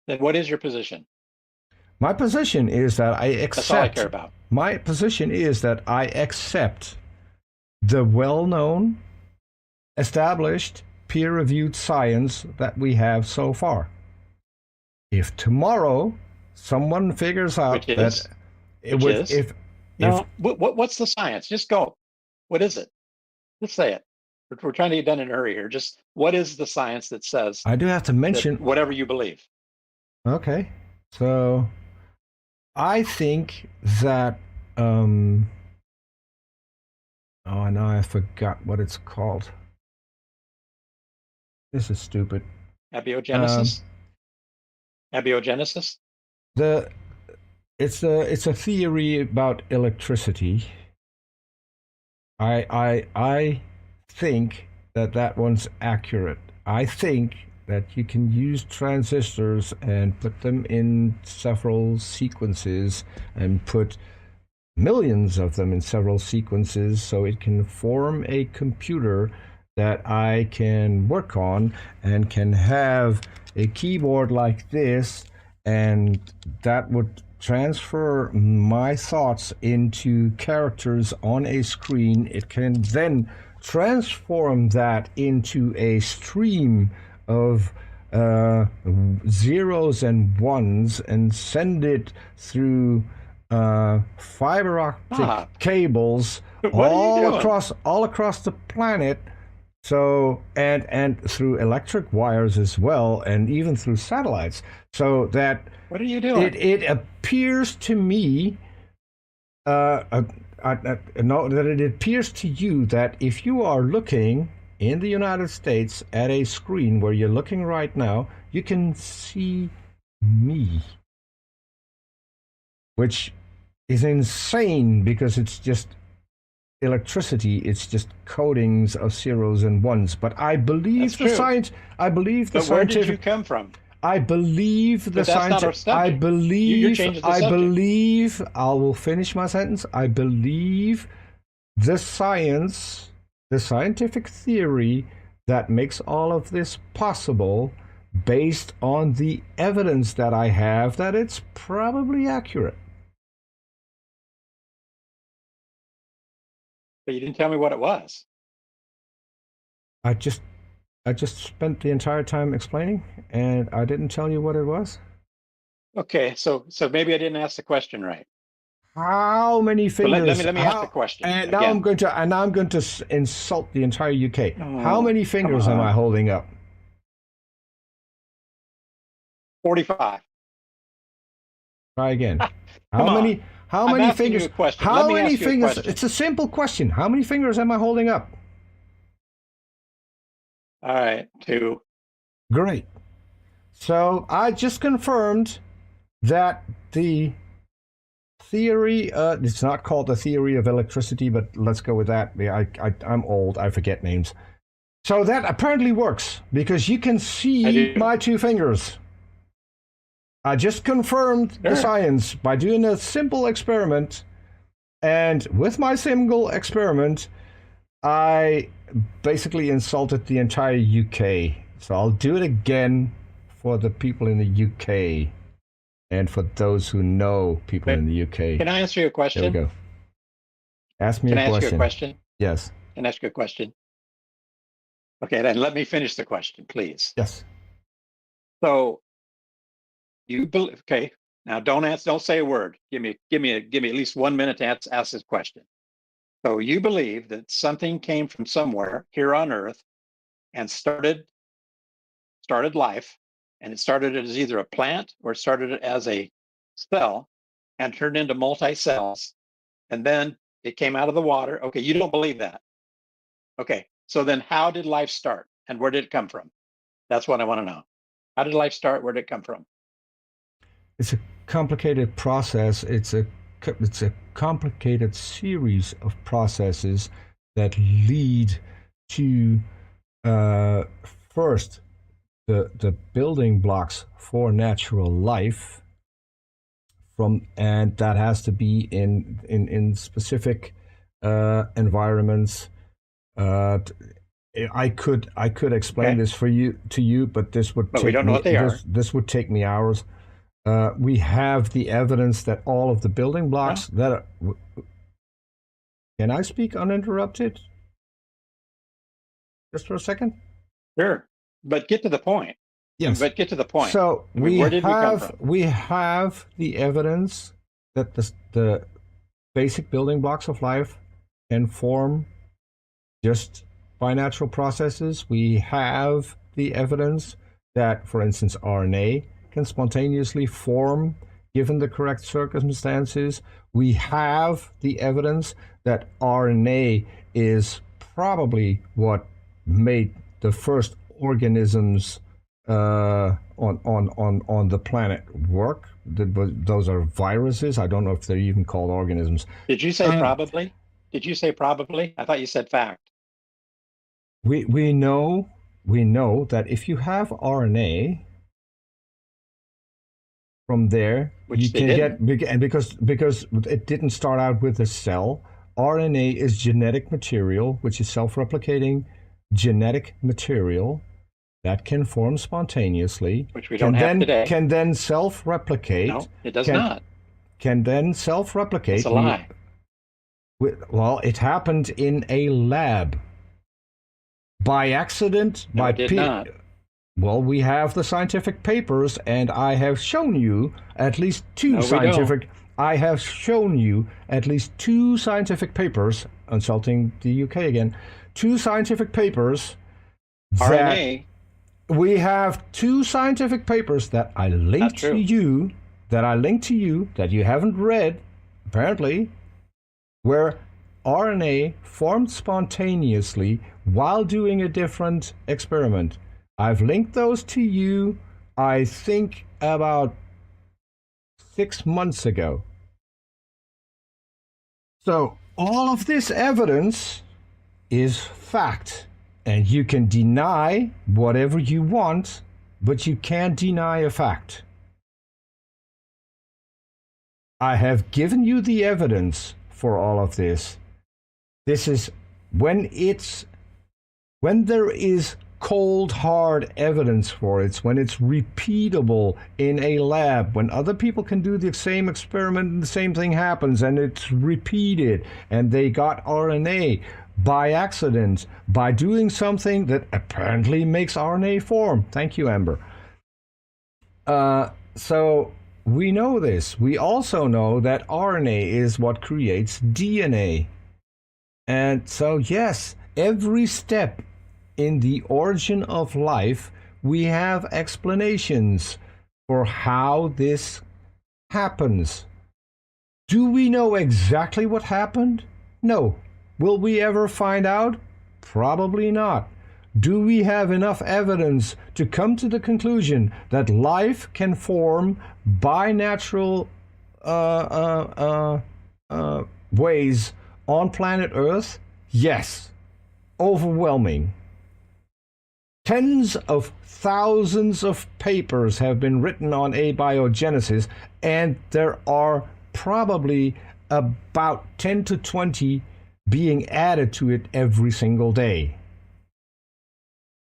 Then what is your position? My position is that I accept. That's all I care about. My position is that I accept the well-known, established, peer-reviewed science that we have so far. If tomorrow someone figures out What's the science? Just go. What is it? Just say it. We're trying to get done in a hurry here. Just what is the science that says I do have to mention whatever you believe? Okay, so I think that oh, now I forgot what it's called. This is stupid. Abiogenesis. Abiogenesis. It's a theory about electricity. I think that one's accurate. I think that you can use transistors and put them in several sequences and put millions of them in several sequences so it can form a computer that I can work on and can have a keyboard like this, and that would transfer my thoughts into characters on a screen. It can then transform that into a stream of zeros and ones and send it through fiber optic cables all across the planet. So and through electric wires as well, and even through satellites. So that what are you doing? It appears to me, that it appears to you that if you are looking in the United States at a screen where you're looking right now, you can see me, which is insane because it's just electricity. It's just codings of zeros and ones. But I believe the science. I believe the scientific. Where did you come from? I believe the science. I believe. I will finish my sentence. I believe the science, the scientific theory that makes all of this possible, based on the evidence that I have that it's probably accurate. But you didn't tell me what it was. I just spent the entire time explaining, and I didn't tell you what it was. Okay, so maybe I didn't ask the question right. How many fingers? Let me ask the question. And now I'm going to insult the entire UK. How many fingers am I holding up? 45. Try again. How I'm many asking fingers? you a question. How Let me many ask you a fingers? question. It's a simple question. How many fingers am I holding up? All right, 2. Great. So I just confirmed that the theory, it's not called the theory of electricity, but let's go with that. I'm old, I forget names. So that apparently works because you can I see do. my 2 fingers. I just confirmed the Sure. science by doing a simple experiment. And with my single experiment, I basically insulted the entire UK. So I'll do it again for the people in the UK and for those who know people in the UK. Can I answer your There we question? go. Ask me Can a I ask you a question. question? Yes. Can I ask you a question? Okay, then let me finish the question, please. Yes. So you believe? Okay, now don't say a word. Give me at least 1 minute to ask this question. So you believe that something came from somewhere here on Earth and started life, and it started as either a plant or started as a cell and turned into multi-cells, and then it came out of the water. Okay, you don't believe that. Okay, so then how did life start and where did it come from? That's what I want to know. How did life start? Where did it come from? It's a complicated process. It's a complicated series of processes that lead to first the building blocks for natural life and that has to be in specific environments. I could explain this to you, but this would But we don't know what they are. This would take me hours. We have the evidence that all of the building blocks that are. Can I speak uninterrupted? Just for a second? Sure, but get to the point. Yes. But get to the point. So where did we come from? We have the evidence that the basic building blocks of life can form just by natural processes. We have the evidence that, for instance, RNA can spontaneously form given the correct circumstances. We have the evidence that RNA is probably what made the first organisms on the planet work. Those are viruses. I don't know if they're even called organisms. Did you say probably? Did you say probably? I thought you said fact. We know that if you have RNA, from there you can get, and because it didn't start out with a cell. RNA is genetic material, which is self-replicating genetic material that can form spontaneously, which we don't have today. Can then self-replicate. No, it does not. Can then self-replicate. It's a lie. Well, it happened in a lab. By accident. No, it did not. Well, we have the scientific papers, and I have shown you at least two scientific. I have shown you at least 2 scientific papers, insulting the UK again. 2 scientific papers. RNA. We have 2 scientific papers that I linked to you. That you haven't read, apparently, where RNA formed spontaneously while doing a different experiment. I've linked those to you, I think, about 6 months ago. So all of this evidence is fact, and you can deny whatever you want, but you can't deny a fact. I have given you the evidence for all of this. This is when there is cold, hard evidence for it, when it's repeatable in a lab, when other people can do the same experiment and the same thing happens and it's repeated, and they got RNA by accident, by doing something that apparently makes RNA form. Thank you, Amber. So we know this. We also know that RNA is what creates DNA. And so, yes, every step in the origin of life, we have explanations for how this happens. Do we know exactly what happened? No. Will we ever find out? Probably not. Do we have enough evidence to come to the conclusion that life can form by natural ways on planet Earth? Yes. Overwhelming. Tens of thousands of papers have been written on abiogenesis, and there are probably about 10 to 20 being added to it every single day.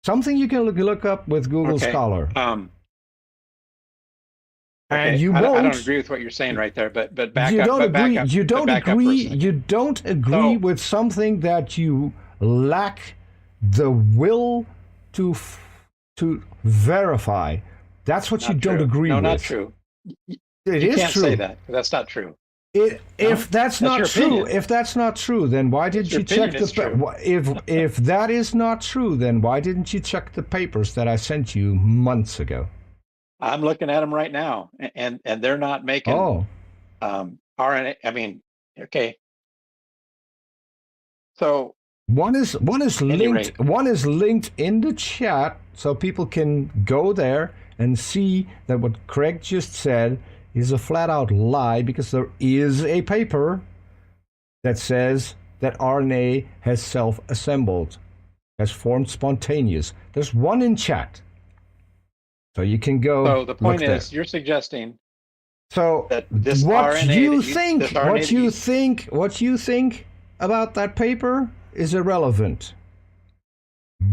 Something you can look up with Google Scholar. And you won't. I don't agree with what you're saying right there, but back you up. Don't agree. Back up, you don't agree. You don't agree So, with something that you lack the will to verify. That's what you don't agree with. No, not true. It You is can't true. say that. That's not true. If that's not your true, opinion. if that's not true, then why didn't your you check opinion, it's the? If that is not true, then why didn't you check the papers that I sent you months ago? I'm looking at them right now, and they're not making RNA. I mean, okay. So one is any linked. rate. One is linked in the chat, so people can go there and see that what Craig just said is a flat-out lie, because there is a paper that says that RNA has self-assembled, has formed spontaneous. There's one in chat, so you can go. So the point look is, there. you're suggesting So that this what RNA you that you- think, this RNA what that you you- think, what you think about that paper is irrelevant.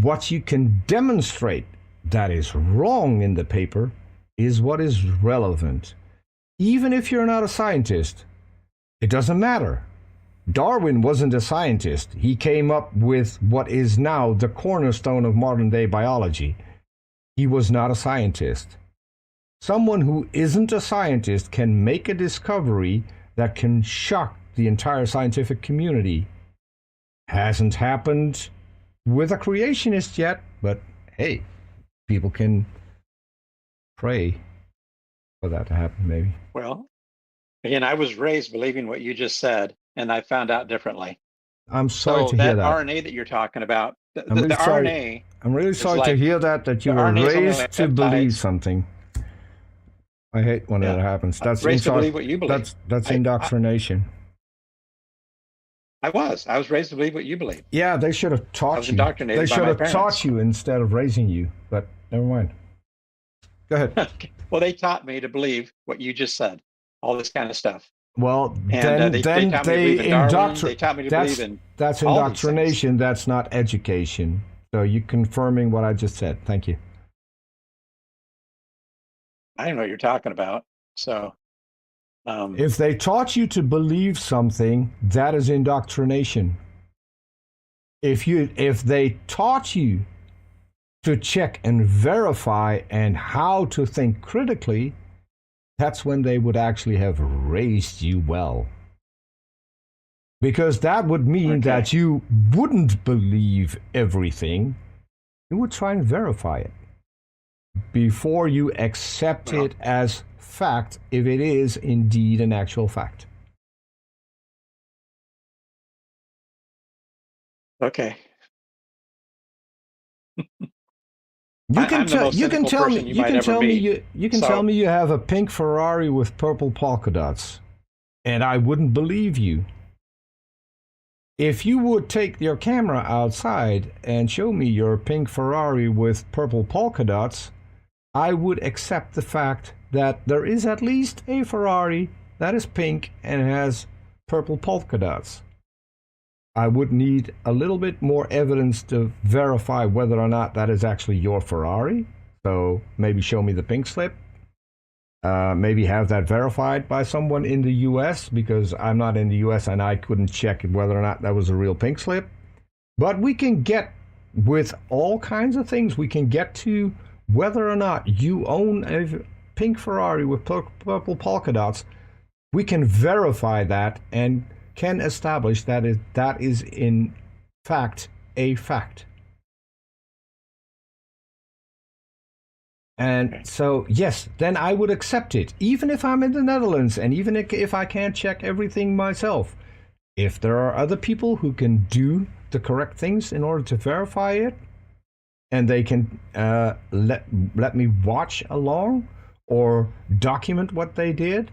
What you can demonstrate that is wrong in the paper is what is relevant. Even if you're not a scientist, it doesn't matter. Darwin wasn't a scientist. He came up with what is now the cornerstone of modern day biology. He was not a scientist. Someone who isn't a scientist can make a discovery that can shock the entire scientific community. Hasn't happened with a creationist yet, but hey, people can pray for that to happen, maybe. Well, again, I was raised believing what you just said, and I found out differently. I'm sorry So to hear that. RNA that you're talking about, the really sorry. RNA. I'm really sorry to like- hear that you the were RNA is only raised like to believe peptides. something. I hate when that happens. That's Raised to believe what you believe. That's indoctrination. I was raised to believe what you believe. Yeah, they should have I taught was you. indoctrinated They by should my have parents. taught you instead of raising you. But never mind. Go ahead. Well, they taught me to believe what you just said, all this kind of stuff. Well, And then they taught me to believe in Darwin. They taught me to that's, believe in that's all these indoctrination. That's not education. So you're confirming what I just said. Thank you. I don't know what you're talking about. So, If they taught you to believe something, that is indoctrination. If they taught you to check and verify and how to think critically, that's when they would actually have raised you well. Because that would mean that you wouldn't believe everything. You would try and verify it before you accept it as fact, if it is indeed an actual fact. okay. You can I'm the most cynical person you might ever meet. You can tell me you have a pink Ferrari with purple polka dots, and I wouldn't believe you. If you would take your camera outside and show me your pink Ferrari with purple polka dots, I would accept the fact that there is at least a Ferrari that is pink and has purple polka dots. I would need a little bit more evidence to verify whether or not that is actually your Ferrari. So maybe show me the pink slip. Maybe have that verified by someone in the US, because I'm not in the US and I couldn't check whether or not that was a real pink slip. But we can get, with all kinds of things, we can get to whether or not you own a pink Ferrari with purple polka dots. We can verify that and can establish that that is in fact a fact. And Okay. so, yes, then I would accept it, even if I'm in the Netherlands and even if I can't check everything myself. If there are other people who can do the correct things in order to verify it, and they can let me watch along or document what they did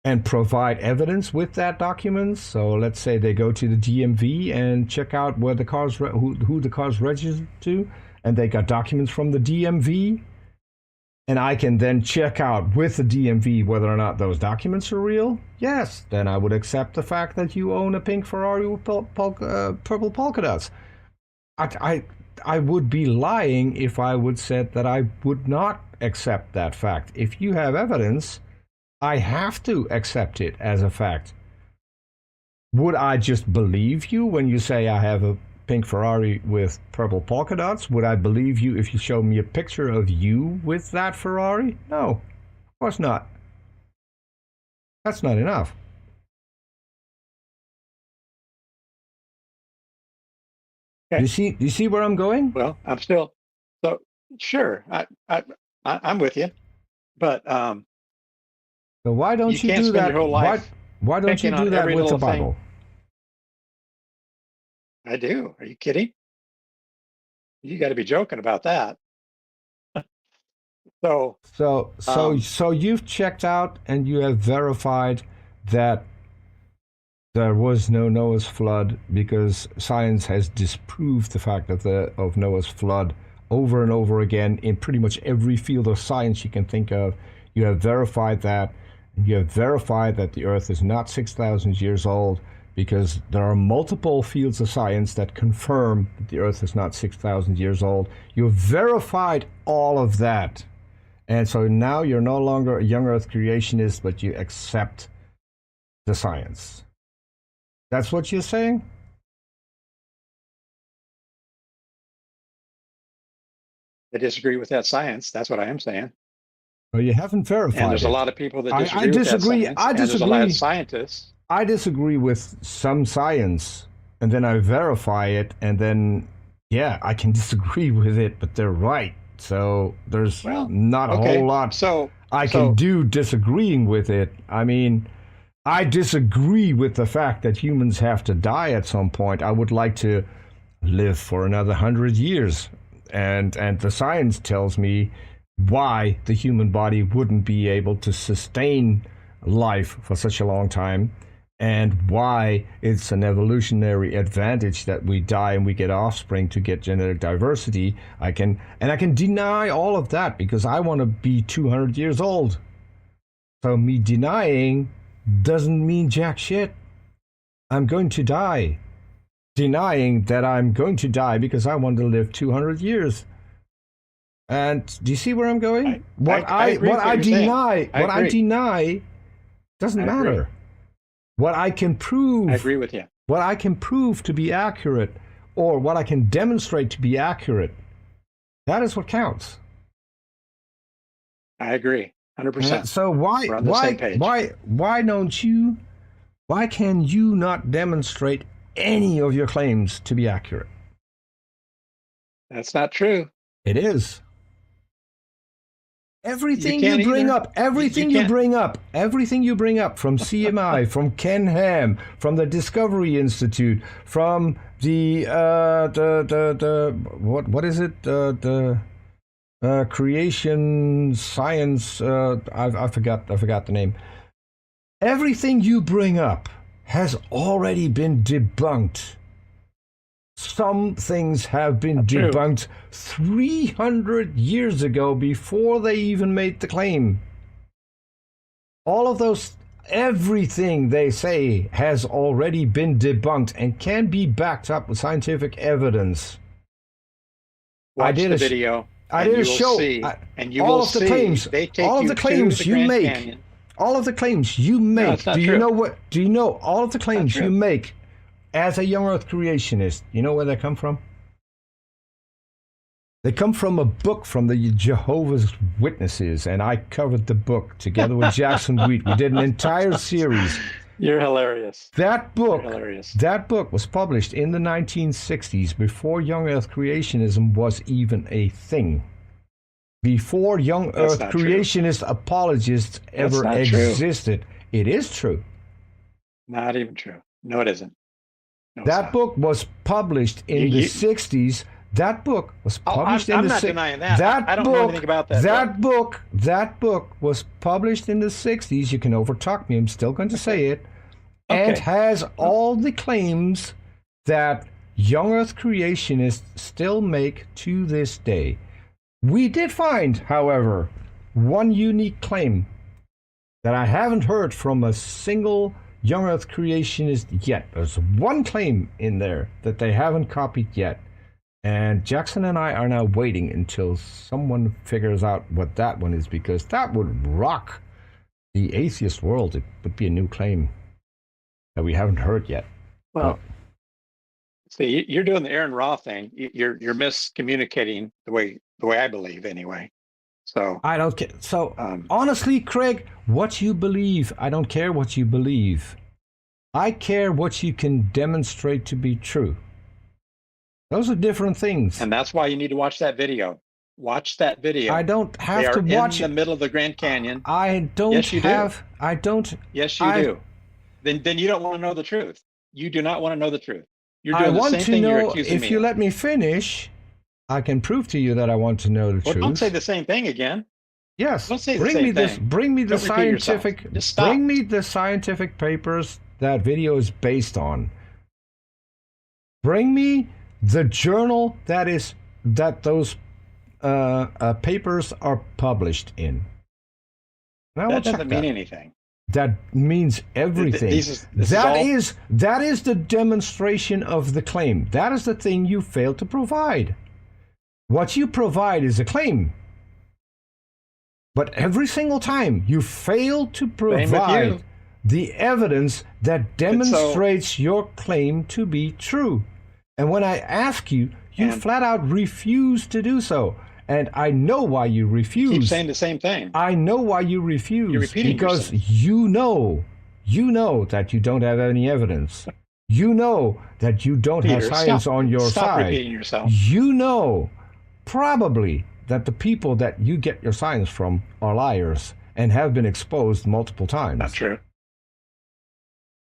and provide evidence with that document. So let's say they go to the DMV and check out where the cars who the cars registered to, and they got documents from the DMV, and I can then check out with the DMV whether or not those documents are real. Yes, then I would accept the fact that you own a pink Ferrari with purple polka dots. I would be lying if I would said that I would not accept that fact. If you have evidence, I have to accept it as a fact. Would I just believe you when you say I have a pink Ferrari with purple polka dots? Would I believe you if you show me a picture of you with that Ferrari? No, of course not. That's not enough. Okay. You see where I'm going? Well, I'm still so sure. I'm with you, but So why don't you you can't do spend that? your whole life Why don't you picking do on that every with the little thing. Bible? I do. Are you kidding? You got to be joking about that. So, So you've checked out and you have verified that there was no Noah's flood because science has disproved the fact of Noah's flood over and over again in pretty much every field of science you can think of. You have verified that. You have verified that the Earth is not 6,000 years old because there are multiple fields of science that confirm that the Earth is not 6,000 years old. You have verified all of that. And so now you're no longer a young Earth creationist, but you accept the science. That's what you're saying? I disagree with that science. That's what I am saying. Well, you haven't verified And there's it. a lot of people that I disagree with that disagree. science. I And there's a lot disagree. of scientists. I disagree with some science, and then I verify it, and then, yeah, I can disagree with it, but they're right. So there's not a whole lot I can do disagreeing with it. I mean, I disagree with the fact that humans have to die at some point. I would like to live for another 100 years. And the science tells me why the human body wouldn't be able to sustain life for such a long time, and why it's an evolutionary advantage that we die and we get offspring to get genetic diversity. I can deny all of that because I want to be 200 years old. So me denying doesn't mean jack shit. I'm going to die. Denying that I'm going to die because I want to live 200 years. And do you see where I'm going? What I deny doesn't matter. What I can prove, I agree with you. What I can prove to be accurate, or what I can demonstrate to be accurate, that is what counts. I agree, 100%. So why can you not demonstrate any of your claims to be accurate? That's not true. It is. Everything you bring up from CMI, from Ken Ham, from the Discovery Institute, from the what is it? The creation science. I forgot the name. Everything you bring up has already been debunked. Some things have been debunked 300 years ago before they even made the claim. All of those, everything they say has already been debunked and can be backed up with scientific evidence. Watch the video. I did a show. And you will see. All of the claims you make. Canyon. All of the claims you make. No, you know all of the claims you make as a young Earth creationist? You know where they come from? They come from a book from the Jehovah's Witnesses, and I covered the book together with Jackson Wheat. We did an entire series. You're hilarious. That book was published in the 1960s, before young Earth creationism was even a thing. before young That's Earth not true. creationist apologists ever not true. existed. It is true. Not even true. No, it isn't. No, it's That not. book was published in the 60s. That book was published in I'm the not 60s. denying that. I don't know anything about that book. That book was published in the 60s. You can overtalk me. I'm still going to say it. And has all the claims that young Earth creationists still make to this day. We did find, however, one unique claim that I haven't heard from a single young Earth creationist yet. There's one claim in there that they haven't copied yet. And Jackson and I are now waiting until someone figures out what that one is, because that would rock the atheist world. It would be a new claim that we haven't heard yet. Well, see, you're doing the Aaron Ra thing. You're miscommunicating the way I believe, anyway. So I don't care. So honestly, Craig, what you believe, I don't care what you believe. I care what you can demonstrate to be true. Those are different things. And that's why you need to watch that video. Watch that video. I don't have to watch in the middle of the Grand Canyon. I don't yes, you have. Do. I don't. Yes, you do. Then you don't want to know the truth. You do not want to know the truth. You're doing I want the same to thing know, you're accusing me if you of. let me finish, I can prove to you that I want to know the truth. Don't say the same thing again. Yes. Don't say the same thing. Bring me the Don't repeat yourself. scientific. Just stop. Bring me the scientific papers that video is based on. Bring me the journal that those papers are published in. That doesn't mean anything. That means everything. That is the demonstration of the claim. That is the thing you failed to provide. What you provide is a claim. But every single time you fail to provide the evidence that demonstrates your claim to be true. And when I ask you, you flat out refuse to do so. And I know why you refuse. You keep saying the same thing. I know why you refuse. You're repeating because yourself. you know that you don't have any evidence. You know that you don't have science on your side. Stop repeating yourself. You know probably that the people that you get your science from are liars and have been exposed multiple times. Not true.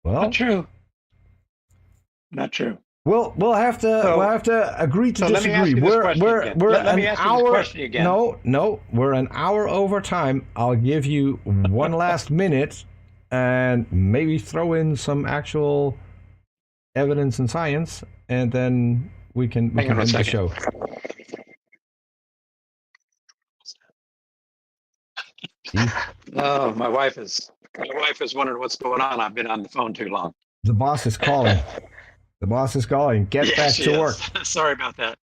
Well, not true. Not true. We'll have to agree to disagree. We're an hour. No, we're an hour over time. I'll give you one last minute, and maybe throw in some actual evidence and science, and then we can end the show. Oh, my wife is wondering what's going on. I've been on the phone too long. The boss is calling. The boss is calling. Get back to work. Sorry about that.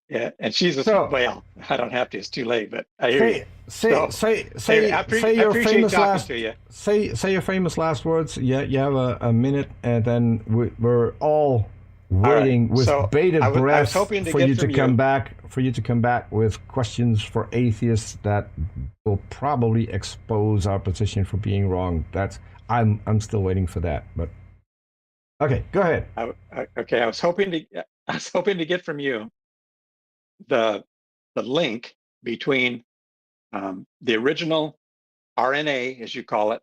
Yeah, and she's well. I don't have to. It's too late. But I hear you. Say your famous last. Say your famous last words. Yeah, you have a minute, and then we're all waiting with bated breath for you to come back. For you to come back with questions for atheists that will probably expose our position for being wrong. I'm still waiting for that, but. Okay, go ahead. I was hoping to get from you the link between the original RNA, as you call it,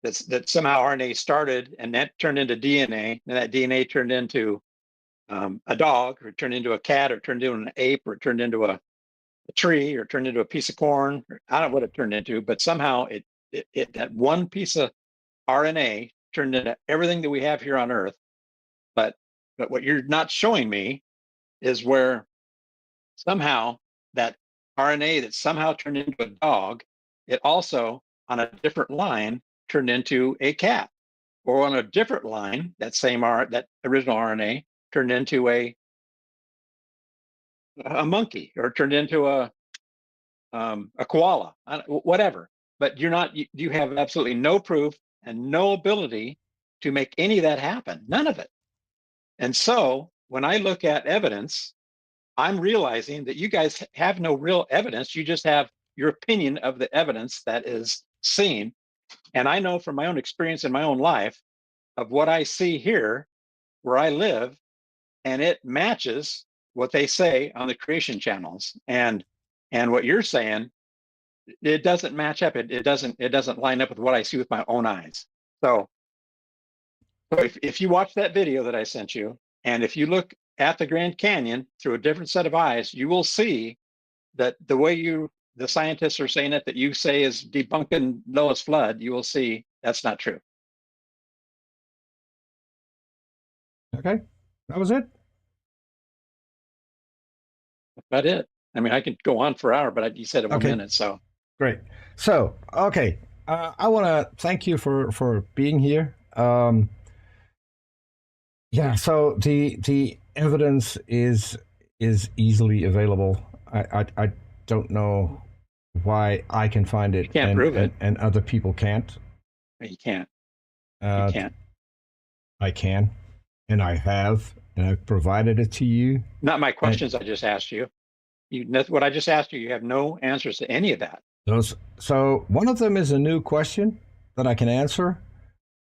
that somehow RNA started and that turned into DNA, and that DNA turned into a dog, or turned into a cat, or turned into an ape, or turned into a tree, or turned into a piece of corn. I don't know what it turned into, but somehow it that one piece of RNA turned into everything that we have here on Earth. But what you're not showing me is where somehow that RNA that somehow turned into a dog, it also on a different line turned into a cat, or on a different line, that original RNA turned into a monkey, or turned into a koala, whatever. But you have absolutely no proof and no ability to make any of that happen. None of it. And so when I look at evidence, I'm realizing that you guys have no real evidence. You just have your opinion of the evidence that is seen. And I know from my own experience in my own life of what I see here where I live, and it matches what they say on the creation channels. And And what you're saying, it doesn't match up. It doesn't line up with what I see with my own eyes. So if you watch that video that I sent you, and if you look at the Grand Canyon through a different set of eyes, you will see that the way the scientists are saying it, that you say is debunking Noah's flood, you will see that's not true. Okay, that was it. That's about it. I mean, I could go on for an hour, but you said it 1 Okay. minute, so. Great. So, okay, I want to thank you for being here. Yeah. So the evidence is easily available. I don't know why I can find it, You can't prove it. and other people can't. You can't. Uh, You can't. I can, and I have, and I've provided it to you. Not my questions I just asked you. What I just asked you, you have no answers to any of that. So one of them is a new question that I can answer.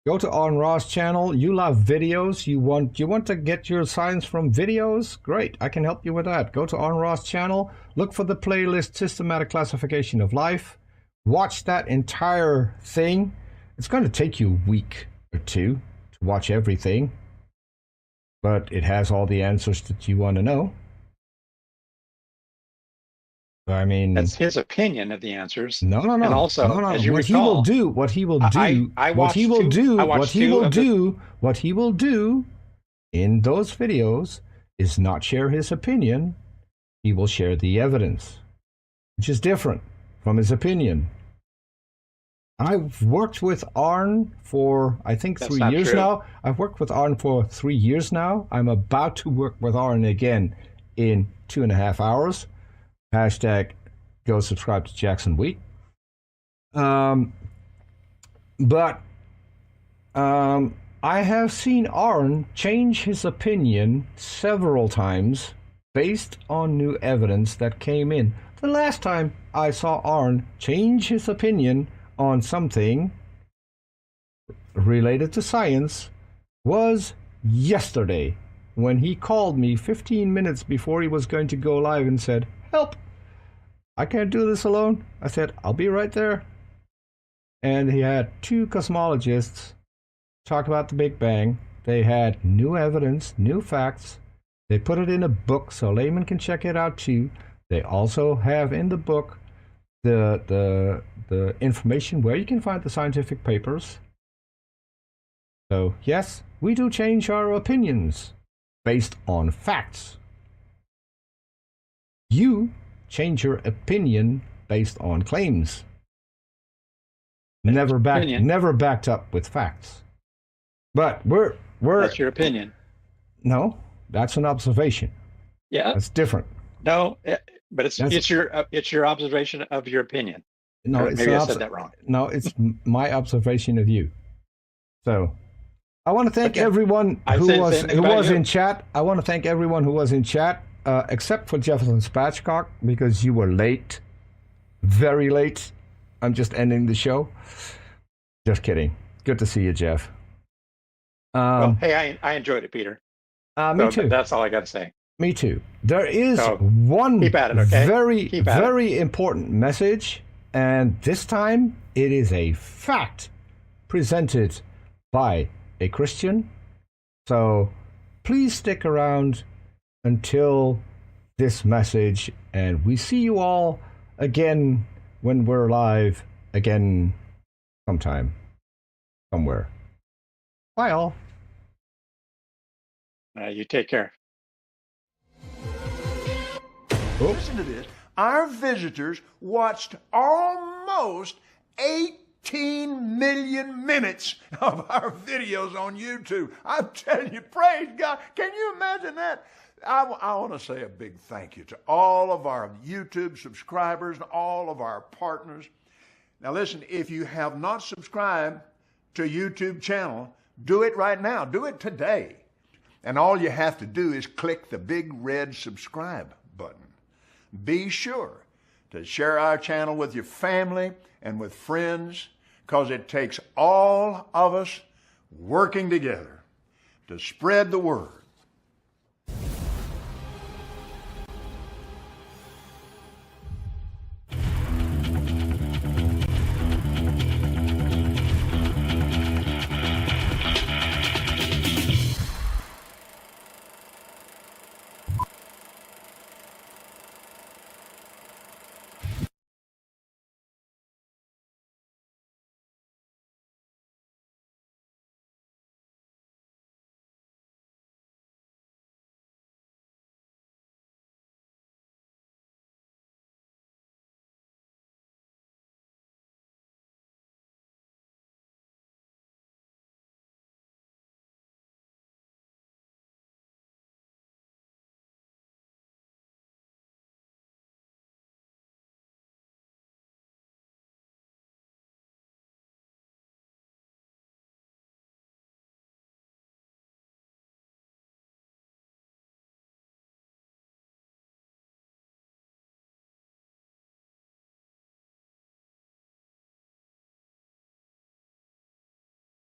Go to On Ra's channel. You love videos. You want to get your science from videos? Great, I can help you with that. Go to On Ra's channel. Look for the playlist Systematic Classification of Life. Watch that entire thing. It's going to take you a week or two to watch everything, but it has all the answers that you want to know. I mean, that's his opinion of the answers. No. And also, no. as you what recall, he will do in those videos is not share his opinion. He will share the evidence, which is different from his opinion. I've worked with Arn for, I think, 3 years now. I've worked with Arn for 3 years now. I'm about to work with Arn again in 2.5 hours. Hashtag go subscribe to Jackson Wheat. But I have seen Arn change his opinion several times based on new evidence that came in. The last time I saw Arn change his opinion on something related to science was yesterday, when he called me 15 minutes before he was going to go live and said, "Help, I can't do this alone." I said, "I'll be right there." And he had 2 cosmologists talk about the Big Bang. They had new evidence, new facts. They put it in a book so laymen can check it out too. They also have in the book the information where you can find the scientific papers. So yes, we do change our opinions based on facts. You change your opinion based on claims. Never backed up with facts. But we're that's your opinion. No, that's an observation. Yeah, that's different. No, but it's your observation of your opinion. No, maybe I said that wrong. No, it's my observation of you. So I want to thank everyone who was in chat. I want to thank everyone who was in chat, except for Jefferson Spatchcock, because you were late, very late. I'm just ending the show. Just kidding. Good to see you, Jeff. Well, hey, I enjoyed it, Peter. Me too. That's all I got to say. Me too. There is one keep at it, okay? very important message, and this time it is a fact presented by a Christian. So please stick around until this message, and we see you all again when we're live again sometime, somewhere. Bye all. You take care. Listen to this. Our visitors watched almost 18 million minutes of our videos on YouTube. I'm telling you, praise God. Can you imagine that? I want to say a big thank you to all of our YouTube subscribers and all of our partners. Now listen, if you have not subscribed to a YouTube channel, do it right now. Do it today. And all you have to do is click the big red subscribe button. Be sure to share our channel with your family and with friends, because it takes all of us working together to spread the word